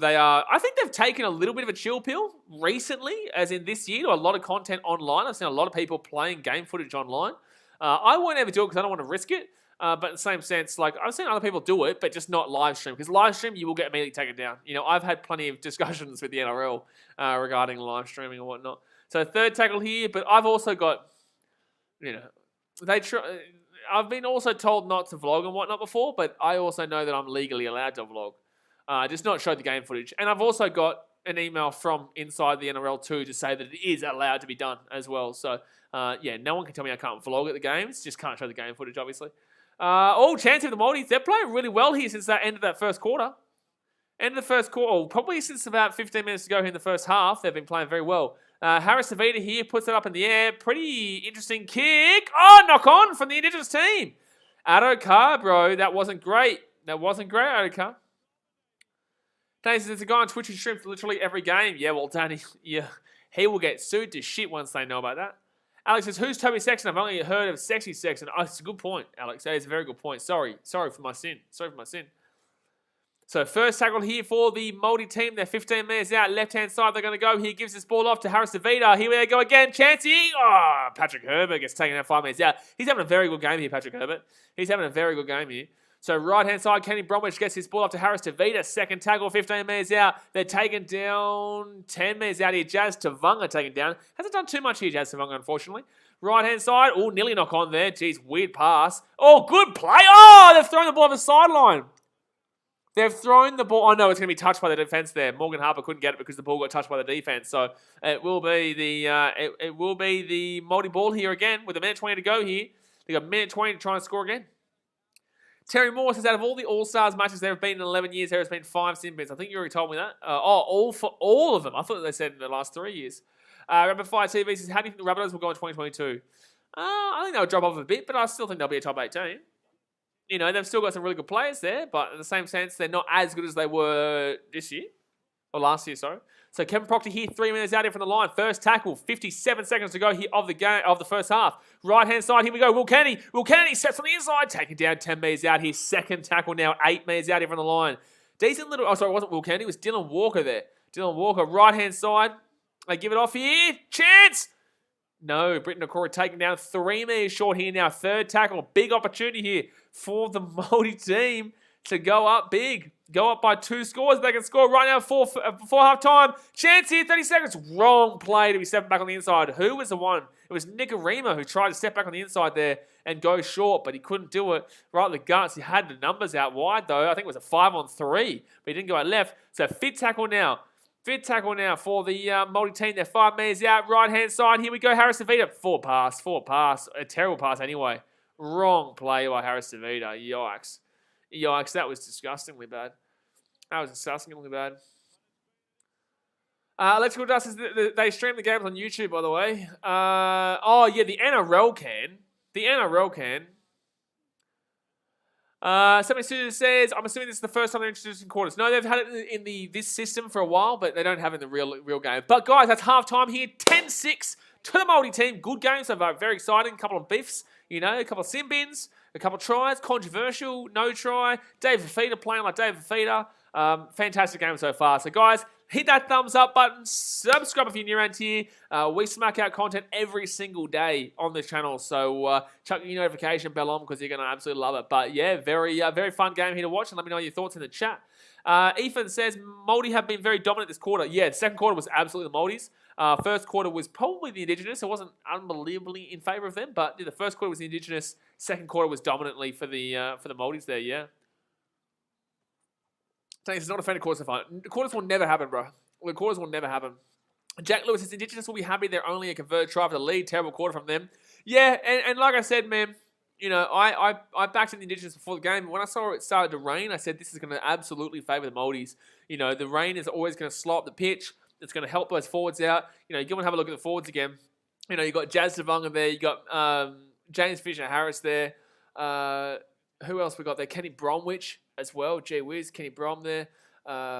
They are. I think they've taken a little bit of a chill pill recently, as in this year, to a lot of content online. I've seen a lot of people playing game footage online. I won't ever do it because I don't want to risk it. But in the same sense, like I've seen other people do it, but just not live stream. Because live stream, you will get immediately taken down. You know, I've had plenty of discussions with the NRL regarding live streaming and whatnot. So third tackle here, but I've also got, you know, I've been also told not to vlog and whatnot before, but I also know that I'm legally allowed to vlog. Just not show the game footage. And I've also got an email from inside the NRL too to say that it is allowed to be done as well. So, yeah, no one can tell me I can't vlog at the games. Just can't show the game footage, obviously. Chance of the Maldives. They're playing really well here since that end of that first quarter. End of the first quarter, probably since about 15 minutes ago here in the first half, they've been playing very well. Harris Savita here puts it up in the air. Pretty interesting kick. Oh, knock on from the Indigenous team. Addo bro, that wasn't great. That wasn't great, Addo. Danny says, there's a guy on Twitch who streams literally every game. Yeah, well, Danny, yeah, he will get sued to shit once they know about that. Alex says, who's Toby Sexton? I've only heard of Sexy Sexton. Oh, it's a good point, Alex. That is a very good point. Sorry for my sin. So first tackle here for the Māori team. They're 15 minutes out. Left-hand side, they're going to go. He gives this ball off to Harris Savita. Here they go again. Chancey. Oh, Patrick Herbert gets taken out 5 minutes out. He's having a very good game here, Patrick Herbert. He's having a very good game here. So right-hand side, Kenny Bromwich gets his ball off to Harris Savita. Second tackle, 15 minutes out. They're taken down 10 minutes out here. Jazz Tavunga taken down. Hasn't done too much here, Jazz Tavunga, unfortunately. Right-hand side. Oh, nearly knock on there. Jeez, weird pass. Oh, good play. Oh, they've thrown the ball off the sideline. They've thrown the ball. Oh, no, it's going to be touched by the defense there. Morgan Harper couldn't get it because the ball got touched by the defense. So it will be the Māori ball here again with a minute 20 to go here. They got a minute 20 to try and score again. Terry Moore says out of all the All Stars matches there have been in 11 years, there has been 5 sin bins. I think you already told me that. All for all of them. I thought they said in the last 3 years. Rapid Fire TV says, how do you think the Rabbitohs will go in 2022? I think they'll drop off a bit, but I still think they'll be a top 8 team. You know, they've still got some really good players there, but in the same sense, they're not as good as they were this year. Or last year, sorry. So Kevin Proctor here, 3 minutes out here from the line. First tackle, 57 seconds to go here of the game of the first half. Right-hand side, here we go. Will Kennedy. Will Kennedy steps on the inside, taking down 10 metres out here. Second tackle now, 8 metres out here from the line. Decent little... Oh, sorry, it wasn't Will Kennedy. It was Dylan Walker there. Dylan Walker, right-hand side. They give it off here. Chance! No, Britton Okora taking down 3 metres short here now. Third tackle. Big opportunity here for the Maori team to go up big. Go up by 2 scores. They can score right now before half time. Chance here, 30 seconds. Wrong play to be stepping back on the inside. Who was the one? It was NRL who tried to step back on the inside there and go short, but he couldn't do it. Right in the guts. He had the numbers out wide though. I think it was a 5-on-3, but he didn't go out left. So fifth tackle now. Fifth tackle now for the Maori team. They're 5 metres out. Right-hand side. Here we go. Harris Savita. Forward pass. A terrible pass anyway. Wrong play by Harris Savita. Yikes. Yikes. That was disgustingly bad. That was disgustingly bad. Electrical Dust says they stream the games on YouTube, by the way. Oh, yeah, the NRL can. The NRL can. Somebody says, I'm assuming this is the first time they're introducing quarters. No, they've had it in this system for a while, but they don't have it in the real game. But guys, that's half time here. 10-6 to the Maori team. Good game so far. Very exciting. A couple of beefs, you know, a couple of sin bins, a couple of tries. Controversial, no try. Dave Fafita playing like Dave Fafita. Fantastic game so far. So guys, hit that thumbs up button. Subscribe if you're new around here. We smack out content every single day on this channel. So chuck your notification bell on because you're going to absolutely love it. But yeah, very fun game here to watch. And let me know your thoughts in the chat. Ethan says, Māori have been very dominant this quarter. Yeah, the second quarter was absolutely the Māoris. First quarter was probably the Indigenous. It wasn't unbelievably in favour of them. But yeah, the first quarter was the Indigenous. Second quarter was dominantly for the Māoris there, yeah. It's not a fan of quarters so far. Quarters will never happen, bro. The quarters will never happen. Jack Lewis says, Indigenous will be happy they're only a converted try for the lead. Terrible quarter from them. Yeah, and like I said, man, you know, I backed in the Indigenous before the game. When I saw it started to rain, I said this is going to absolutely favour the Māoris. You know, the rain is always going to slow up the pitch. It's going to help those forwards out. You know, you go and have a look at the forwards again. You know, you got Jazz Devonga there. You got James Fisher-Harris there. Who else we got there? Kenny Bromwich as well. Gee whiz, Kenny Brom there.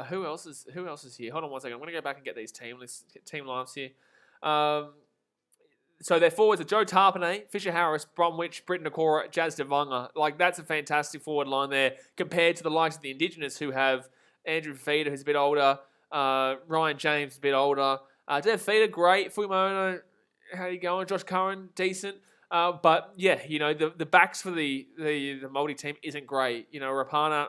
Who else is here? Hold on one second. I'm going to go back and get these team lineups here. So their forwards are Joe Tarpanay, Fisher-Harris, Bromwich, Britton Okora, Jazz Devonga. Like, that's a fantastic forward line there compared to the likes of the Indigenous who have Andrew Feeder, who's a bit older, Ryan James, a bit older. Dev Feeder, great. Fuimono, how you going? Josh Curran, decent. But yeah, you know, the backs for the Māori team isn't great. You know, Rapana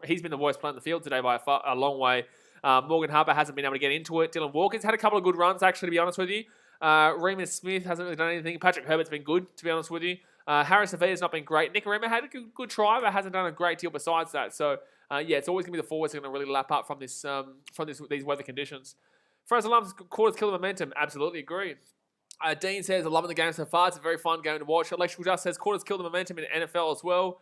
he's been the worst player in the field today by a long way. Morgan Harper hasn't been able to get into it. Dylan Walker's had a couple of good runs, actually, to be honest with you. Remus Smith hasn't really done anything. Patrick Herbert's been good, to be honest with you. Harris Avita's not been great. Nick Arema had a good try, but hasn't done a great deal besides that. So yeah, it's always going to be the forwards that are going to really lap up from these weather conditions. Fraser Lum's quarters kill the momentum. Absolutely agree. Dean says, I'm loving the game so far. It's a very fun game to watch. Electrical Just says, quarters kill the momentum in NFL as well.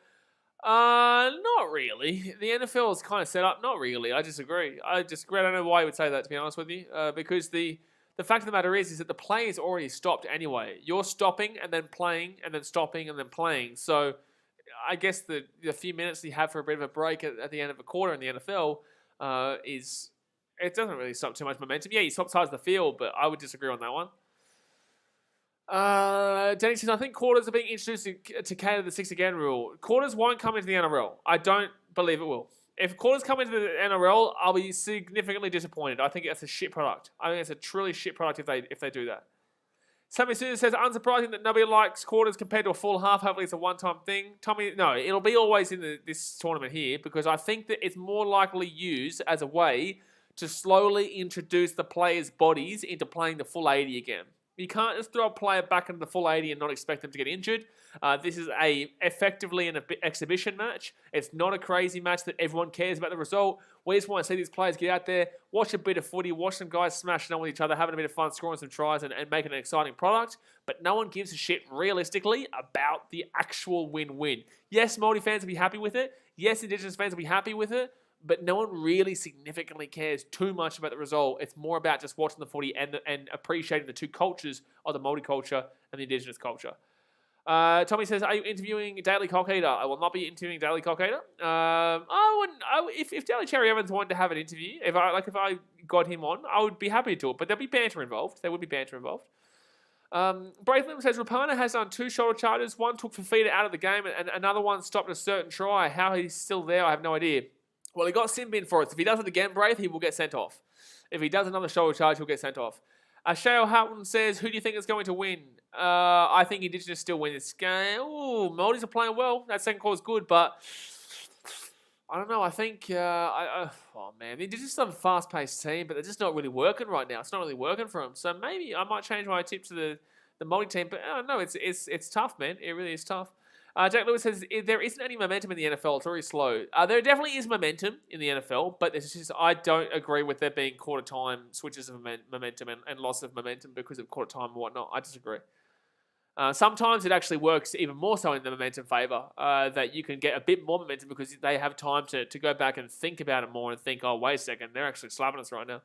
Not really. The NFL is kind of set up. Not really. I disagree. I don't know why you would say that, to be honest with you. Because the fact of the matter is that the play is already stopped anyway. You're stopping and then playing and then stopping and then playing. So I guess the few minutes you have for a bit of a break at the end of a quarter in the NFL it doesn't really stop too much momentum. Yeah, you stop sides of the field, but I would disagree on that one. Danny says, I think quarters are being introduced to cater the 6 again rule. Quarters won't come into the NRL. I don't believe it will. If quarters come into the NRL, I'll be significantly disappointed. I think it's a shit product. I think it's a truly shit product if they do that. Sammy Susan says, unsurprising that nobody likes quarters compared to a full half. Hopefully it's a one-time thing. Tommy, no, it'll be always in this tournament here because I think that it's more likely used as a way to slowly introduce the players' bodies into playing the full 80 again. You can't just throw a player back into the full 80 and not expect them to get injured. This is effectively an exhibition match. It's not a crazy match that everyone cares about the result. We just want to see these players get out there, watch a bit of footy, watch some guys smashing on with each other, having a bit of fun, scoring some tries and making an exciting product. But no one gives a shit realistically about the actual win-win. Yes, Māori fans will be happy with it. Yes, Indigenous fans will be happy with it. But no one really significantly cares too much about the result. It's more about just watching the footy and appreciating the two cultures of the Māori culture and the Indigenous culture. Tommy says, "Are you interviewing Daily Cock-Eater?" I will not be interviewing Daily Cock-Eater. If Daly Cherry Evans wanted to have an interview, if I got him on, I would be happy to do it. But there'll be banter involved. There would be banter involved. Braithwaite says, Rapana has done 2 shoulder charges. One took Fafita out of the game, and another one stopped a certain try. How he's still there, I have no idea. Well, he got sin bin for it. So if he does it again, Braith, he will get sent off. If he does another shoulder charge, he'll get sent off. Shale Houghton says, who do you think is going to win? I think Indigenous still win this game. Ooh, Māoris are playing well. That second quarter is good, but I don't know. I think, oh man, the Indigenous are a fast-paced team, but they're just not really working right now. It's not really working for them. So maybe I might change my tip to the Māori team, but I don't know. It's tough, man. It really is tough. Jack Lewis says, there isn't any momentum in the NFL. It's very slow. There definitely is momentum in the NFL, but it's just I don't agree with there being quarter-time switches of momentum and loss of momentum because of quarter-time and whatnot. I disagree. Sometimes it actually works even more so in the momentum favour, that you can get a bit more momentum because they have time to go back and think about it more and think, oh, wait a second, they're actually slapping us right now.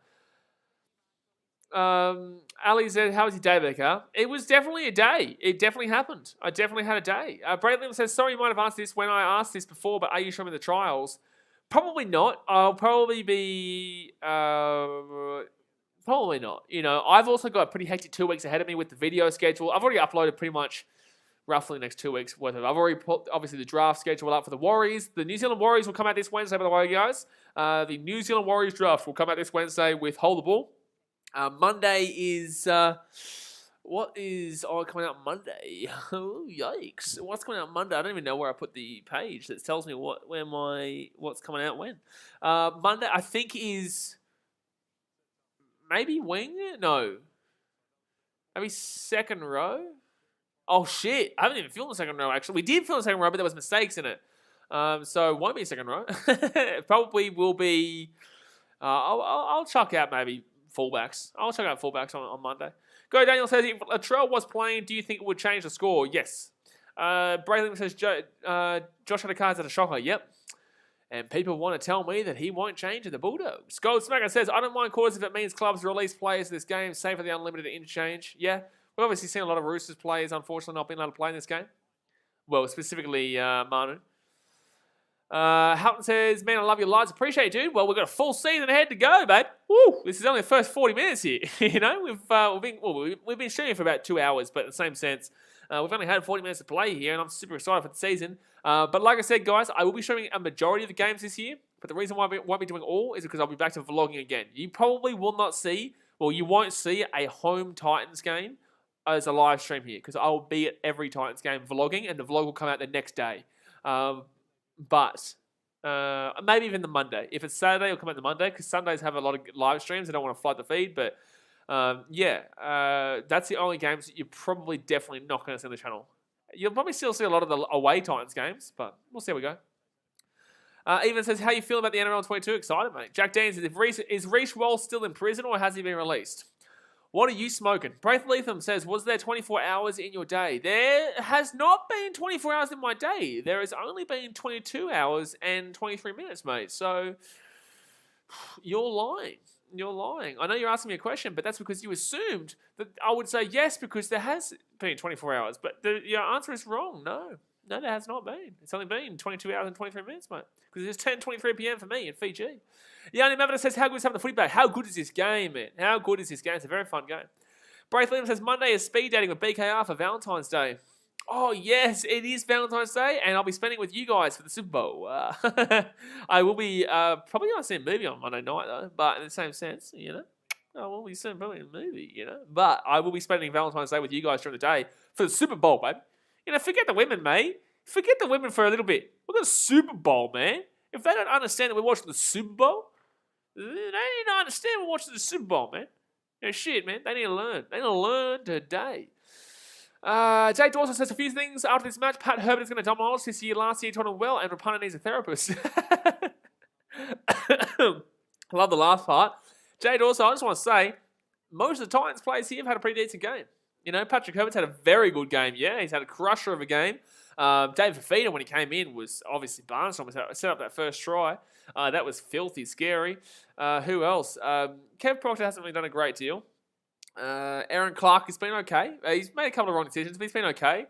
Ali said, how was your day, Becca? It was definitely a day. It definitely happened. I definitely had a day. Bradley says, sorry, you might have asked this when I asked this before, but are you showing the trials? Probably not. I'll probably be... probably not. You know, I've also got a pretty hectic 2 weeks ahead of me with the video schedule. I've already uploaded pretty much roughly the next 2 weeks worth of. I've already put, obviously, the draft schedule up for the Warriors. The New Zealand Warriors will come out this Wednesday, by the way, guys. The New Zealand Warriors draft will come out this Wednesday with Hold the Ball. Monday is... what is coming out Monday? Oh, yikes. What's coming out Monday? I don't even know where I put the page that tells me what's coming out when. Monday, I think, is... maybe wing? No. Maybe second row? Oh, shit. I haven't even filmed the second row, actually. We did film the second row, but there was mistakes in it. So it won't be a second row. It probably will be... I'll chuck out maybe fullbacks. I'll chuck out fullbacks on Monday. Go Daniel says, if Latrell was playing, do you think it would change the score? Yes. Braylon says, Josh Adakar at a shocker. Yep. And people want to tell me that he won't change in the Bulldogs. Gold Smacker says, I don't mind quarters if it means clubs release players in this game, save for the unlimited interchange. Yeah, we've obviously seen a lot of Roosters players, unfortunately, not being able to play in this game. Well, specifically Manu. Houghton says, man, I love your lives. Appreciate you, dude. Well, we've got a full season ahead to go, babe. Woo! This is only the first 40 minutes here. You know, we've been shooting for about 2 hours, but in the same sense, we've only had 40 minutes to play here, and I'm super excited for the season. But like I said, guys, I will be showing a majority of the games this year. But the reason why I won't be doing all is because I'll be back to vlogging again. You probably will not see, well, you won't see a home Titans game as a live stream here because I will be at every Titans game vlogging, and the vlog will come out the next day. But maybe even the Monday. If it's Saturday, it'll come out the Monday because Sundays have a lot of live streams. I don't want to flood the feed, but that's the only games that you're probably definitely not going to see on the channel. You'll probably still see a lot of the away Titans games, but we'll see how we go. Even says, how you feel about the NRL 22? Excited, mate. Jack Dan says, is Reece Walsh still in prison or has he been released? What are you smoking? Braith Leatham says, was there 24 hours in your day? There has not been 24 hours in my day. There has only been 22 hours and 23 minutes, mate. So, you're lying. You're lying. I know you're asking me a question, but that's because you assumed that I would say yes because there has been 24 hours. But your answer is wrong. No, there has not been. It's only been 22 hours and 23 minutes, mate. Because it's 10:23 p.m. for me in Fiji. Yanni Mavida says, how good is having the footy back? How good is this game, man? How good is this game? It's a very fun game. Braith Liam says, Monday is speed dating with BKR for Valentine's Day. Oh, yes, it is Valentine's Day, and I'll be spending it with you guys for the Super Bowl. I will be probably going to see a movie on Monday night, though, but in the same sense, you know. I will be seeing probably a movie, you know. But I will be spending Valentine's Day with you guys during the day for the Super Bowl, babe. You know, forget the women, mate. Forget the women for a little bit. We've got a Super Bowl, man. If they don't understand that we're watching the Super Bowl, they need to understand we're watching the Super Bowl, man. You know, shit, man. They need to learn. They need to learn today. Jake Dawson says a few things after this match. Pat Herbert is going to dominate us this year. Last year, he taught him well, and Rapana needs a therapist. Love the last part. Jay Dawson, I just want to say, most of the Titans players here have had a pretty decent game. You know, Patrick Herbert's had a very good game. Yeah, he's had a crusher of a game. David Fafita, when he came in, was obviously barnstorming. Set up that first try. That was filthy scary. Who else? Kev Proctor hasn't really done a great deal. Aaron Clark has been okay. He's made a couple of wrong decisions, but he's been okay.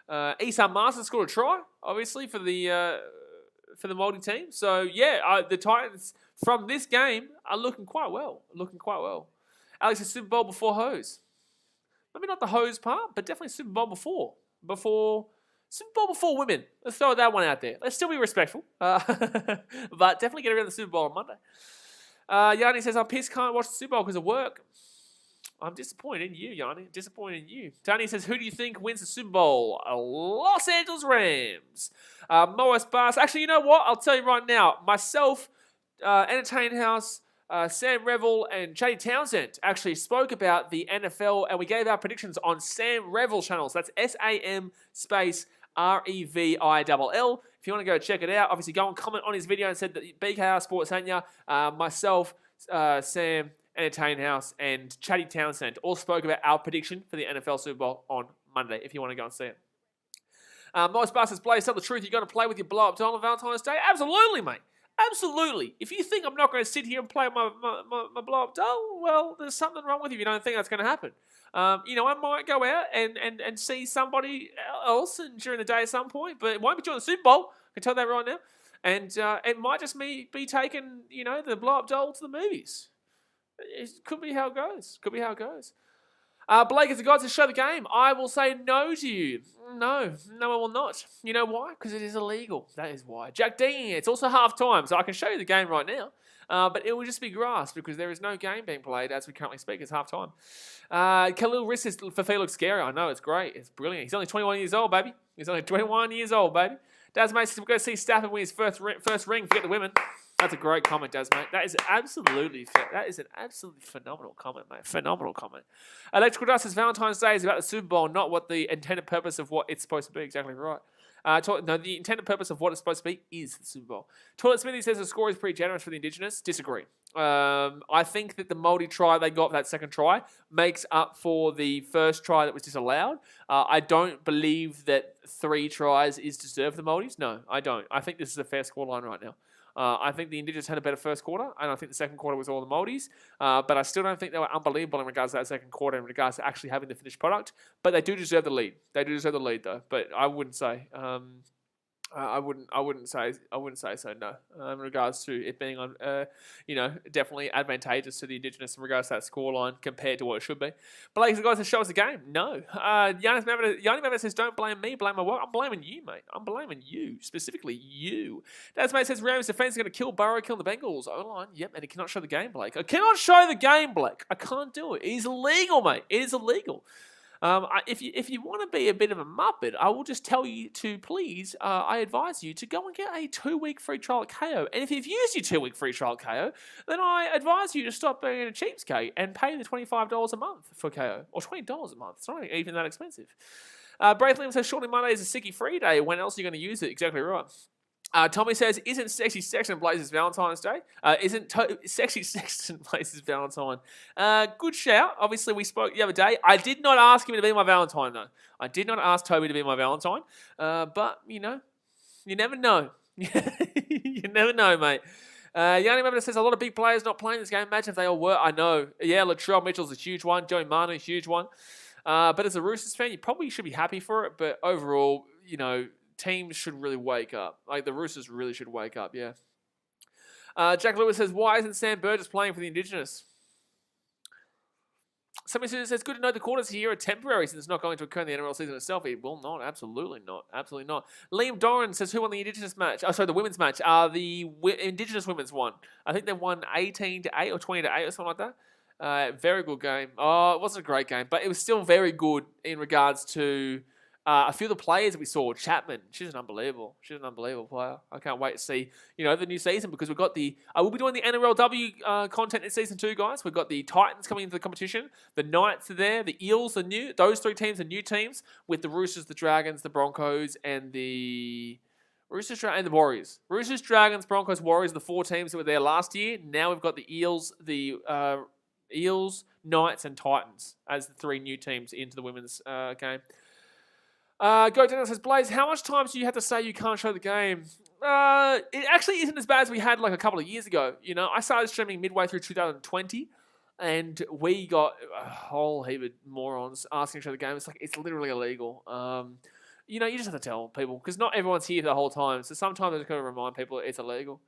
Isan Martin scored a try, obviously, for the Māori team. So, yeah, the Titans from this game are looking quite well. Alex, says Super Bowl before hose. Maybe not the hose part, but definitely Super Bowl before. Super Bowl before women. Let's throw that one out there. Let's still be respectful. But definitely get around the Super Bowl on Monday. Yanni says, I'm pissed, can't watch the Super Bowl because of work. I'm disappointed in you, Yanni. Disappointed in you. Tony says, who do you think wins the Super Bowl? Los Angeles Rams. Maori All Stars. Actually, you know what? I'll tell you right now. Myself, Entertain House, Sam Revel, and Chatty Townsend actually spoke about the NFL, and we gave our predictions on Sam Revel channels. That's SAM space REVILL. If you want to go check it out, obviously go and comment on his video and said that BKR Sports sent you. Myself, Sam, Entertain House, and Chatty Townsend all spoke about our prediction for the NFL Super Bowl on Monday, if you want to go and see it. Most Bastards Blaze, tell the truth, you're going to play with your blow-up doll on Valentine's Day? Absolutely, mate. Absolutely. If you think I'm not going to sit here and play my blow-up doll, well, there's something wrong with you if you don't think that's going to happen. I might go out and see somebody else during the day at some point, but it won't be during the Super Bowl. I can tell that right now. And it might just be taking, the blow-up doll to the movies. It could be how it goes. Blake, if the gods to show the game, I will say no to you. No, I will not. You know why? Because it is illegal. That is why. Jack Dean, it's also half-time, so I can show you the game right now. But it will just be grass because there is no game being played as we currently speak. It's half-time. Khalil Riss says Fafie looks scary. I know, it's great. It's brilliant. He's only 21 years old, baby. Daz, mate, says we're going to see Stafford win his first ring. Forget the women. That's a great comment, Daz, mate. That is an absolutely phenomenal comment, mate. Phenomenal comment. Electrical Dust says Valentine's Day is about the Super Bowl, not what the intended purpose of what it's supposed to be. Exactly right. The intended purpose of what it's supposed to be is the Super Bowl. Toilet Smithy says the score is pretty generous for the Indigenous. Disagree. I think that the Māori try they got for that second try makes up for the first try that was disallowed. I don't believe that 3 tries is deserved for the Māoris. No, I don't. I think this is a fair scoreline right now. I think the Indigenous had a better first quarter, and I think the second quarter was all the Māoris. But I still don't think they were unbelievable in regards to that second quarter, in regards to actually having the finished product. But they do deserve the lead. Though. But I wouldn't say. I wouldn't say so. No, in regards to it being on, definitely advantageous to the Indigenous in regards to that scoreline compared to what it should be. But like the guys that show us the game, no. Yanni Maverick says, "Don't blame me, blame my work." I'm blaming you, mate. I'm blaming you specifically. You. That's mate says Rams defense is going to kill Burrow, kill the Bengals. O-line, yep, and he cannot show the game, Blake. I cannot show the game, Blake. I can't do it. It is illegal, mate. It is illegal. If you want to be a bit of a muppet, I will just tell you to please, I advise you to go and get a 2-week free trial at KO. And if you've used your 2-week free trial at KO, then I advise you to stop being a cheapskate and pay the $25 a month for KO. Or $20 a month. It's not even that expensive. Braithliam says, surely Monday is a sicky free day. When else are you going to use it? Exactly right. Tommy says, isn't Sexy Sexton Blazers Valentine's Day? Sexy Sexton Blazers Valentine? Good shout. Obviously, we spoke the other day. I did not ask him to be my Valentine, though. I did not ask Toby to be my Valentine. But, you never know. You never know, mate. Yanni Maverick says, a lot of big players not playing this game. Imagine if they all were. I know. Yeah, Latrell Mitchell's a huge one. Joey Manu, a huge one. But as a Roosters fan, you probably should be happy for it. But overall, teams should really wake up. Like, the Roosters really should wake up, yeah. Jack Lewis says, why isn't Sam Burgess playing for the Indigenous? Somebody says, good to know the quarters here are temporary since it's not going to occur in the NRL season itself. It will not. Absolutely not. Absolutely not. Liam Doran says, who won the Indigenous match? Oh, sorry, the women's match. The Indigenous women's won. I think they won 18-8 or 20-8 or something like that. Very good game. Oh, it wasn't a great game, but it was still very good in regards to a few of the players that we saw. Chapman, she's an unbelievable player. I can't wait to see, the new season because we've got we'll be doing the NRLW content in season 2, guys. We've got the Titans coming into the competition. The Knights are there. The Eels are new. Those 3 teams are new teams with the Roosters, the Dragons, the Broncos, and the Warriors. Roosters, Dragons, Broncos, Warriors, the 4 teams that were there last year. Now we've got the Eels, Knights, and Titans as the 3 new teams into the women's game. Go Dennis says, Blaze, how much time do you have to say you can't show the game? It actually isn't as bad as we had like a couple of years ago. I started streaming midway through 2020 and we got a whole heap of morons asking to show the game. It's literally illegal. you just have to tell people because not everyone's here the whole time. So sometimes I just got to remind people it's illegal.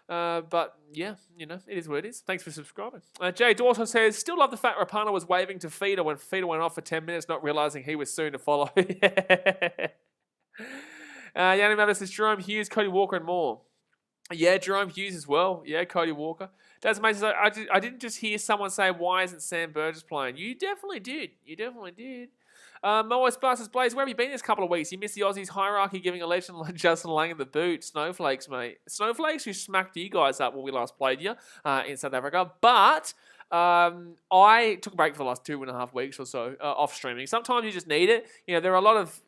But yeah, it is what it is. Thanks for subscribing. Jay Dawson says, still love the fact Rapana was waving to Feeder when Feeder went off for 10 minutes, not realizing he was soon to follow. Yanni Mavis says, Jerome Hughes, Cody Walker, and more. Yeah, Jerome Hughes as well. Yeah, Cody Walker. Doesn't make sense. I didn't just hear someone say, why isn't Sam Burgess playing? You definitely did. Maori All Stars, Blaze, where have you been this couple of weeks? You missed the Aussies hierarchy giving a legend like Justin Lang in the boot. Snowflakes, mate. Snowflakes who smacked you guys up when we last played you in South Africa. But I took a break for the last 2.5 weeks or so off streaming. Sometimes you just need it. There are a lot of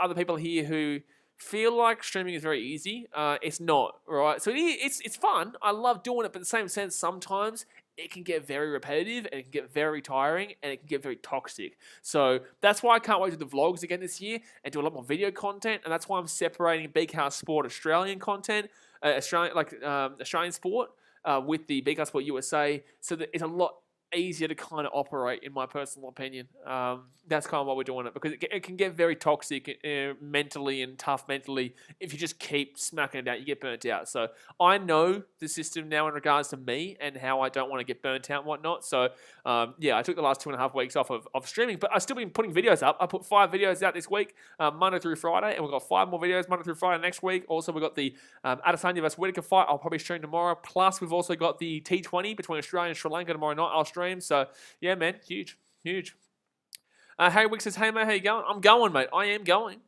other people here who feel like streaming is very easy. It's not, right? So it's fun. I love doing it, but in the same sense, sometimes it can get very repetitive and it can get very tiring and it can get very toxic. So that's why I can't wait to do the vlogs again this year and do a lot more video content. And that's why I'm separating BKR Sport Australian content, Australian sport with the BKR Sport USA, so that it's a lot easier to kind of operate, in my personal opinion. That's kind of why we're doing it, because it can get very toxic mentally and tough mentally if you just keep smacking it out. You get burnt out. So I know the system now in regards to me and how I don't want to get burnt out and whatnot. So I took the last 2.5 weeks off of streaming, but I've still been putting videos up. I put 5 videos out this week, Monday through Friday, and we've got 5 more videos Monday through Friday next week. Also, we've got the Adesanya vs Whittaker fight. I'll probably stream tomorrow. Plus, we've also got the T20 between Australia and Sri Lanka tomorrow night. I'll stream. So yeah, man, huge. Harry Wick says, hey mate, how you going? I'm going, mate. I am going.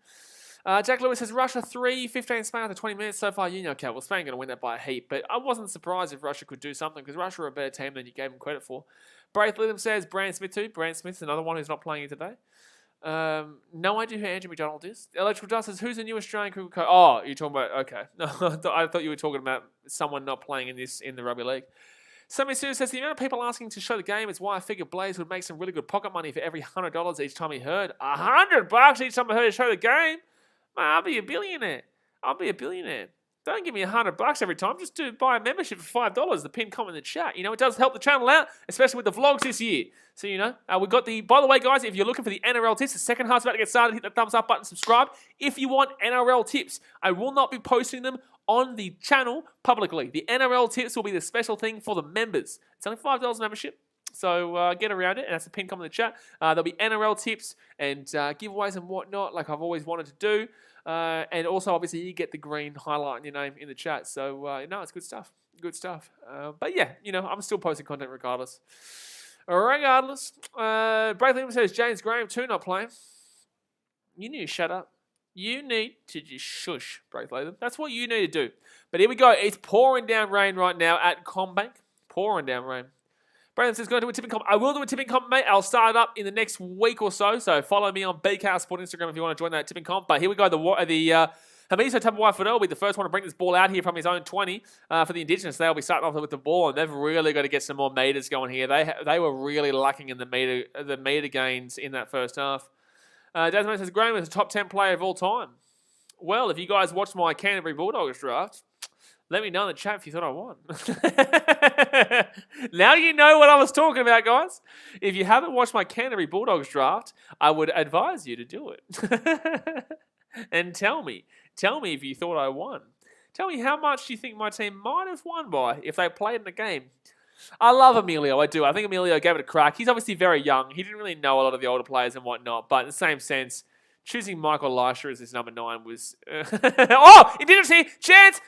Jack Lewis says, Russia 3, 15 Spain after 20 minutes so far. Okay, well, Spain going to win that by a heap, but I wasn't surprised if Russia could do something because Russia are a better team than you gave them credit for. Braith Lytham says, Brand Smith too. Brand Smith's another one who's not playing here today. No idea who Andrew McDonald is. Electrical Dust says, who's the new Australian cricket coach? Oh, you're talking about, okay. No, I thought you were talking about someone not playing in the rugby league. Sammy Sue says, the amount of people asking to show the game is why I figured Blaze would make some really good pocket money for every $100 each time he heard. $100 each time I heard him show the game? Man, I'll be a billionaire. Don't give me $100 every time. Just buy a membership for $5. The pin comment in the chat. It does help the channel out, especially with the vlogs this year. So, we've got by the way, guys, if you're looking for the NRL tips, the second half's about to get started. Hit the thumbs up button, subscribe. If you want NRL tips, I will not be posting them on the channel publicly. The NRL tips will be the special thing for the members. It's only $5 membership. So get around it, and that's the pin comment in the chat. There'll be NRL tips and giveaways and whatnot, like I've always wanted to do. And also, obviously, you get the green highlight in your name in the chat. So, it's good stuff. But yeah, I'm still posting content regardless. Braithwaite says, James Graham too not playing. You need to shut up. You need to just shush, Braithwaite. That's what you need to do. But here we go. It's pouring down rain right now at Combank. Pouring down rain. Brandon says, going to do a tipping comp. I will do a tipping comp, mate. I'll start it up in the next week or so. So follow me on BKR Sport Instagram if you want to join that tipping comp. But here we go. The Hamiso Tapuai-Fidel will be the first one to bring this ball out here from his own 20 for the Indigenous. They'll be starting off with the ball, and they've really got to get some more meters going here. They were really lacking in the meter gains in that first half. Desmond says, Graham is a top 10 player of all time. Well, if you guys watched my Canterbury Bulldogs draft, let me know in the chat if you thought I won. Now you know what I was talking about, guys. If you haven't watched my Canterbury Bulldogs draft, I would advise you to do it. And tell me if you thought I won. Tell me how much you think my team might have won by if they played in the game. I love Emilio, I do. I think Emilio gave it a crack. He's obviously very young. He didn't really know a lot of the older players and whatnot, but in the same sense, choosing Michael Leisha as his number 9 was... Oh! Indigenous here! Chance!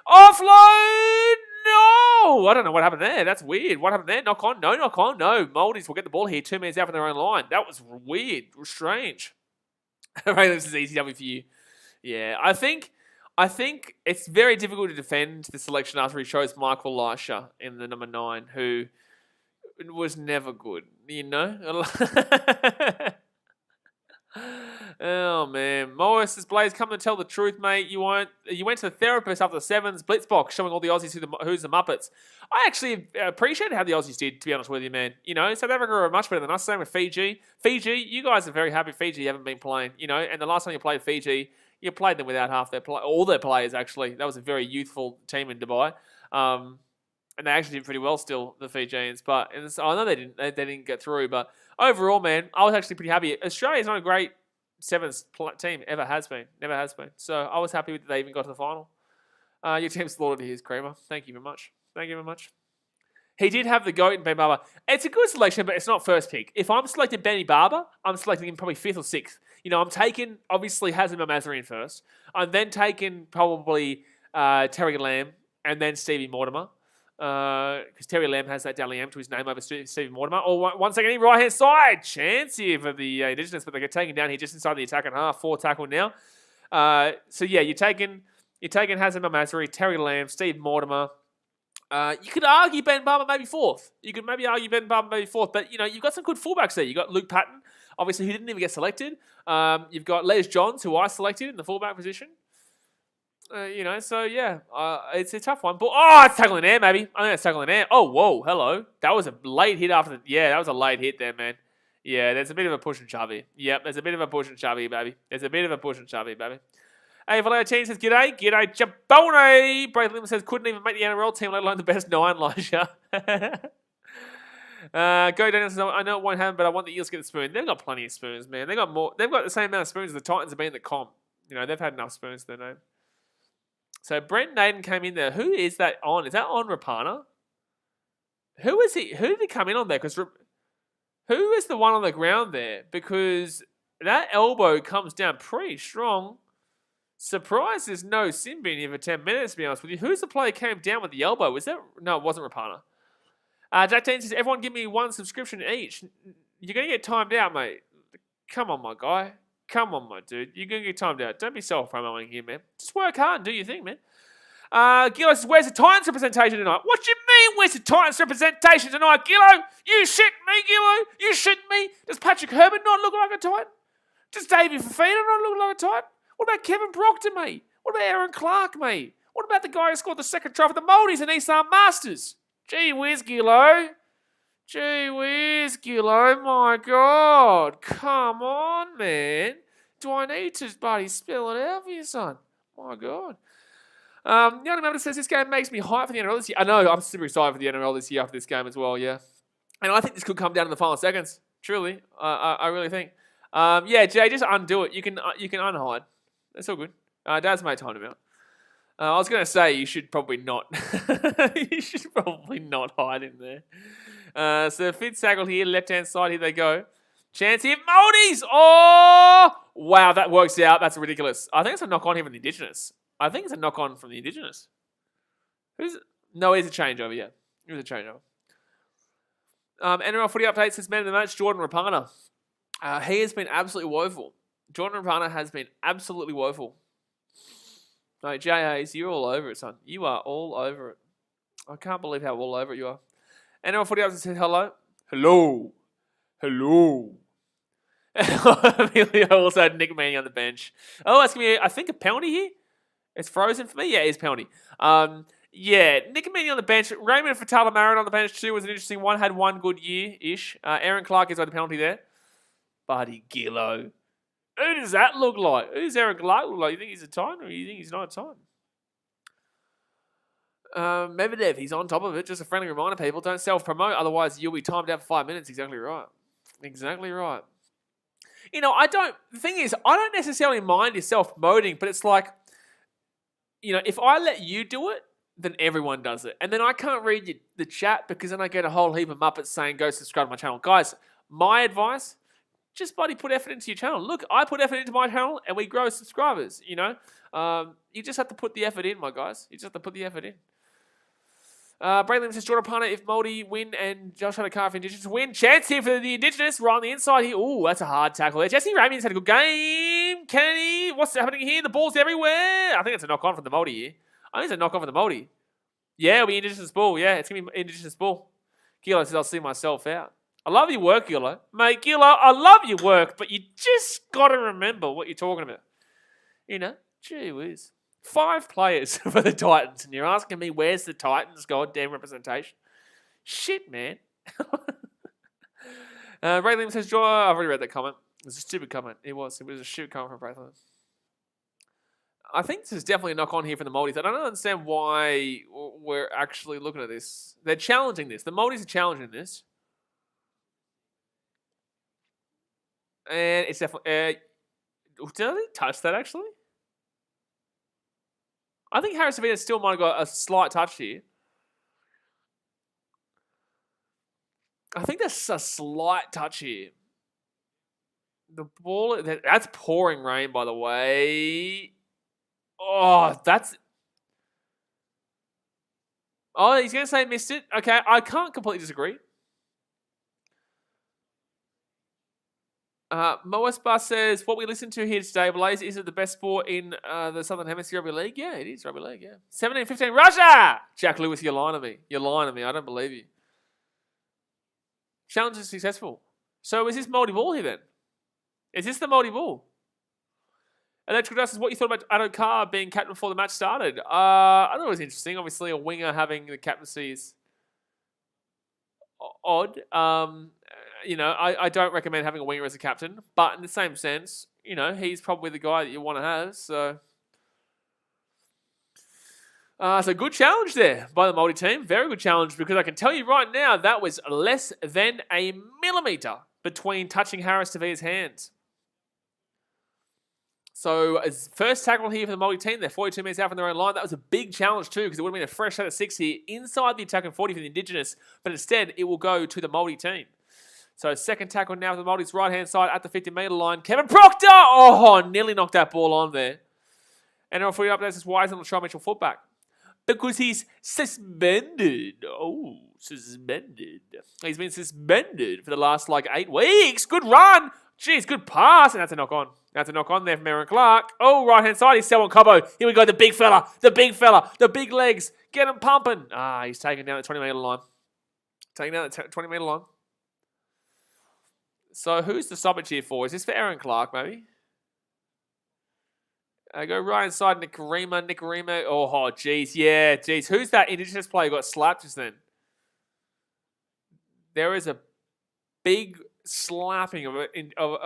Offload! No! I don't know what happened there. That's weird. What happened there? Knock on? No. Maldies will get the ball here 2 minutes out from their own line. That was weird. Strange. Right, this is ECW for you. Yeah, I think it's very difficult to defend the selection after he chose Michael Leisha in the number 9, who was never good, Oh, man. Morris says, Blaze, come to tell the truth, mate. You went to the therapist after the Sevens Blitzbox, showing all the Aussies who's the Muppets. I actually appreciate how the Aussies did, to be honest with you, man. South Africa are much better than us. Same with Fiji. Fiji, you guys are very happy Fiji haven't been playing, and the last time you played Fiji, you played them without half all their players, actually. That was a very youthful team in Dubai. And they actually did pretty well still, the Fijians. But I know they didn't get through. But overall, man, I was actually pretty happy. Australia's not a great Seven's team ever has been. Never has been. So I was happy that they even got to the final. Your team slaughtered his Creamer. Thank you very much. Thank you very much. He did have the GOAT in Ben Barber. It's a good selection, but it's not first pick. If I'm selecting Benny Barber, I'm selecting him probably 5th or 6th. I'm taking, obviously, Hazem Mazarine first. I'm then taking probably Terry Lamb and then Stevie Mortimer. Because Terry Lamb has that Dally M to his name over Stevie Mortimer. Or one second here, right-hand side. Chance here for the Indigenous, but they get taken down here just inside the attacking half. 4 tackle now. So, yeah, you're taking Hazem Mazarine, Terry Lamb, Steve Mortimer. You could argue Ben Barber maybe 4th. But you've got some good fullbacks there. You've got Luke Patton, obviously, who didn't even get selected. You've got Les Johns, who I selected in the fullback position. So yeah, it's a tough one. But it's tackling air, maybe. I think it's tackling air. Oh, whoa, hello. That was a late hit after that was a late hit there, man. Yeah, there's a bit of a push and shove here. Yep, there's a bit of a push and shove here, baby. Hey, Vallejo Team says, G'day Jabone. Brave Lim says, couldn't even make the NRL team, let alone the best 9, Elijah. Go Daniel says, I know it won't happen, but I want the Eels to get the spoon. They've got plenty of spoons, man. They've got the same amount of spoons as the Titans have been in the comp. They've had enough spoons to their name. So Brent Naden came in there. Who is that on? Is that on Rapana? Who is he? Who did he come in on there? Because who is the one on the ground there? Because that elbow comes down pretty strong. Surprised there's no sin bin here for 10 minutes, to be honest with you. Who's the player who came down with the elbow? No, it wasn't Rapana. Jack Dean says, everyone give me 1 subscription each. You're going to get timed out, mate. Come on, my guy. Come on, my dude. You're going to get timed out. Don't be self-promoting here, man. Just work hard and do your thing, man. Gillo says, where's the Titans representation tonight? What do you mean, where's the Titans representation tonight, Gillo? You shitting me, Gillo? You shitting me? Does Patrick Herbert not look like a Titan? Does Davey Fafita not look like a Titan? What about Kevin Proctor, mate? What about Aaron Clark, mate? What about the guy who scored the second try for the Maldives and Eastern Masters? Gee whiz, Gillo. My God. Come on, man. Do I need to, buddy, spell it out for you, son? My God. Yanni Mamada says, this game makes me hype for the NRL this year. I know, I'm super excited for the NRL this year after this game as well, yeah. And I think this could come down to the final seconds. Truly. I really think. Yeah, Jay, just undo it. You can unhide. That's all good. Dad's made time to out. I was going to say you should probably not. You should probably not hide in there. So Fitzsackle here, left-hand side. Here they go. Chance here. Maldives! Oh! Wow, that works out. That's ridiculous. I think it's a knock-on here from the Indigenous. No, it is a changeover, yeah. It was a changeover. NRL footy update says, man of the match, Jordan Rapana. He has been absolutely woeful. Jordan Rapana has been absolutely woeful. No, J.A.'s, you're all over it, son. You are all over it. I can't believe how all over it you are. NRL footy update says, hello. Emilio also had Nick Manning on the bench. Oh, that's going to be, I think, a penalty here. It's frozen for me. Yeah, it's penalty. Yeah, Nick Manning on the bench. Raymond Fatala Marin on the bench too was an interesting one. Had one good year-ish. Aaron Clark is on the penalty there. Buddy Gillo. Who does that look like? Who's Aaron Clark look like? You think he's a Titan or you think he's not a Titan? Medvedev, he's on top of it. Just a friendly reminder, people. Don't self-promote. Otherwise, you'll be timed out for 5 minutes. Exactly right. The thing is, I don't necessarily mind your self-promoting, but it's like, if I let you do it, then everyone does it. And then I can't read the chat because then I get a whole heap of Muppets saying, go subscribe to my channel. Guys, my advice, just bloody put effort into your channel. Look, I put effort into my channel and we grow subscribers, You just have to put the effort in, my guys. You just have to put the effort in. Braylon says, Jordan Pana, if Moldy win and Josh Hadakar if Indigenous win. Chance here for the Indigenous, right on the inside here. Ooh, that's a hard tackle there. Jesse Ramey's had a good game. Kennedy, what's happening here? The ball's everywhere. I think it's a knock-on from the Moldy here. I think it's a knock-on from the Moldy. Yeah, it'll be Indigenous ball. Yeah, it's going to be Indigenous ball. Gillo says, I'll see myself out. I love your work, Gillo. Mate, Gillo, I love your work, but you just got to remember what you're talking about. Gee whiz. 5 players for the Titans, and you're asking me where's the Titans' goddamn representation? Shit, man. Ray Lim says, Joy, I've already read that comment. It was a stupid comment. It was a stupid comment from Ray Lim. I think this is definitely a knock-on here from the Maldives. I don't understand why we're actually looking at this. They're challenging this. The Maldives are challenging this. And it's definitely... Did he touch that, actually? I think Harris Tavita still might have got a slight touch here. I think there's a slight touch here. The ball, that's pouring rain, by the way. Oh, that's... Oh, he's going to say missed it. Okay, I can't completely disagree. Moespa says, what we listened to here today, Blaze, is it the best sport in the Southern Hemisphere Rugby League? Yeah, it is Rugby League, yeah. 17-15, Russia! Jack Lewis, you're lying to me. You're lying to me. I don't believe you. Challenge is successful. So is this Maori ball here then? Is this the Maori ball? Electrical Justice, what you thought about Addo Carr being captain before the match started? I thought it was interesting. Obviously, a winger having the captaincy is odd. I don't recommend having a winger as a captain, but in the same sense, he's probably the guy that you want to have. So, so good challenge there by the Maori team. Very good challenge, because I can tell you right now that was less than a millimetre between touching Harris Tavita's hands. So, as first tackle here for the Maori team, they're 42 metres out from their own line. That was a big challenge too, because it would have been a fresh set of 6 here inside the attack and 40 for the Indigenous, but instead it will go to the Maori team. So, second tackle now for the Maori's right-hand side at the 50-metre line. Kevin Proctor! Oh, nearly knocked that ball on there. And NRL footy updates is why isn't Latrell Mitchell fullback? Because he's suspended. Oh, suspended. He's been suspended for the last 8 weeks. Good run. Jeez, good pass. And that's a knock on. That's a knock on there from Aaron Clark. Oh, right-hand side, he's Selwyn Cobbo. Here we go, the big fella, the big legs. Get him pumping. He's taking down the 20-metre line. Taking down the 20-metre line. So who's the stoppage here for? Is this for Aaron Clark, maybe? Go right inside, Nicarima. Oh, jeez, yeah, jeez. Who's that Indigenous player who got slapped just then? There is a big slapping of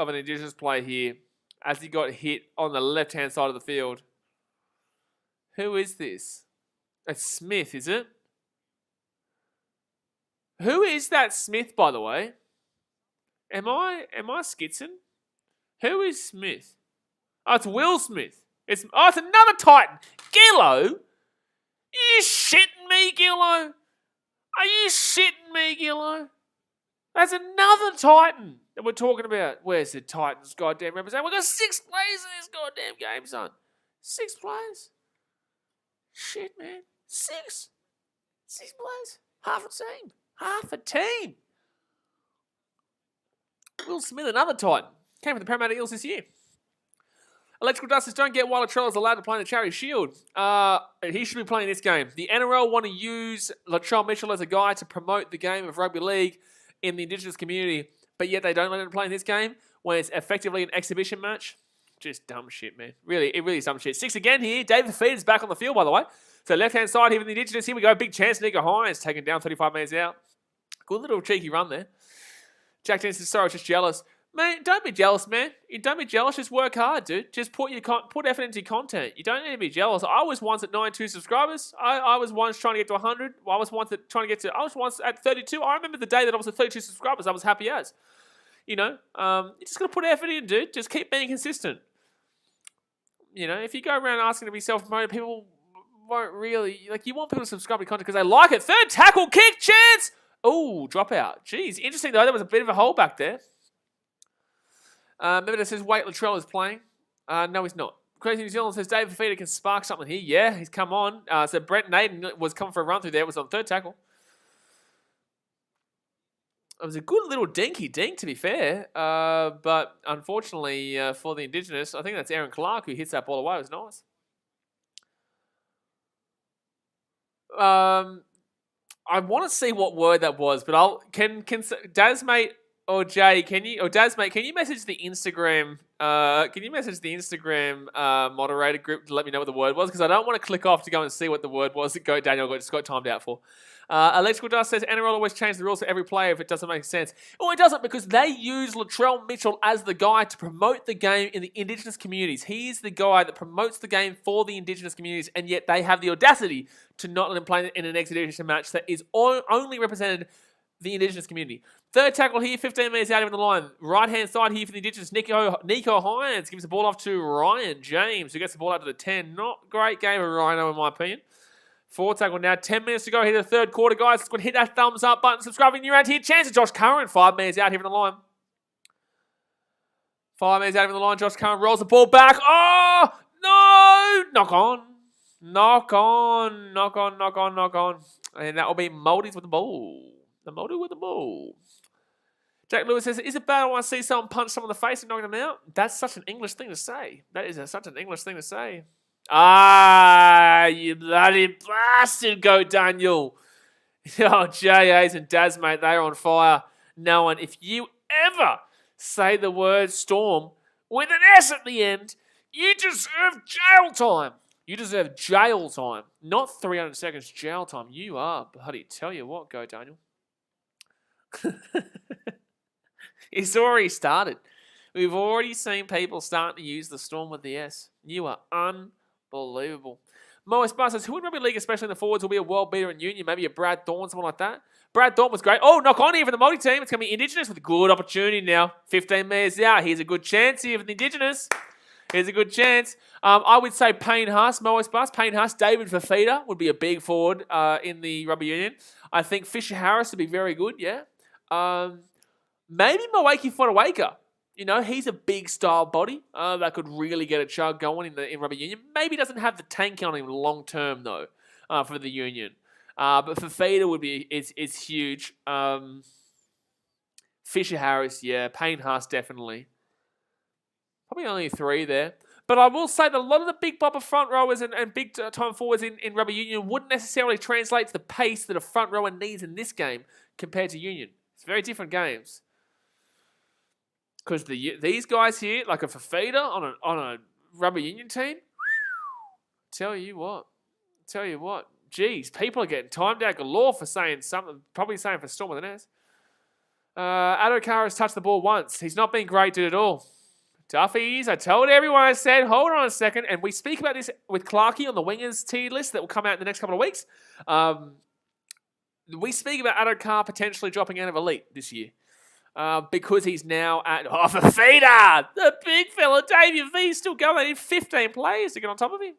an Indigenous player here as he got hit on the left-hand side of the field. Who is this? It's Smith, is it? Who is that Smith, by the way? Am I skitzing? Who is Smith? Oh, it's Will Smith. It's another Titan. Gillo? Are you shitting me, Gillo? Are you shitting me, Gillo? That's another Titan that we're talking about. Where's the Titans goddamn representative? We've got 6 players in this goddamn game, son. 6 players? Shit, man. 6? 6 players? Half a team. Half a team. Will Smith, another Titan. Came from the Parramatta Eels this year. Electrical Dusters don't get why Latrell is allowed to play in the Charity Shield. He should be playing this game. The NRL want to use Latrell Mitchell as a guy to promote the game of rugby league in the Indigenous community, but yet they don't let him play in this game when it's effectively an exhibition match. Just dumb shit, man. It really is dumb shit. 6 again here. David Feeder's back on the field, by the way. So left-hand side here with the Indigenous. Here we go. Big chance. Nico Hines taken down 35 metres out. Good little cheeky run there. Jack Dennis says, sorry, I was just jealous. Man, don't be jealous, man. You don't be jealous. Just work hard, dude. Just put effort into your content. You don't need to be jealous. I was once at 92 subscribers. I was once trying to get to 100. I was once at 32. I remember the day that I was at 32 subscribers. I was happy as. You just got to put effort in, dude. Just keep being consistent. If you go around asking to be self-promoted, people won't really... you want people to subscribe to content because they like it. Third tackle, kick, chance! Oh, dropout. Jeez, interesting though. There was a bit of a hole back there. Maybe that says, wait, Latrell is playing. No, he's not. Crazy New Zealand says, David Fafita can spark something here. Yeah, he's come on. So Brent Naden was coming for a run through there. Was on third tackle. It was a good little dinky dink, to be fair. But unfortunately for the Indigenous, I think that's Aaron Clark who hits that ball away. It was nice. I want to see what word that was, but can Dazmate or Jay, can you message the Instagram? Moderator group to let me know what the word was, because I don't want to click off to go and see what the word was that Daniel just got timed out for. Electrical Dust says NRL always change the rules for every player if it doesn't make sense. Well, it doesn't, because they use Latrell Mitchell as the guy to promote the game in the Indigenous communities. He's the guy that promotes the game for the Indigenous communities, and yet they have the audacity to not let him play in an exhibition match that is only represented the Indigenous community. Third tackle here, 15 metres out of the line. Right-hand side here for the Indigenous. Nico Hines gives the ball off to Ryan James, who gets the ball out to the 10. Not great game of Rhino, in my opinion. Fourth tackle now. 10 minutes to go here to the third quarter, guys. Let's go and hit that thumbs up button. Subscribe if you're new around here. Chance of Josh Curran. 5 metres out here in the line. 5 metres out of the line. Josh Curran rolls the ball back. Oh, no. Knock on. Knock on. Knock on, knock on, knock on. And that will be Mouldies with the ball. The Mouldy with the ball. Jack Lewis says, is it bad when I see someone punch someone in the face and knock them out? That's such an English thing to say. That is such an English thing to say. Ah, you bloody bastard, go Daniel. Oh, JAs and Daz, mate, they're on fire. No one, if you ever say the word Storm with an S at the end, you deserve jail time. You deserve jail time. Not 300 seconds jail time. You are, buddy. Tell you what, go Daniel. It's already started. We've already seen people starting to use the Storm with the S. You are unbelievable. Maori All says, who in rugby league, especially in the forwards, will be a world beater in union? Maybe a Brad Thorne, someone like that. Brad Thorne was great. Oh, knock on here for the Māori team. It's going to be Indigenous with a good opportunity now. 15 metres out. Here's a good chance here for the Indigenous. Here's a good chance. I would say Payne Haas, Maori All Stars. Payne Haas, David Fafita would be a big forward in the rugby union. I think Fisher Harris would be very good, yeah. Maybe Mawaki Fodawaker. You know, he's a big style body that could really get a chug going in rugby union. Maybe doesn't have the tank on him long term though for the union. But Fafita would be is huge. Fisher Harris, yeah. Payne Haas, definitely. Probably only 3 there. But I will say that a lot of the big bopper front rowers and big time forwards in rugby union wouldn't necessarily translate to the pace that a front rower needs in this game compared to union. It's very different games. Because these guys here, like a Fafita on a rugby union team, tell you what. Geez, people are getting timed out galore for saying something, probably saying for Storm with an S. Adokar has touched the ball once. He's not been great at all. Toughies, I told everyone, I said, hold on a second. And we speak about this with Clarkey on the wingers tier list that will come out in the next couple of weeks. We speak about Adokar potentially dropping out of elite this year. Because he's now at Fafita, the big fella. Davey V's still going. They need 15 players to get on top of him.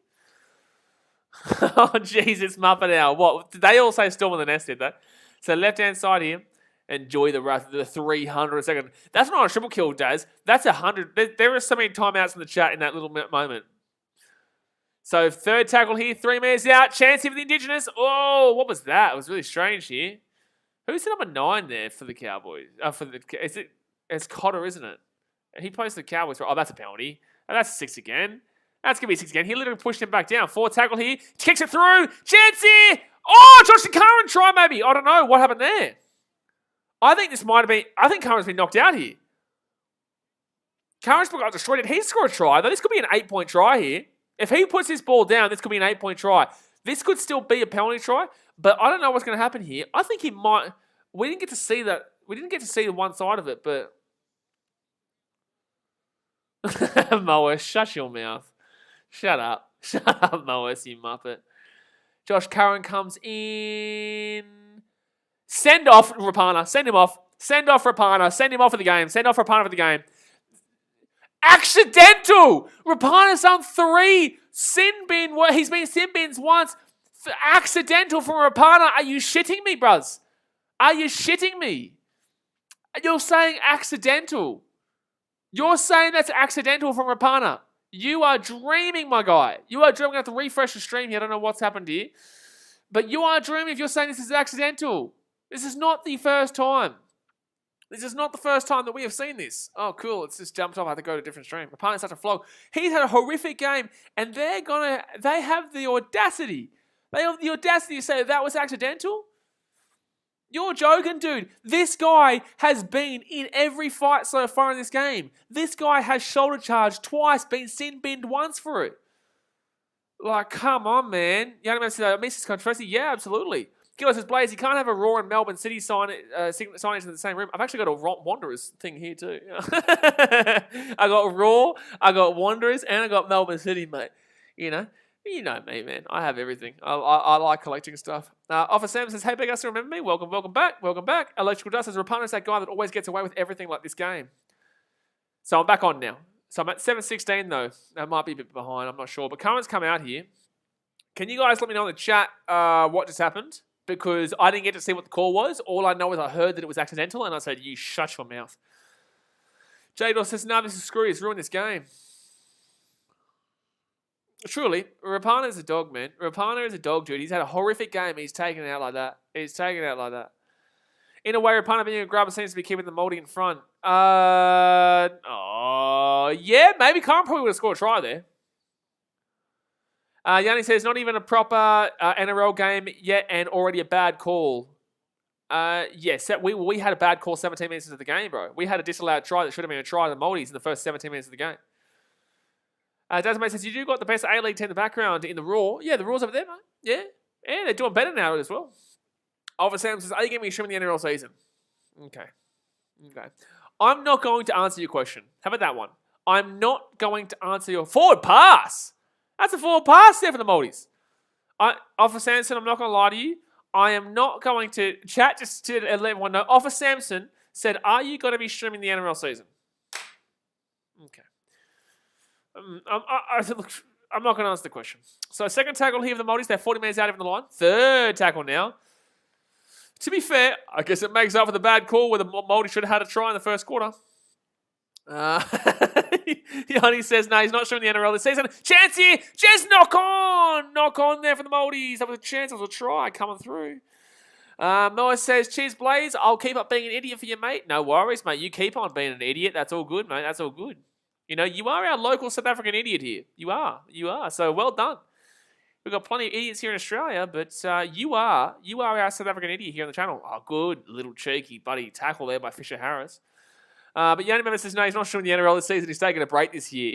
Oh, Jesus, Muppet Hour. What? Did they all say Storm with an S, did that? So left-hand side here. Enjoy the 300 second. That's not a triple kill, Daz. That's 100. There are so many timeouts in the chat in that little moment. So third tackle here. 3 minutes out. Chance here for the Indigenous. Oh, what was that? It was really strange here. Who's the number 9 there for the Cowboys? It's Cotter, isn't it? He plays for the Cowboys. Oh, that's a penalty. And that's a 6 again. That's going to be a 6 again. He literally pushed him back down. Fourth tackle here. Kicks it through. Chance here. Oh, Josh Curran try maybe. I don't know. What happened there? I think this might have been... I think Curran's been knocked out here. Curran's got destroyed. Did he score a try? Though this could be an 8-point try here. If he puts this ball down, this could be an 8-point try. This could still be a penalty try. But I don't know what's going to happen here. I think he might... We didn't get to see that. We didn't get to see the one side of it, but... Moas, shut your mouth. Shut up. Shut up, Moas, you muppet. Josh Curran comes in. Send off Rapana. Send him off. Send off Rapana. Send him off for the game. Send off Rapana for the game. Accidental! Rapana's on 3. Sin bin. He's been sin bins once. Accidental from Rapana. Are you shitting me, bruz? Are you shitting me? You're saying accidental. You're saying that's accidental from Rapana. You are dreaming, my guy. You are dreaming. I have to refresh the stream here. I don't know what's happened here. But you are dreaming if you're saying this is accidental. This is not the first time. This is not the first time that we have seen this. Oh, cool. It's just jumped off. I have to go to a different stream. Rapana's such a flog. He's had a horrific game, and they have the audacity. They have the audacity to say that was accidental. You're joking, dude. This guy has been in every fight so far in this game. This guy has shoulder charged twice, been sin binned once for it. Like, come on, man. You know, Mrs. Controversy? Yeah, absolutely. Gillo says, Blaze, you can't have a Raw and Melbourne City signage in the same room. I've actually got a Wanderers thing here too. I got Raw, I got Wanderers, and I got Melbourne City, mate. You know, You know me, man. I have everything. I like collecting stuff. Officer Sam says, hey, Big Us, remember me? Welcome back. Electrical Dust says, Rapano's that guy that always gets away with everything like this game. So I'm back on now. So I'm at 7:16 though. That might be a bit behind. I'm not sure. But Current's come out here. Can you guys let me know in the chat what just happened? Because I didn't get to see what the call was. All I know is I heard that it was accidental, and I said, you shut your mouth. Jador says, no, this is screwy. It's ruined this game. Truly, Rapana is a dog, man. Rapana is a dog, dude. He's had a horrific game. He's taken it out like that. In a way, Rapana being a grubber seems to be keeping the Māori in front. Yeah, maybe Khan probably would have scored a try there. Yanni says, not even a proper NRL game yet and already a bad call. Yes, we had a bad call 17 minutes into the game, bro. We had a disallowed try that should have been a try to the Māoris in the first 17 minutes of the game. Desmond says, you do got the best A-League team in the background in the Raw. Yeah, the Raw's over there, mate. Yeah, they're doing better now as well. Oliver Sam says, are you going to be streaming the NRL season? Okay. I'm not going to answer your question. How about that one? I'm not going to answer your forward pass. That's a forward pass there for the Māoris. Officer Samson, I'm not going to lie to you. I am not going to chat just to let everyone know. Officer Samson said, are you going to be streaming the NRL season? Okay. I'm not going to answer the question. So second tackle here for the Māoris. They're 40 minutes out of the line. Third tackle now. To be fair, I guess it makes up for the bad call where the Māori should have had a try in the first quarter. Yanni says, no, he's not showing the NRL this season. Chance here. Just knock on there for the Māoris. That was a chance. It was a try coming through. Noah says, cheers, Blaze. I'll keep up being an idiot for you, mate. No worries, mate. You keep on being an idiot. That's all good, mate. That's all good. You know, you are our local South African idiot here. You are. So well done. We've got plenty of idiots here in Australia, but you are our South African idiot here on the channel. Oh, good little cheeky buddy tackle there by Fisher Harris. But Yanni Member says, no, he's not showing the NRL this season. He's taking a break this year.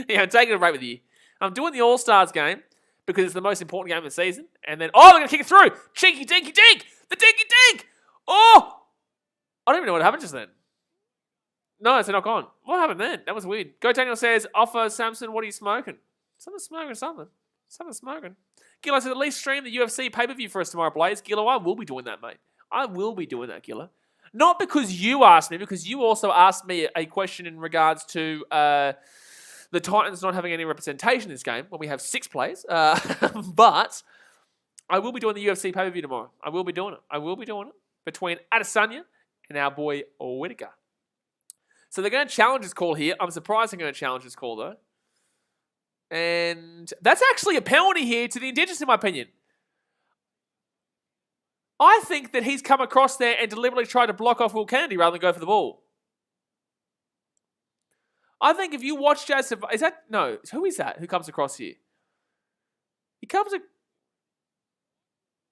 Yeah, I'm taking a break with you. I'm doing the All Stars game because it's the most important game of the season. And then, they're going to kick it through. Cheeky dinky dink. The dinky dink. Oh! I don't even know what happened just then. No, it's a knock on. What happened then? That was weird. Go Daniel says, Offer Samson, what are you smoking? Someone's smoking. Gillo says, at least stream the UFC pay-per-view for us tomorrow, Blaze. Gillo, I will be doing that, mate. I will be doing that, Gillo. Not because you asked me, because you also asked me a question in regards to the Titans not having any representation in this game when we have 6 players. But I will be doing the UFC pay-per-view tomorrow. I will be doing it between Adesanya and our boy Whittaker. So they're going to challenge this call here. I'm surprised they're going to challenge this call, though. And that's actually a penalty here to the Indigenous, in my opinion. I think that he's come across there and deliberately tried to block off Will Kennedy rather than go for the ball. I think if you watch Joseph... who is that who comes across here?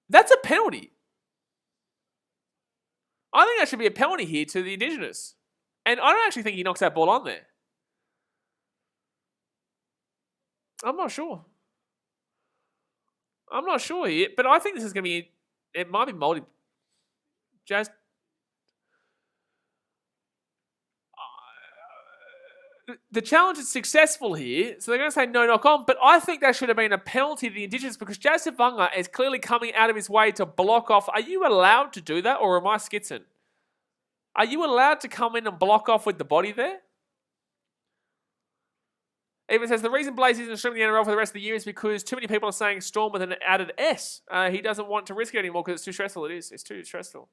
That's a penalty. I think that should be a penalty here to the Indigenous. And I don't actually think he knocks that ball on there. I'm not sure here, but I think this is going to be... It might be multi... Jazz... The challenge is successful here, so they're going to say no knock on, but I think that should have been a penalty to the Indigenous because Jazz Savunga is clearly coming out of his way to block off. Are you allowed to do that, or am I skitzing? Are you allowed to come in and block off with the body there? Even says, the reason Blaze isn't streaming the NRL for the rest of the year is because too many people are saying Storm with an added S. He doesn't want to risk it anymore because it's too stressful. It is. It's too stressful.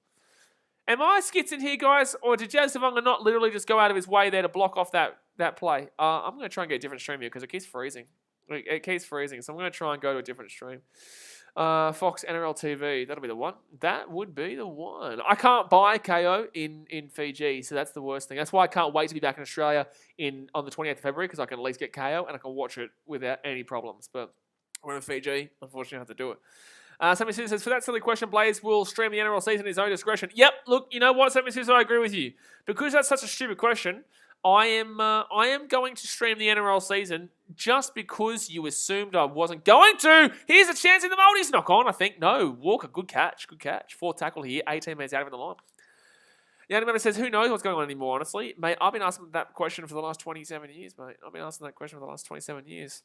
Am I skitzing here, guys? Or did Jazz Savunga not literally just go out of his way there to block off that play? I'm going to try and get a different stream here because it keeps freezing. It keeps freezing. So I'm going to try and go to a different stream. Fox NRL TV. That'll be the one. That would be the one. I can't buy KO in Fiji, so that's the worst thing. That's why I can't wait to be back in Australia on the 28th of February because I can at least get KO and I can watch it without any problems. But we're in Fiji. Unfortunately, I have to do it. Sammy Susan says, for that silly question, Blaze will stream the NRL season at his own discretion. Yep, look, you know what, Sammy Susan, I agree with you. Because that's such a stupid question, I am going to stream the NRL season just because you assumed I wasn't going to. Here's a chance in the Māoris knock on, I think. No, Walker, good catch. 4th tackle here, 18 minutes out of the line. The other member says, who knows what's going on anymore, honestly? Mate, I've been asking that question for the last 27 years, mate. I've been asking that question for the last 27 years.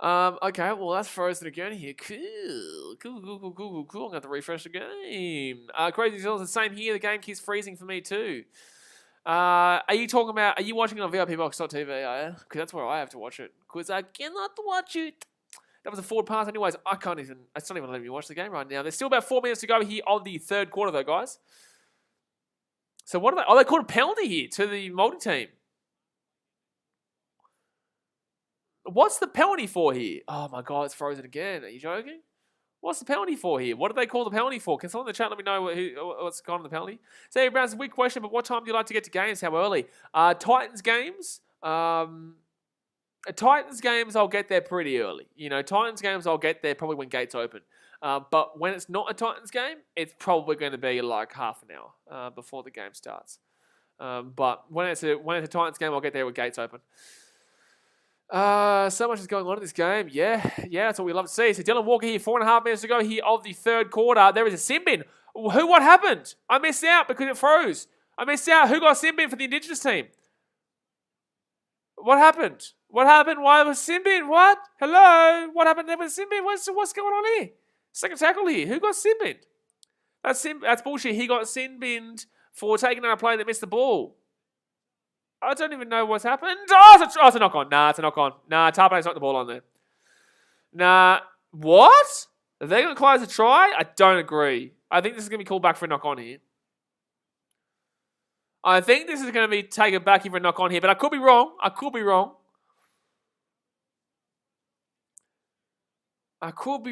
Okay, well, that's frozen again here. Cool. I'm going to have to refresh the game. Crazy Zill's the same here. The game keeps freezing for me too. Are you watching it on VIPbox.tv, are you? Because that's where I have to watch it. Because I cannot watch it. That was a forward pass anyways. It's not even letting me watch the game right now. There's still about 4 minutes to go here on the third quarter though, guys. So what are they? Oh, they called a penalty here to the Maori team. What's the penalty for here? Oh my God, it's frozen again. Are you joking? What's the penalty for here? What do they call the penalty for? Can someone in the chat let me know what's gone on the penalty? So, hey, Brown's a weird question, but what time do you like to get to games? How early? Titans games. Titans games, I'll get there pretty early. Titans games, I'll get there probably when gates open. But when it's not a Titans game, it's probably going to be like half an hour before the game starts. But when it's a Titans game, I'll get there when gates open. So much is going on in this game. Yeah, that's what we love to see. So Dylan Walker here, 4.5 minutes to go here of the third quarter. There is a sin bin. What happened? I missed out because it froze. I missed out. Who got sin bin for the Indigenous team? What happened? Why was sin bin? What? Hello? What happened there with sin bin? What's going on here? Second tackle here. Who got sin bin? That's bullshit. He got sin binned for taking on a play that missed the ball. I don't even know what's happened. Oh, it's a knock on. Nah, it's a knock on. Nah, Tarpane's knocked the ball on there. Nah, what? Are they going to close a try? I don't agree. I think this is going to be called back for a knock on here. I think this is going to be taken back here for a knock on here, but I could be wrong. I could be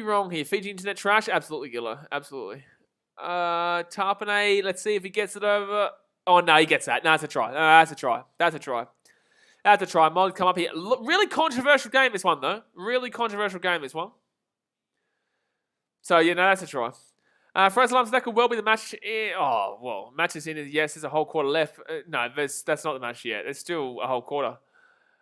wrong here. Fiji internet trash? Absolutely, Gilla. Absolutely. Tarpane, let's see if he gets it over. Oh, no, he gets that. No, that's a try. That's a try. Molly come up here. Really controversial game, this one, though. Really controversial game, this one. So, that's a try. First alarms, that could well be the match. Match is in. Yes, there's a whole quarter left. No, that's not the match yet. There's still a whole quarter.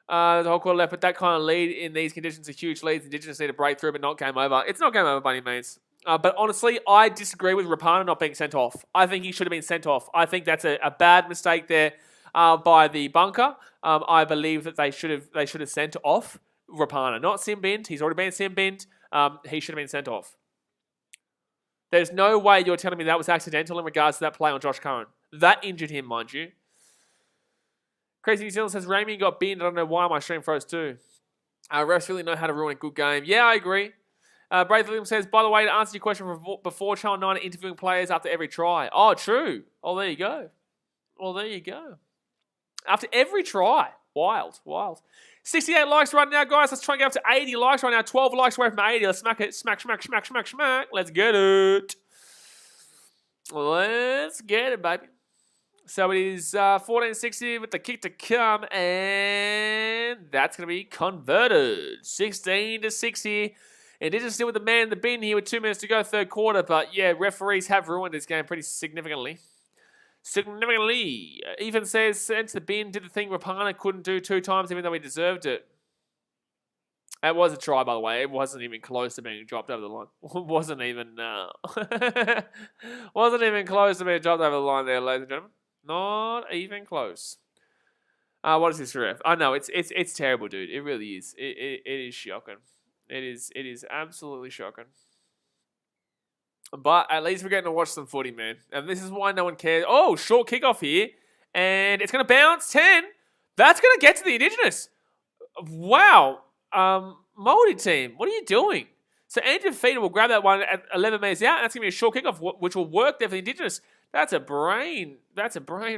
There's a whole quarter left, but that kind of lead in these conditions are huge leads. Indigenous need a breakthrough, but not game over. It's not game over by any means. But honestly, I disagree with Rapana not being sent off. I think he should have been sent off. I think that's a bad mistake there by the bunker. I believe that they should have sent off Rapana, not sin-binned. He's already been sin-binned. He should have been sent off. There's no way you're telling me that was accidental in regards to that play on Josh Curran. That injured him, mind you. Crazy New Zealand says, Ramy got binned. I don't know why my stream froze too. Refs really know how to ruin a good game. Yeah, I agree. Brave William says, by the way, to answer your question before Channel 9 are interviewing players after every try. Oh, true. Oh, there you go. After every try. Wild. 68 likes right now, guys. Let's try and get up to 80 likes right now. 12 likes away from 80. Let's smack it. Smack. Let's get it. Let's get it, baby. So it is 14-60 with the kick to come, and that's going to be converted. 16-60. Indigenous still with the man in the bin here with 2 minutes to go, third quarter. But yeah, referees have ruined this game pretty significantly. Ethan says, sent to the bin, did the thing Rapana couldn't do 2 times, even though he deserved it. It was a try, by the way. It wasn't even close to being dropped over the line. Wasn't even close to being dropped over the line there, ladies and gentlemen. Not even close. What is this ref? Oh no, it's terrible, dude. It really is. It is shocking. It is absolutely shocking. But at least we're getting to watch some footy, man. And this is why no one cares. Oh, short kickoff here. And it's going to bounce. 10. That's going to get to the Indigenous. Wow. Maori team, what are you doing? So Andrew Feeder will grab that one at 11 meters out. And that's going to be a short kickoff, which will work there for the Indigenous. That's a brain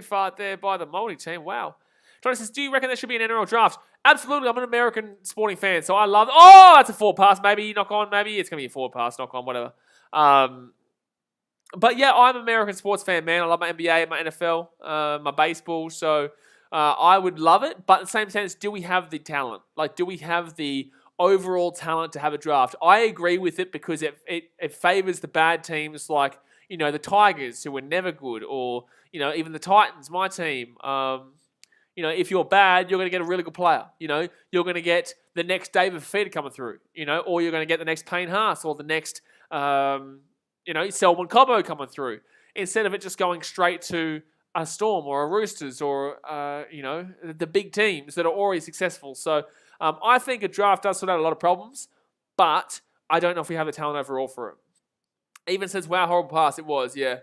fart there by the Maori team. Wow. Johnny says, do you reckon there should be an NRL draft? Absolutely. I'm an American sporting fan, so I love... Oh, that's a forward pass. Maybe knock on. Maybe it's going to be a forward pass, knock on, whatever. But yeah, I'm an American sports fan, man. I love my NBA, my NFL, my baseball. So I would love it. But in the same sense, do we have the talent? Like, do we have the overall talent to have a draft? I agree with it because it favors the bad teams like, the Tigers, who were never good, or, even the Titans, my team. If you're bad, you're going to get a really good player. You're going to get the next David Feeder coming through, or you're going to get the next Payne Haas or the next, Selwyn Cobbo coming through, instead of it just going straight to a Storm or a Roosters or, the big teams that are already successful. So I think a draft does sort out a lot of problems, but I don't know if we have the talent overall for it. Even says, wow, horrible pass. It was, yeah.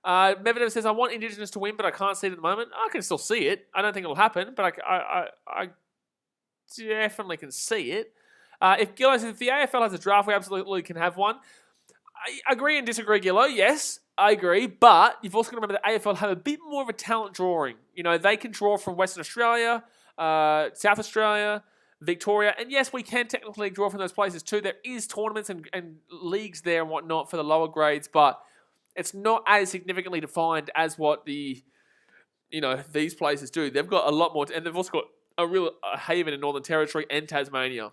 Medvedev says, I want Indigenous to win, but I can't see it at the moment. I can still see it. I don't think it'll happen, but I definitely can see it. If Gillo says, if the AFL has a draft, we absolutely can have one. I agree and disagree, Gillo. Yes, I agree. But you've also got to remember that AFL have a bit more of a talent drawing. You know, they can draw from Western Australia, South Australia, Victoria. And yes, we can technically draw from those places too. There is tournaments and leagues there and whatnot for the lower grades, but it's not as significantly defined as what these places do. They've got a lot more, and they've also got a haven in Northern Territory and Tasmania.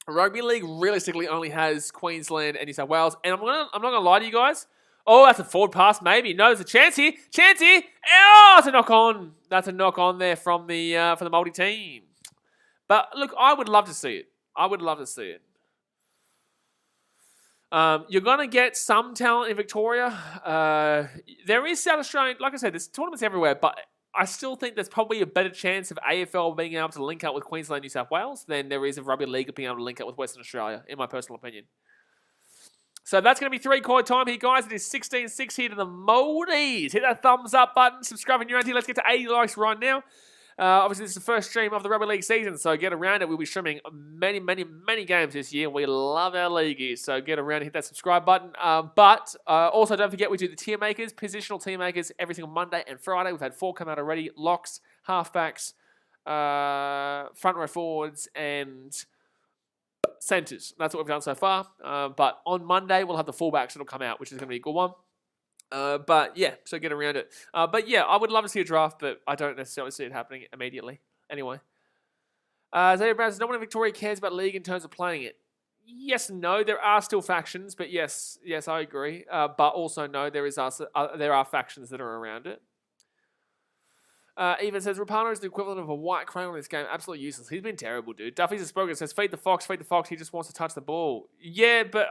Rugby League realistically only has Queensland and New South Wales, and I'm not gonna lie to you guys. Oh, that's a forward pass, maybe. No, there's a chance here. Oh, it's a knock on. That's a knock on there from the Maori team. But look, I would love to see it. You're going to get some talent in Victoria. There is South Australian, like I said, there's tournaments everywhere, but I still think there's probably a better chance of AFL being able to link up with Queensland and New South Wales than there is of Rugby League being able to link up with Western Australia, in my personal opinion. So that's going to be 3-quarter time here, guys. It is 16-6 here to the Maoris. Hit that thumbs up button. Subscribe if you're around here. Let's get to 80 likes right now. Obviously, this is the first stream of the Rugby League season, so get around it. We'll be streaming many, many, many games this year. We love our leagueies, so get around and hit that subscribe button. But also, don't forget, we do the tier makers, positional tier makers, every single Monday and Friday. We've had 4 come out already. Locks, halfbacks, front row forwards, and centres. That's what we've done so far. But on Monday, we'll have the fullbacks that'll come out, which is going to be a good one. But yeah, so get around it. But yeah, I would love to see a draft, but I don't necessarily see it happening immediately. Anyway. Xavier Brown says, no one in Victoria cares about league in terms of playing it. Yes and no, there are still factions, but yes, I agree. But also no, there are factions that are around it. Even says, Rapano is the equivalent of a white crane in this game. Absolutely useless. He's been terrible, dude. Duffy's a spoken says, feed the fox. He just wants to touch the ball. Yeah, but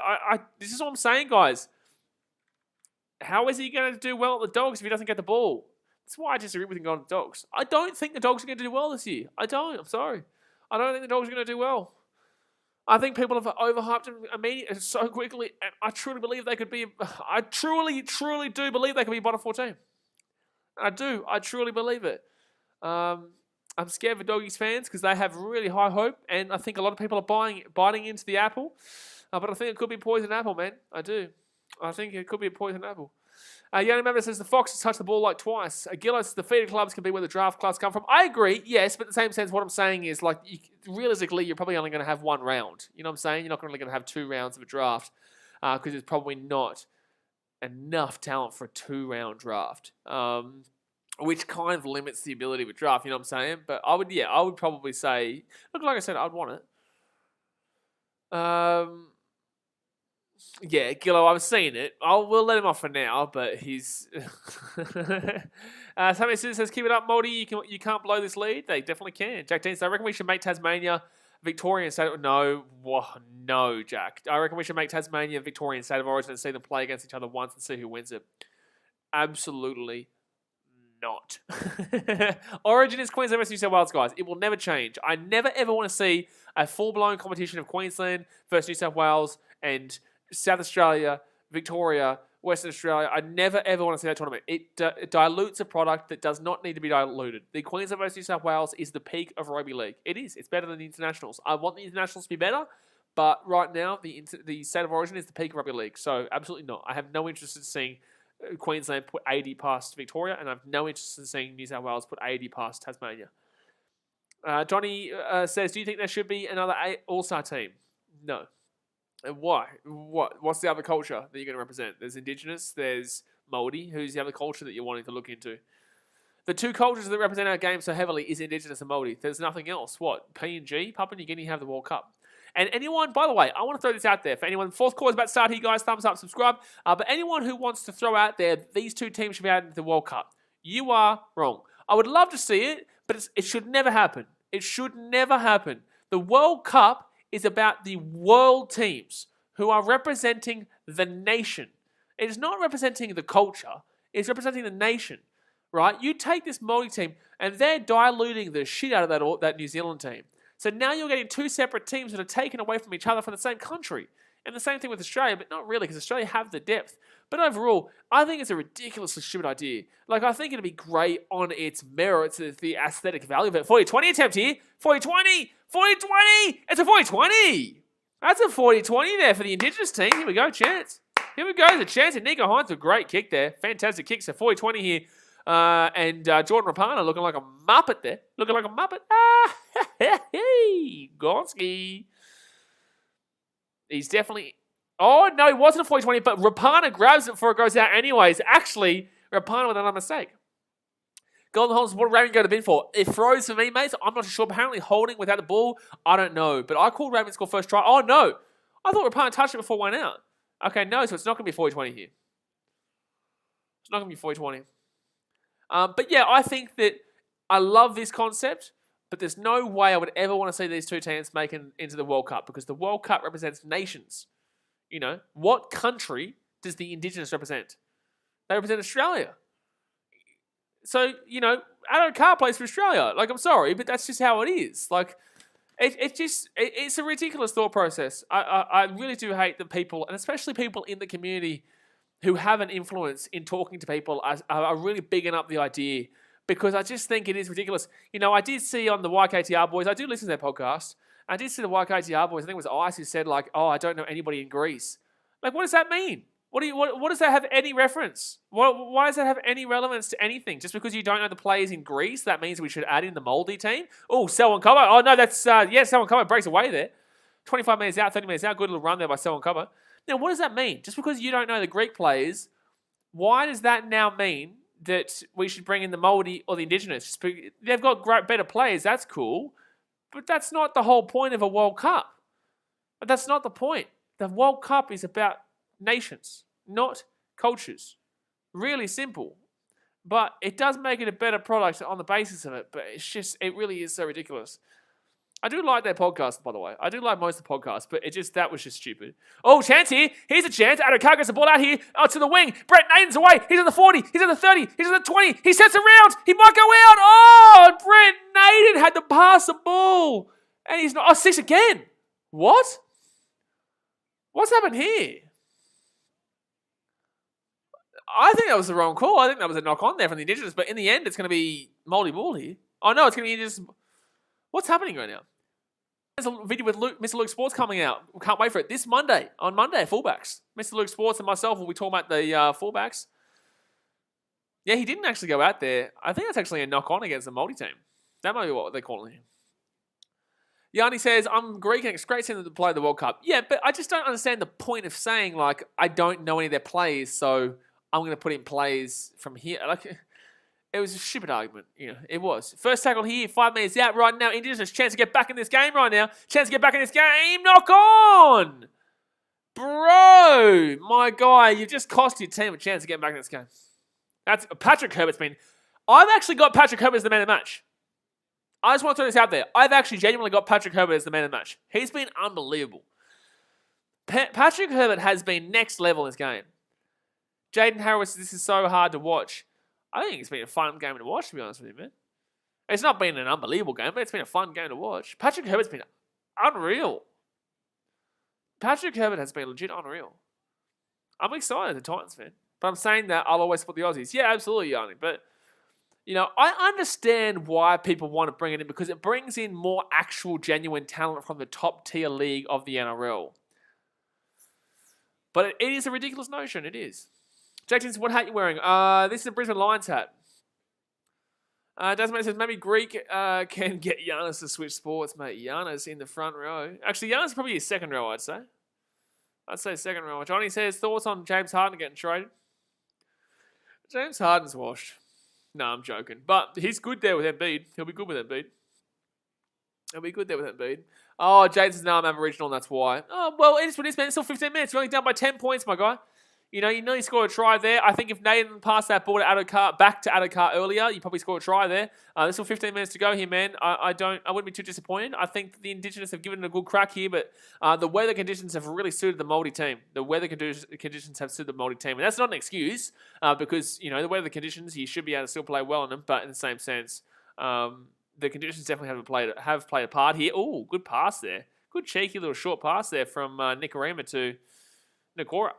this is what I'm saying, guys. How is he going to do well at the Dogs if he doesn't get the ball? That's why I disagree with him going to the Dogs. I don't think the Dogs are going to do well this year. I don't. I'm sorry. I don't think the Dogs are going to do well. I think people have overhyped him immediately so quickly, and I truly believe they could be. I truly do believe they could be bottom 14. I do. I truly believe it. I'm scared for Doggies fans because they have really high hope, and I think a lot of people are biting into the apple. But I think it could be poison apple, man. I do. I think it could be a poison apple. Yanni Member says the Foxes touched the ball like twice. Gillis says the feeder clubs can be where the draft class come from. I agree, yes, but in the same sense, what I'm saying is, like, realistically, you're probably only going to have 1 round. You know what I'm saying? You're not really going to have 2 rounds of a draft because there's probably not enough talent for a 2-round draft, which kind of limits the ability of a draft. You know what I'm saying? But I would probably say, look, like I said, I'd want it. Yeah, Gillo, I'm seeing it. We'll let him off for now, but he's... Sammy says, keep it up, Maori. You can't blow this lead. They definitely can. Jack Dean says, I reckon we should make Tasmania Victorian State... No, Jack. I reckon we should make Tasmania Victorian State of Origin and see them play against each other once and see who wins it. Absolutely not. Origin is Queensland versus New South Wales, guys. It will never change. I never, ever want to see a full-blown competition of Queensland versus New South Wales and South Australia, Victoria, Western Australia. I never, ever want to see that tournament. It dilutes a product that does not need to be diluted. The Queensland versus New South Wales is the peak of rugby league. It is. It's better than the internationals. I want the internationals to be better, but right now, the State of Origin is the peak of rugby league. So, absolutely not. I have no interest in seeing Queensland put 80 past Victoria, and I have no interest in seeing New South Wales put 80 past Tasmania. Johnny says, do you think there should be another All-Star team? No. And why? What's the other culture that you're going to represent? There's Indigenous, there's Maori. Who's the other culture that you're wanting to look into? The 2 cultures that represent our game so heavily is Indigenous and Maori. There's nothing else. What? PNG? Papua New Guinea have the World Cup. And anyone, by the way, I want to throw this out there. For anyone, 4th quarter is about to start here, guys. Thumbs up, subscribe. But anyone who wants to throw out there, these 2 teams should be out into the World Cup. You are wrong. I would love to see it, but it should never happen. It should never happen. The World Cup is about the world teams who are representing the nation. It is not representing the culture. It's representing the nation, right? You take this Maori team, and they're diluting the shit out of that New Zealand team. So now you're getting two separate teams that are taken away from each other from the same country. And the same thing with Australia, but not really, because Australia have the depth. But overall, I think it's a ridiculously stupid idea. Like, I think it'd be great on its merits, the aesthetic value of it. 40-20 attempt here. 40-20! 40-20! It's a 40-20! That's a 40-20 there for the Indigenous team. Here we go, chance. Here we go, the chance. And Nico Hines, a great kick there. Fantastic kick. So 40-20 here. And Jordan Rapana looking like a Muppet there. Looking like a Muppet. Hey, Gonski. He's definitely... Oh, no, it wasn't a 40-20, but Rapana grabs it before it goes out anyways. Actually, Rapana with another mistake. Golden Holmes, what did Raymond go to bin for? It froze for me, mates. I'm not sure. Apparently holding without the ball, I don't know. But I called Raymond score first try. Oh, no. I thought Rapana touched it before it went out. Okay, no, so it's not going to be 40-20 here. It's not going to be 40-20. But yeah, I think that I love this concept, but there's no way I would ever want to see these two teams making into the World Cup, because the World Cup represents nations. You know, what country does the Indigenous represent? They represent Australia. So, you know, Addo Carr plays for Australia. Like, I'm sorry, but that's just how it is. Like, it's a ridiculous thought process. I really do hate that people, and especially people in the community who have an influence in talking to people, are really bigging up the idea, because I just think it is ridiculous. You know, I did see on the YKTR boys, I do listen to their podcast, I did see the YKTR boys, I think it was Ice, who said like, oh, I don't know anybody in Greece. Like, what does that mean? What does that have any reference? Why does that have any relevance to anything? Just because you don't know the players in Greece, that means we should add in the Moldy team? Oh, Selwyn Cover. Oh, no, that's, Selwyn Cover breaks away there. 25 minutes out, 30 minutes out. Good little run there by Selwyn Cover. Now, what does that mean? Just because you don't know the Greek players, why does that now mean that we should bring in the Maori or the Indigenous? They've got better players, that's cool. But that's not the whole point of a World Cup. That's not the point. The World Cup is about nations, not cultures. Really simple. But it does make it a better product on the basis of it. But it really is so ridiculous. I do like their podcast, by the way. I do like most of the podcasts, but that was just stupid. Oh, chance here. Here's a chance. Addo Carr gets the ball out here. Oh, to the wing. Brett Naden's away. He's at the 40. He's at the 30. He's at the 20. He sets around. He might go out. Oh, Brett Naden had to pass the ball. And he's not. Oh, 6 again. What? What's happened here? I think that was the wrong call. I think that was a knock on there from the Indigenous. But in the end, it's going to be Moldy Ball here. Oh, no, it's going to be Indigenous. What's happening right now? There's a video with Mr. Luke Sports coming out. We can't wait for it. This Monday, on Monday, fullbacks. Mr. Luke Sports and myself will be talking about the fullbacks. Yeah, he didn't actually go out there. I think that's actually a knock-on against the Māori team. That might be what they're calling him. Yanni says, I'm Greek and it's great seeing them to play the World Cup. Yeah, but I just don't understand the point of saying, like, I don't know any of their players, so I'm going to put in players from here. Like, it was a stupid argument, you know, it was. First tackle here, 5 minutes out right now. Indigenous chance to get back in this game right now. Chance to get back in this game. Knock on! Bro, my guy, you just cost your team a chance to get back in this game. That's Patrick Herbert's been... I've actually got Patrick Herbert as the man of the match. I just want to throw this out there. I've actually genuinely got Patrick Herbert as the man of the match. He's been unbelievable. Patrick Herbert has been next level in this game. Jaden Harris, this is so hard to watch. I think it's been a fun game to watch, to be honest with you, man. It's not been an unbelievable game, but it's been a fun game to watch. Patrick Herbert's been unreal. Patrick Herbert has been legit unreal. I'm excited as a Titans fan. But I'm saying that I'll always support the Aussies. Yeah, absolutely, Yanni. But, you know, I understand why people want to bring it in, because it brings in more actual, genuine talent from the top tier league of the NRL. But it is a ridiculous notion. It is. Jackson, what hat are you wearing? This is a Brisbane Lions hat. Desmond says, maybe Greek can get Giannis to switch sports, mate. Giannis in the front row. Actually, Giannis is probably his second row, I'd say. I'd say second row. Johnny says, thoughts on James Harden getting traded? James Harden's washed. No, I'm joking. But he's good there with Embiid. He'll be good with Embiid. He'll be good there with Embiid. Oh, Jade says, no, I'm Aboriginal, and that's why. Oh, well, it is what it is, man. It's still 15 minutes. You're only down by 10 points, my guy. You know, you nearly scored a try there. I think if Nathan passed that ball to Addo Carr, back to Addo Carr earlier, you probably scored a try there. There's still 15 minutes to go here, man. I wouldn't be too disappointed. I think the Indigenous have given it a good crack here, but the weather conditions have really suited the Māori team. The weather conditions have suited the Māori team. And that's not an excuse, because, you know, the weather conditions, you should be able to still play well in them, but in the same sense, the conditions definitely have played a part here. Oh, good pass there. Good cheeky little short pass there from NRL to Nakora.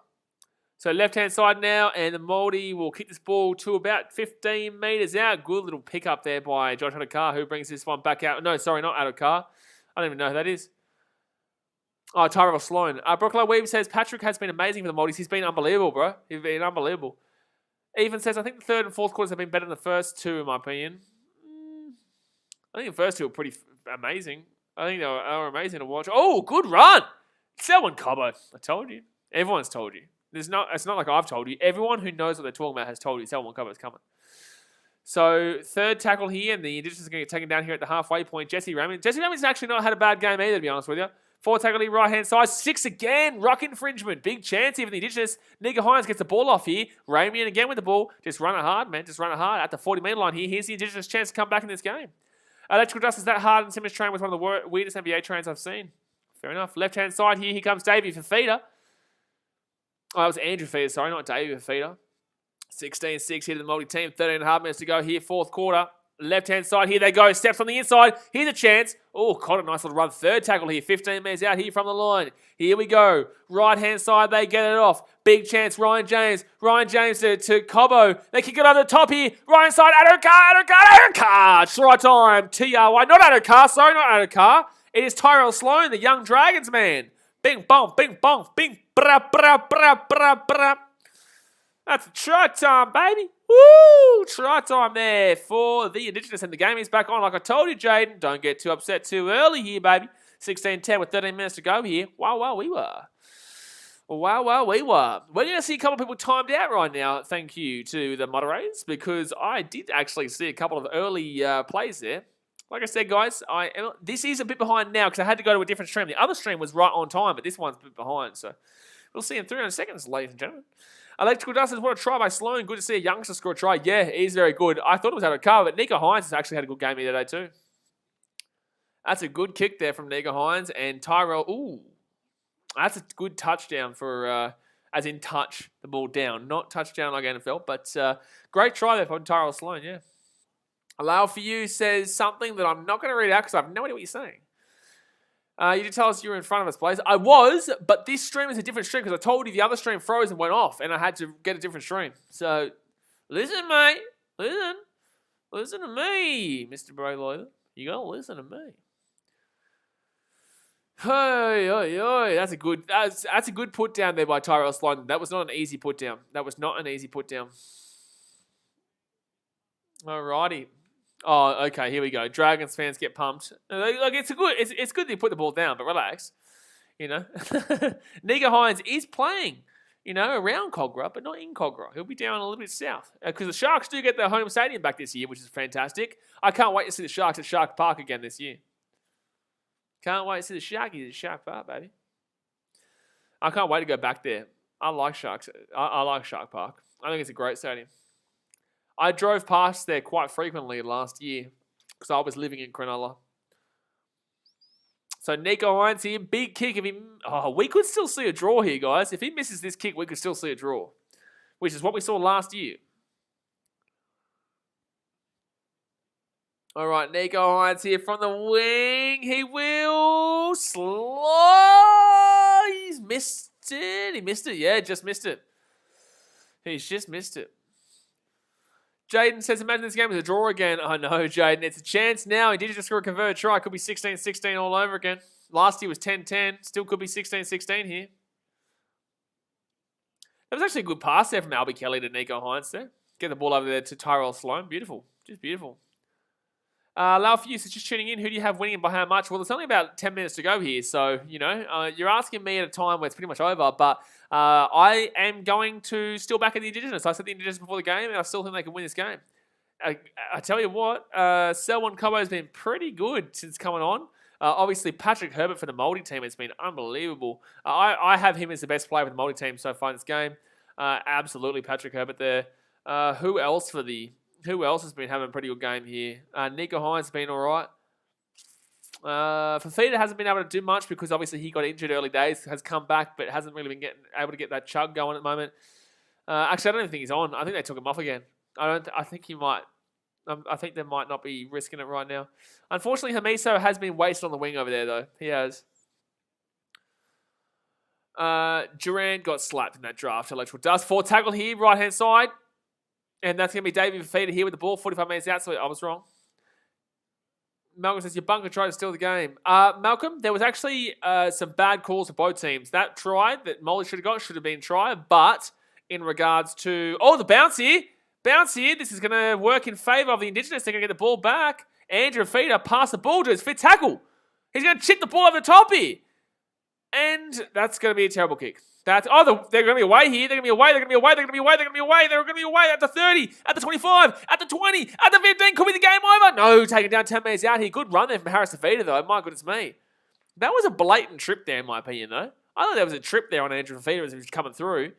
So left-hand side now, and the Māori will kick this ball to about 15 metres out. Good little pick up there by Josh Adokar, who brings this one back out. No, sorry, not Adokar. I don't even know who that is. Oh, Tyrell Sloan. Brooklow Weave says, Patrick has been amazing for the Māoris. He's been unbelievable, bro. He's been unbelievable. Even says, I think the third and fourth quarters have been better than the first two, in my opinion. I think the first two were pretty amazing. I think they were amazing to watch. Oh, good run. Selwyn Cobbo. I told you. Everyone's told you. It's not like I've told you. Everyone who knows what they're talking about has told you Selwyn Cobbo's coming. So, third tackle here, and the Indigenous are going to get taken down here at the halfway point. Jesse Raymond. Jesse Raymond's actually not had a bad game either, to be honest with you. Fourth tackle here, right-hand side. 6 again. Ruck infringement. Big chance here for the Indigenous. Niga Hines gets the ball off here. Raymond again with the ball. Just run it hard, man. Just run it hard at the 40-metre line here. Here's the Indigenous chance to come back in this game. Electrical Dust is that hard, and Simmons train was one of the weirdest NBA trains I've seen. Fair enough. Left-hand side here. Here comes Davey for feeder. Oh, that was Andrew Feeder, sorry, not Davey for feeder. 16-6 here to the Māori team. 13.5 minutes to go here, fourth quarter. Left-hand side, here they go. Steps on the inside. Here's a chance. Oh, caught a nice little run. Third tackle here. 15 metres out here from the line. Here we go. Right-hand side, they get it off. Big chance, Ryan James. Ryan James to Cobbo. They kick it over the top here. Right side, Adokar. Try time. TRY. Not Adokar, sorry, not Adokar. It is Tyrell Sloan, the young Dragons man. Bing, bong, bing, bong, bing, bra, bra, bra, bra, bra. That's a try time, baby. Woo! Try time there for the Indigenous, and the game is back on. Like I told you, Jaden, don't get too upset too early here, baby. 16-10 with 13 minutes to go here. Wow, we were. Wow, we were. We're going to see a couple of people timed out right now, thank you to the moderators, because I did actually see a couple of early plays there. Like I said, guys, this is a bit behind now because I had to go to a different stream. The other stream was right on time, but this one's a bit behind. So we'll see in 300 seconds, ladies and gentlemen. Electrical Dust says, what a try by Sloan. Good to see a youngster score a try. Yeah, he's very good. I thought it was out of cover, but Nico Hines has actually had a good game here today too. That's a good kick there from Nico Hines. And Tyrell, ooh, that's a good touchdown for, as in touch the ball down. Not touchdown like NFL, but great try there from Tyrell Sloan, yeah. Allow for you says something that I'm not going to read out because I have no idea what you're saying. You did tell us you were in front of us, please. I was, but this stream is a different stream because I told you the other stream froze and went off, and I had to get a different stream. So, listen, mate. Listen to me, Mr. Brayloy. You got to listen to me. Hey, that's a good put down there by Tyrell Sloan. That was not an easy put down. Alrighty. Oh, okay. Here we go. Dragons fans get pumped. Like it's good that you put the ball down, but relax. You know, Niga Hines is playing. You know, around Cogra, but not in Cogra. He'll be down a little bit south because the Sharks do get their home stadium back this year, which is fantastic. I can't wait to see the Sharks at Shark Park again this year. Can't wait to see the Sharkies at Shark Park, baby. I can't wait to go back there. I like Sharks. I like Shark Park. I think it's a great stadium. I drove past there quite frequently last year because I was living in Cronulla. So Nico Hines here, big kick. We could still see a draw here, guys. If he misses this kick, we could still see a draw, which is what we saw last year. All right, Nico Hines here from the wing. He will slide. He's missed it. He missed it. Yeah, just missed it. He's just missed it. Jaden says, imagine this game is a draw again. I know, Jaden. It's a chance now. He did just score a converted try. Could be 16-16 all over again. Last year was 10-10. Still could be 16-16 here. That was actually a good pass there from Albie Kelly to Nico Hines there. Get the ball over there to Tyrell Sloan. Beautiful. Just beautiful. Lau for you, so just tuning in. Who do you have winning and by how much? Well, there's only about 10 minutes to go here. So, you know, you're asking me at a time where it's pretty much over. But I am going to still back at the Indigenous. I said the Indigenous before the game, and I still think they can win this game. I tell you what, Selwyn Cobbo has been pretty good since coming on. Obviously, Patrick Herbert for the Māori team has been unbelievable. I have him as the best player with the Māori team so far in this game. Absolutely, Patrick Herbert there. Who else has been having a pretty good game here? Nico Hines has been all right. Fafita hasn't been able to do much because obviously he got injured early days, has come back, but hasn't really been able to get that chug going at the moment. Actually, I don't even think he's on. I think they took him off again. I think he might. I think they might not be risking it right now. Unfortunately, Hamiso has been wasted on the wing over there, though. He has. Durant got slapped in that draft. Electrical dust. 4 tackle here, right-hand side. And that's going to be David Fafita here with the ball. 45 minutes out, so I was wrong. Malcolm says, your bunker tried to steal the game. Malcolm, there was actually some bad calls for both teams. That try that Molly should have got should have been try, but in regards to... Oh, the bounce here. Bounce here. This is going to work in favour of the Indigenous. They're going to get the ball back. Andrew Fafita pass the ball to his fit tackle. He's going to chip the ball over the top here. And that's going to be a terrible kick. They're going to be away here. They're going to be away. They're going to be away. They're going to be away. They're going to be away. They're going to be away at the 30, at the 25, at the 20, at the 15. Could be the game over. No, taking down 10 metres out here. Good run there from Harris Fafita, though. My goodness me. That was a blatant trip there, in my opinion, though. I thought there was a trip there on Andrew Fafita as he was coming through.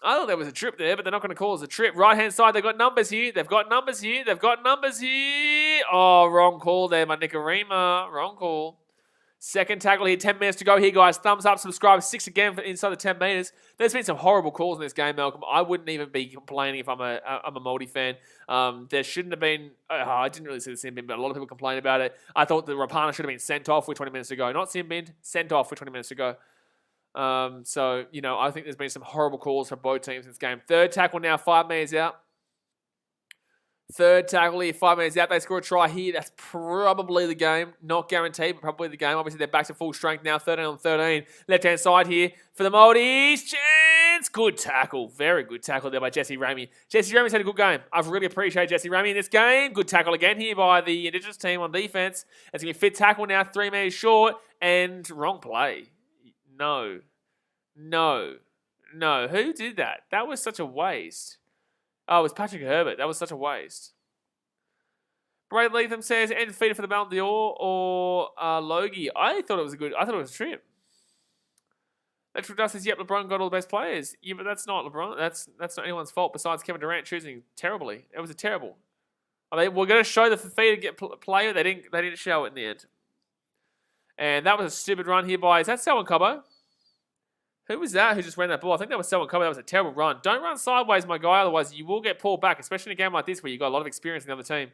I thought there was a trip there, but they're not going to call it a trip. Right-hand side, they've got numbers here. They've got numbers here. They've got numbers here. Oh, wrong call there, my NRL. Wrong call. Second tackle here, 10 minutes to go here, guys. Thumbs up, subscribe, 6 again for inside the 10 metres. There's been some horrible calls in this game, Malcolm. I wouldn't even be complaining if I'm a Māori fan. There shouldn't have been... I didn't really see the sin bin, but a lot of people complain about it. I thought the Rapana should have been sent off with 20 minutes to go. Not sin bin, sent off with 20 minutes to go. So, you know, I think there's been some horrible calls for both teams in this game. Third tackle now, 5 metres out. Third tackle here, 5 minutes out. They score a try here. That's probably the game. Not guaranteed, but probably the game. Obviously, they're back to full strength now. 13 on 13. Left-hand side here for the Māoris. Chance. Good tackle. Very good tackle there by BKRmy. BKRmy's had a good game. I've really appreciated BKRmy in this game. Good tackle again here by the Indigenous team on defense. It's going to be fit tackle now. 3 metres short. And wrong play. No. Who did that? That was such a waste. Oh, it was Patrick Herbert. That was such a waste. Brad Leatham says, end feeder for the Ballon d'Or or Logie. I thought it was a trip. Electrical Dust says, yep, LeBron got all the best players. Yeah, but that's not LeBron. That's not anyone's fault besides Kevin Durant choosing terribly. It was a terrible. I mean, we're going to show the Fafita get play. They didn't show it in the end. And that was a stupid run here by, is that Selwyn Cobbo? Who was that who just ran that ball? I think that was Selwyn Cobbo. That was a terrible run. Don't run sideways, my guy. Otherwise, you will get pulled back, especially in a game like this where you've got a lot of experience in the other team.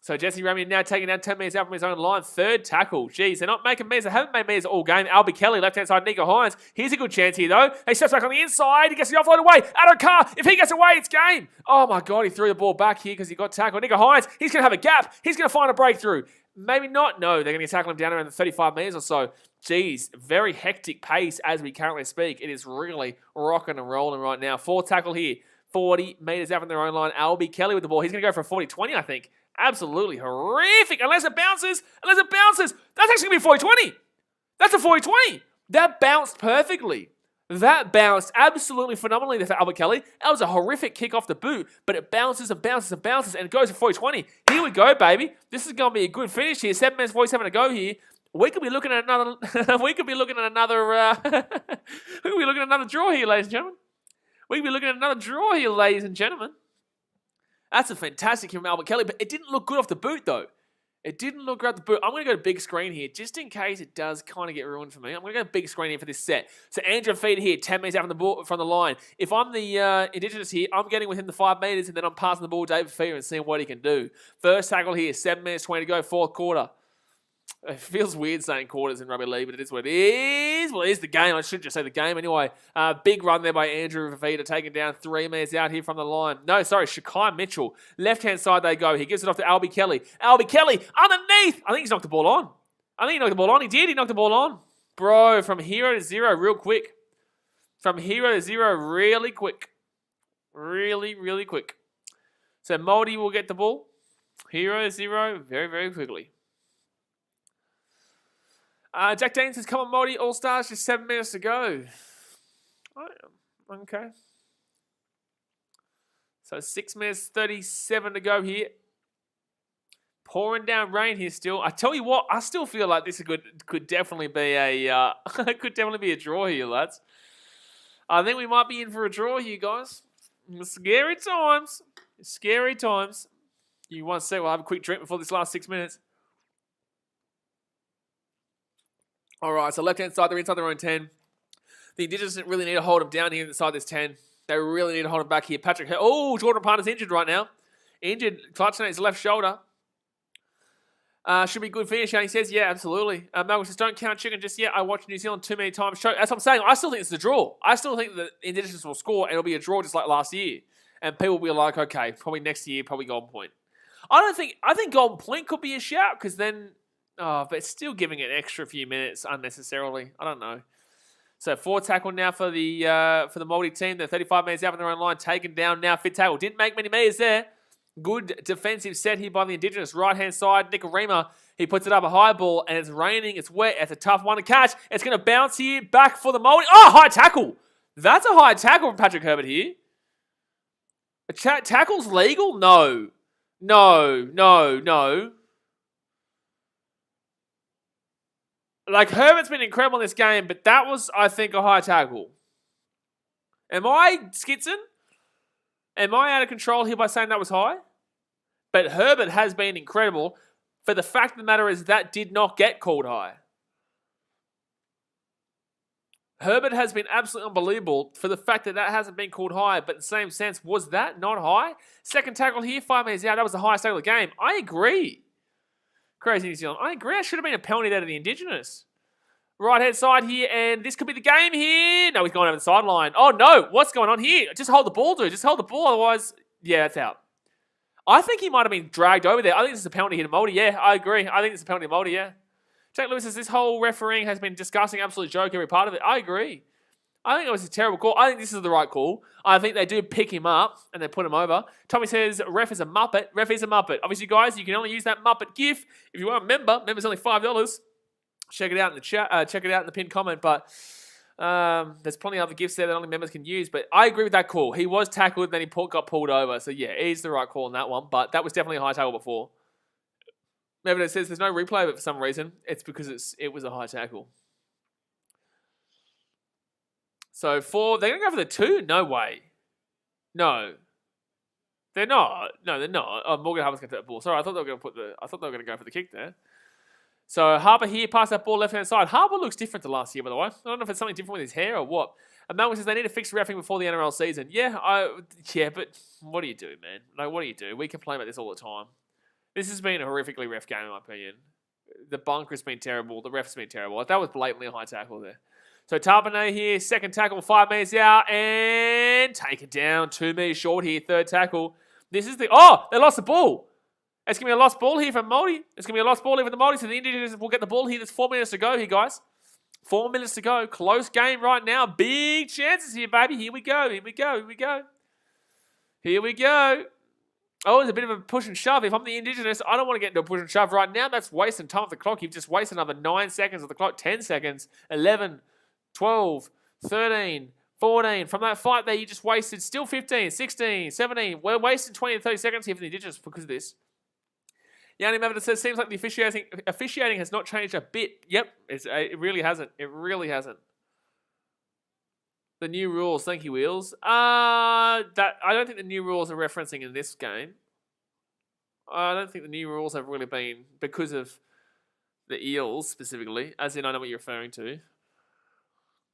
So BKRmy now taking down 10 metres out from his own line. Third tackle. Jeez, they're not making metres. They haven't made metres all game. Albie Kelly, left-hand side, Nico Hines. Here's a good chance here, though. He steps back on the inside. He gets the offload away. Adam Carr, if he gets away, it's game. Oh, my God, he threw the ball back here because he got tackled. Nico Hines, he's going to have a gap. He's going to find a breakthrough. Maybe not. No, they're going to tackle him down around the 35 metres or so. Jeez, very hectic pace as we currently speak. It is really rocking and rolling right now. 4 tackle here. 40 metres out from their own line. Albie Kelly with the ball. He's going to go for a 40-20, I think. Absolutely horrific. Unless it bounces. That's actually going to be a 40-20. That's a 40-20. That bounced perfectly. That bounced absolutely phenomenally there for Albert Kelly. That was a horrific kick off the boot, but it bounces and bounces and bounces and it goes for 40-20. Here we go, baby. This is going to be a good finish here. 7 minutes 47 to go here. We could be looking at another. We could be looking at another. We could be looking at another draw here, ladies and gentlemen. We could be looking at another draw here, ladies and gentlemen. That's a fantastic hit from Albert Kelly, but it didn't look good off the boot, though. It didn't look good off the boot. I'm going to go to big screen here, just in case it does kind of get ruined for me. I'm going to go to big screen here for this set. So Andrew Fafita here, 10 metres out from the line. If I'm the Indigenous here, I'm getting within the 5 metres, and then I'm passing the ball to David Fafita and seeing what he can do. First tackle here, 7 minutes 20 to go, fourth quarter. It feels weird saying quarters in rugby league, but it is what it is. Well, it is the game. I should just say the game anyway. Big run there by Andrew Fafita, taking down 3 metres out here from the line. No, sorry, Shakai Mitchell. Left-hand side they go. He gives it off to Albie Kelly. Albie Kelly underneath. I think he's knocked the ball on. He did. He knocked the ball on. Bro, from hero to zero real quick. From hero to zero really quick. Really, really quick. So Moldy will get the ball. Hero to zero very, very quickly. Jack Dean says, come on, Maori All Stars, just 7 minutes to go. Okay. So 6 minutes 37 to go here. Pouring down rain here still. I tell you what, I still feel like this could definitely be a draw here, lads. I think we might be in for a draw here, guys. Scary times. Scary times. You want to say we'll have a quick drink before this last 6 minutes. All right, so left-hand side, they're inside their own 10. The Indigenous really need to hold them down here inside this 10. They really need to hold them back here. Jordan Parner's injured right now. Injured, clutching at his left shoulder. Should be good finish, and he says, yeah, absolutely. Malcolm says, don't count chicken just yet. I watched New Zealand too many times. That's what I'm saying. I still think it's a draw. I still think that Indigenous will score, and it'll be a draw just like last year. And people will be like, okay, probably next year, probably Golden Point. I think Golden Point could be a shout, because then, but it's still giving it an extra few minutes unnecessarily. I don't know. So 4 tackle now for the Maori team. They're 35 metres out on their own line, taken down now. Fit tackle. Didn't make many metres there. Good defensive set here by the Indigenous. Right-hand side, NRL, he puts it up a high ball, and it's raining. It's wet. It's a tough one to catch. It's going to bounce here, back for the Maori. Oh, high tackle. That's a high tackle from Patrick Herbert here. Tackle's legal? No. Like, Herbert's been incredible in this game, but that was, I think, a high tackle. Am I schizoid? Am I out of control here by saying that was high? But Herbert has been incredible. For the fact of the matter is that did not get called high. Herbert has been absolutely unbelievable for the fact that hasn't been called high. But in the same sense, was that not high? Second tackle here, 5 metres out. That was the highest tackle of the game. I agree. Crazy New Zealand. I agree. That should have been a penalty out of the Indigenous. Right hand side here, and this could be the game here. No, he's going over the sideline. Oh, no. What's going on here? Just hold the ball, dude. Just hold the ball. Otherwise, yeah, it's out. I think he might have been dragged over there. I think this is a penalty here to Maori. Yeah, I agree. I think it's a penalty to Maori, yeah. Jake Lewis says this whole refereeing has been disgusting, absolute joke, every part of it. I agree. I think it was a terrible call. I think this is the right call. I think they do pick him up and they put him over. Tommy says, ref is a Muppet. Ref is a Muppet. Obviously, guys, you can only use that Muppet GIF if you are a member. Member's only $5. Check it out in the chat. Check it out in the pinned comment. But there's plenty of other GIFs there that only members can use. But I agree with that call. He was tackled, then he got pulled over. So, yeah, he's the right call on that one. But that was definitely a high tackle before. Evidence says there's no replay, but for some reason, it's because it was a high tackle. So they're going to go for the 2? No way. No. They're not. No, they're not. Oh, Morgan Harper's going to take the ball. Sorry, I thought they were going to go for the kick there. So Harper here, pass that ball left-hand side. Harper looks different to last year, by the way. I don't know if it's something different with his hair or what. And Malcolm says they need to fix reffing before the NRL season. Yeah, but what do you do, man? Like, what do you do? We complain about this all the time. This has been a horrifically ref game, in my opinion. The bunker's been terrible. The ref's been terrible. That was blatantly a high tackle there. So Tarpanay here, second tackle, 5 metres out, and take it down. 2 metres short here, third tackle. This is they lost the ball. It's going to be a lost ball here from Maori. It's going to be a lost ball here for the Maori, so the Indigenous will get the ball here. There's 4 minutes to go here, guys. 4 minutes to go. Close game right now. Big chances here, baby. Here we go. Oh, there's a bit of a push and shove. If I'm the Indigenous, I don't want to get into a push and shove right now. That's wasting time of the clock. You've just wasted another 9 seconds of the clock. 10 seconds. 11, 12, 13, 14. From that fight there, you just wasted still 15, 16, 17. We're wasting 20 to 30 seconds here for the Indigenous because of this. Yanni Mavida says, seems like the officiating has not changed a bit. Yep, it really hasn't. It really hasn't. The new rules, thank you, Wheels. I don't think the new rules are referencing in this game. I don't think the new rules have really been because of the Eels specifically, as in I know what you're referring to.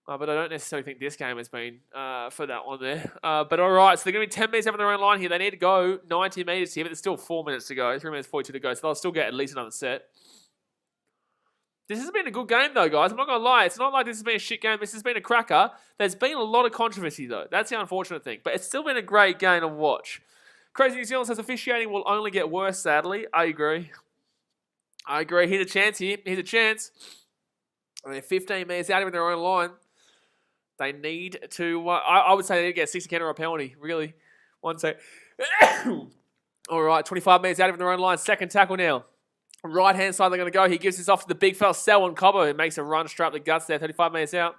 But I don't necessarily think this game has been for that one there. But all right, so they're going to be 10 metres up on their own line here. They need to go 90 metres here, but there's still 4 minutes to go. 3 minutes 42 to go, so they'll still get at least another set. This has been a good game, though, guys. I'm not going to lie. It's not like this has been a shit game. This has been a cracker. There's been a lot of controversy, though. That's the unfortunate thing. But it's still been a great game to watch. Crazy New Zealand says officiating will only get worse, sadly. I agree. Here's a chance here. Here's a chance. And they're 15 minutes out of their own line. They need to... I would say they need to get a 60 counter or a penalty, really. One sec. All right, 25 minutes out of their own line. Second tackle now. Right-hand side, they're going to go. He gives this off to the big fella, Selwyn Cobbo, who makes a run straight up the guts there. 35 minutes out.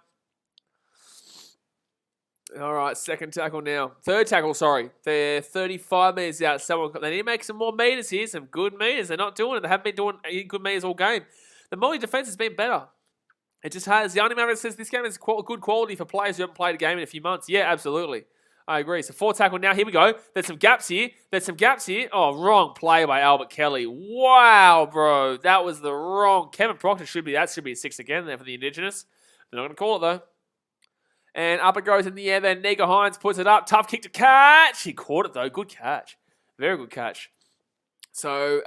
All right, second tackle now. Third tackle, sorry. They're 35 meters out. They need to make some more meters here, some good meters. They're not doing it. They haven't been doing good meters all game. The Maori defense has been better. It just has. The only man that says this game is good quality for players who haven't played a game in a few months. Yeah, absolutely. I agree. So 4 tackle now. Here we go. There's some gaps here. Oh, wrong play by Albert Kelly. Wow, bro. That was the wrong. Kevin Proctor should be a 6 again there for the Indigenous. They're not going to call it, though. And up it goes in the air. Then Niga Hines puts it up. Tough kick to catch. He caught it, though. Good catch. Very good catch. So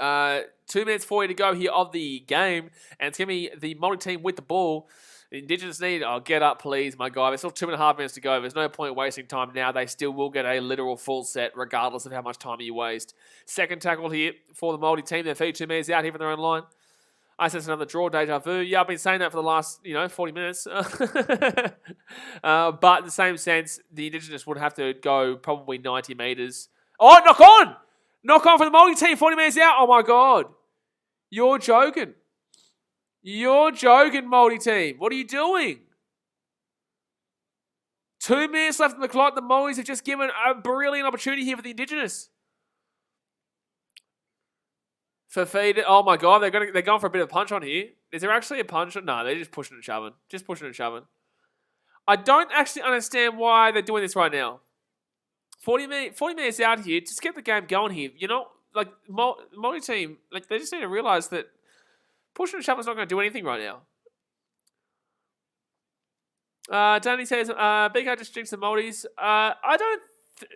2 minutes 40 to go here of the game. And it's going to be the Maori team with the ball. The Indigenous need, get up, please, my guy. There's still 2.5 minutes to go. There's no point wasting time now. They still will get a literal full set, regardless of how much time you waste. Second tackle here for the Maori team. They're 32 metres out here from their own line. I sense another draw, deja vu. Yeah, I've been saying that for the last, 40 minutes. But in the same sense, the Indigenous would have to go probably 90 metres. Oh, knock on! Knock on for the Maori team, 40 metres out. Oh, my God. You're joking. You're joking, Maori team. What are you doing? 2 minutes left on the clock. The Maoris have just given a brilliant opportunity here for the Indigenous. For feed. Oh my God, they're going for a bit of punch on here. Is there actually a punch? No, they're just pushing and shoving. Just pushing and shoving. I don't actually understand why they're doing this right now. 40 minutes out here. Just get the game going here. Maori team, they just need to realize that pushing and shoving is not going to do anything right now. Danny says, BK just jinxed the Maoris. I don't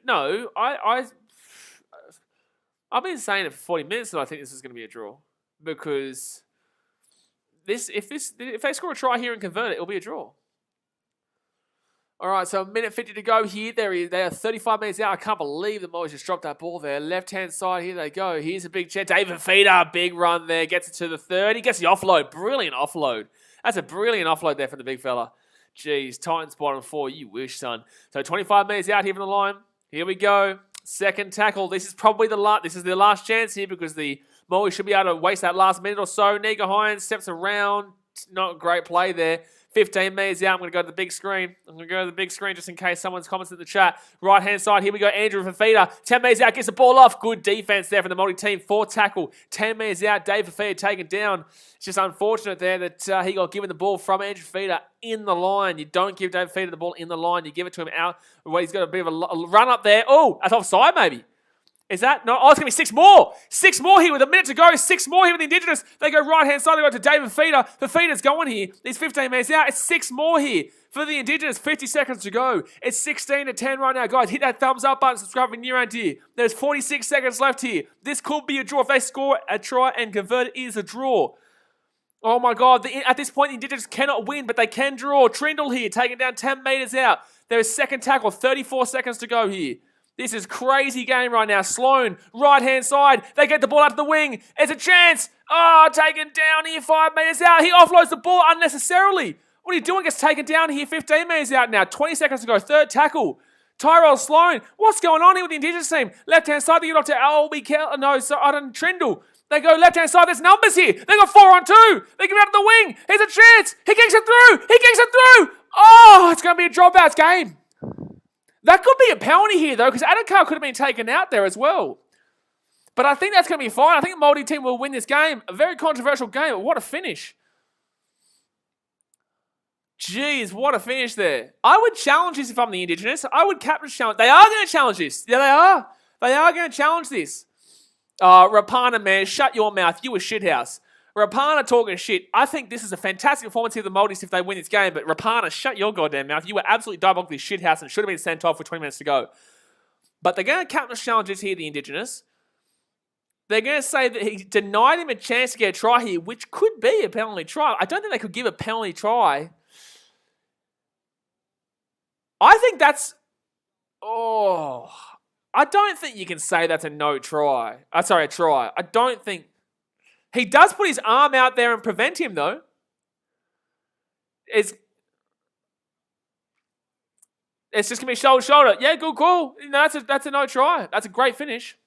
know. I've been saying it for 40 minutes that I think this is going to be a draw. Because if they score a try here and convert it, it'll be a draw. All right, so a minute 50 to go here. They are 35 minutes out. I can't believe the Maoris just dropped that ball there. Left-hand side, here they go. Here's a big chance. David Feeder, big run there. Gets it to the 30. Gets the offload. Brilliant offload. That's a brilliant offload there from the big fella. Jeez, Titans bottom 4. You wish, son. So 25 minutes out here from the line. Here we go. Second tackle. This is probably the last chance here because the Maori should be able to waste that last minute or so. Nika Hines steps around. Not a great play there. 15 metres out. I'm going to go to the big screen. Just in case someone's comments in the chat. Right-hand side. Here we go. Andrew Fafita. 10 metres out. Gets the ball off. Good defence there from the Maori team. 4 tackle. 10 metres out. Dave Fafita taken down. It's just unfortunate there that he got given the ball from Andrew Fafita in the line. You don't give Dave Fafita the ball in the line. You give it to him out. Well, he's got a bit of a run up there. Oh, that's offside maybe. Is that? No. Oh, it's going to be 6 more. 6 more here with a minute to go. 6 more here with the Indigenous. They go right-hand side. They go to David Feeder. Fafita's going here. He's 15 minutes out. It's 6 more here for the Indigenous. 50 seconds to go. It's 16-10 right now. Guys, hit that thumbs up button. Subscribe if you're new around here. There's 46 seconds left here. This could be a draw. If they score a try and convert, it is a draw. Oh, my God. At this point, the Indigenous cannot win, but they can draw. Trindle here, taking down 10 metres out. There's second tackle. 34 seconds to go here. This is crazy game right now. Sloan, right-hand side. They get the ball out to the wing. It's a chance. Oh, taken down here 5 metres out. He offloads the ball unnecessarily. What are you doing? Gets taken down here 15 metres out now. 20 seconds to go. Third tackle. Tyrell Sloan. What's going on here with the Indigenous team? Left-hand side. They get off to Trindle. They go left-hand side. There's numbers here. They got 4 on 2. They get out of the wing. Here's a chance. He kicks it through. Oh, it's going to be a dropout game. That could be a penalty here, though, because Adakar could have been taken out there as well. But I think that's going to be fine. I think the Maori team will win this game. A very controversial game, but what a finish. Jeez, what a finish there. I would challenge this if I'm the Indigenous. I would captain challenge. They are going to challenge this. Yeah, they are. They are going to challenge this. Rapana, man, shut your mouth. You a shithouse. Rapana talking shit. I think this is a fantastic performance here of the Maldives if they win this game, but Rapana, shut your goddamn mouth. You were absolutely diabolically shithouse and should have been sent off with 20 minutes to go. But they're going to captain challenges here, the Indigenous. They're going to say that he denied him a chance to get a try here, which could be a penalty try. I don't think they could give a penalty try. I think that's... Oh... I don't think you can say that's a no try. A try. I don't think... He does put his arm out there and prevent him, though. It's just going to be shoulder. Yeah, good call. No, that's a no try. That's a great finish.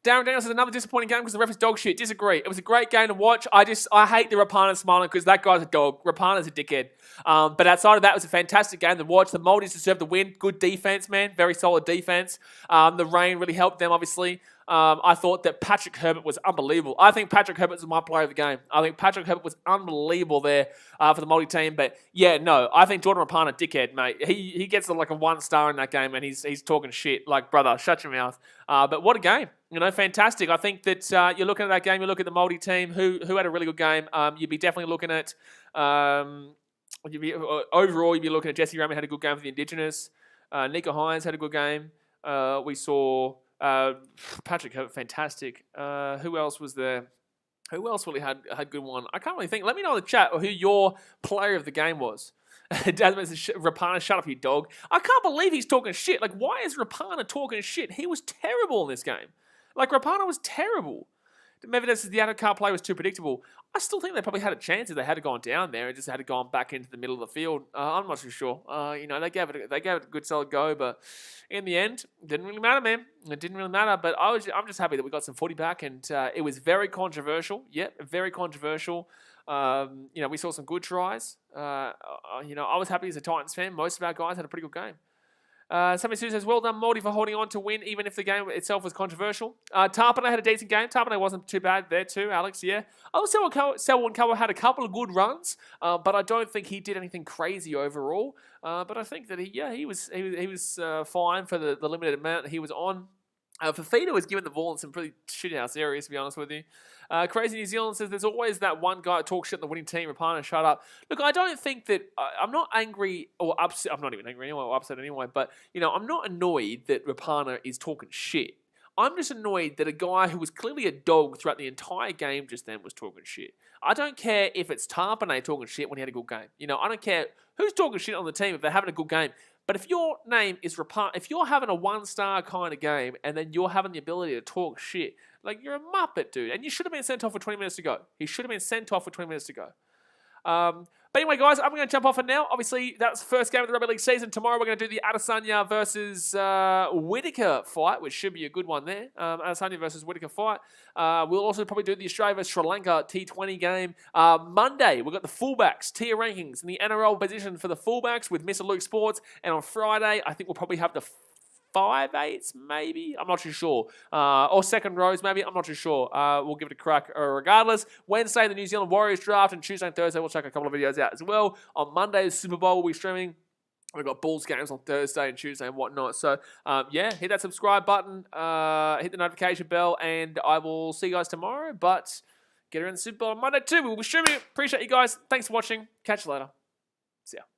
Darren Daniels is another disappointing game because the ref is dog shit. Disagree. It was a great game to watch. I hate the Rapana smiling because that guy's a dog. Rapana's a dickhead. But outside of that, it was a fantastic game to watch. The Maldives deserved the win. Good defense, man. Very solid defense. The rain really helped them, obviously. I thought that Patrick Herbert was unbelievable. I think Patrick Herbert was my player of the game. I think Patrick Herbert was unbelievable there for the Maldives team. But yeah, no, I think Jordan Rapana, dickhead, mate. He gets like a 1 star in that game, and he's talking shit. Like, brother, shut your mouth. But what a game. Fantastic. I think that you're looking at that game, you look at the Maldives team who had a really good game. You'd be definitely looking at, overall, you'd be looking at Jesse Raymond had a good game for the Indigenous. Nika Hines had a good game. We saw Patrick Herbert, fantastic. Who else was there? Who else really had good one? I can't really think. Let me know in the chat who your player of the game was. Dad says, Rapana, shut up, you dog. I can't believe he's talking shit. Like, why is Rapana talking shit? He was terrible in this game. Like, Rapana was terrible. Maybe this is the other car play was too predictable. I still think they probably had a chance if they had gone down there and just had gone back into the middle of the field. I'm not too sure. They gave it a good solid go, but in the end, it didn't really matter, man. It didn't really matter. But I'm just happy that we got some footy back, and it was very controversial. Yep, very controversial. We saw some good tries. I was happy as a Titans fan. Most of our guys had a pretty good game. Somebody says, well done, Morty, for holding on to win, even if the game itself was controversial. Tarpane had a decent game. Tarpane wasn't too bad there too, Alex, yeah. Selwyn Cover had a couple of good runs, but I don't think he did anything crazy overall. But I think that he was fine for the limited amount he was on. Fafita was given the ball in some pretty shithouse areas, to be honest with you. Crazy New Zealand says there's always that one guy that talks shit in the winning team. Rapana, shut up. Look, I don't think that I'm not angry or upset. I'm not even angry anyway or upset anyway. But I'm not annoyed that Rapana is talking shit. I'm just annoyed that a guy who was clearly a dog throughout the entire game just then was talking shit. I don't care if it's Tarpane talking shit when he had a good game. I don't care who's talking shit on the team if they're having a good game. But if your name is Rapana, if you're having a one-star kind of game and then you're having the ability to talk shit, like you're a muppet, dude. And you should have been sent off with 20 minutes to go. He should have been sent off with 20 minutes to go. But anyway, guys, I'm going to jump off it now. Obviously, that's the first game of the Rugby League season. Tomorrow, we're going to do the Adesanya versus Whittaker fight, which should be a good one there. Adesanya versus Whittaker fight. We'll also probably do the Australia versus Sri Lanka T20 game. Monday, we've got the fullbacks, tier rankings, and the NRL position for the fullbacks with Mr. Luke Sports. And on Friday, I think we'll probably have the 5/8s, maybe? I'm not too sure. Or second rows, maybe? I'm not too sure. We'll give it a crack regardless. Wednesday, the New Zealand Warriors draft, and Tuesday and Thursday, we'll check a couple of videos out as well. On Monday, the Super Bowl will be streaming. We've got Bulls games on Thursday and Tuesday and whatnot. So, hit that subscribe button, hit the notification bell, and I will see you guys tomorrow. But get her in the Super Bowl on Monday too. We'll be streaming it. Appreciate you guys. Thanks for watching. Catch you later. See ya.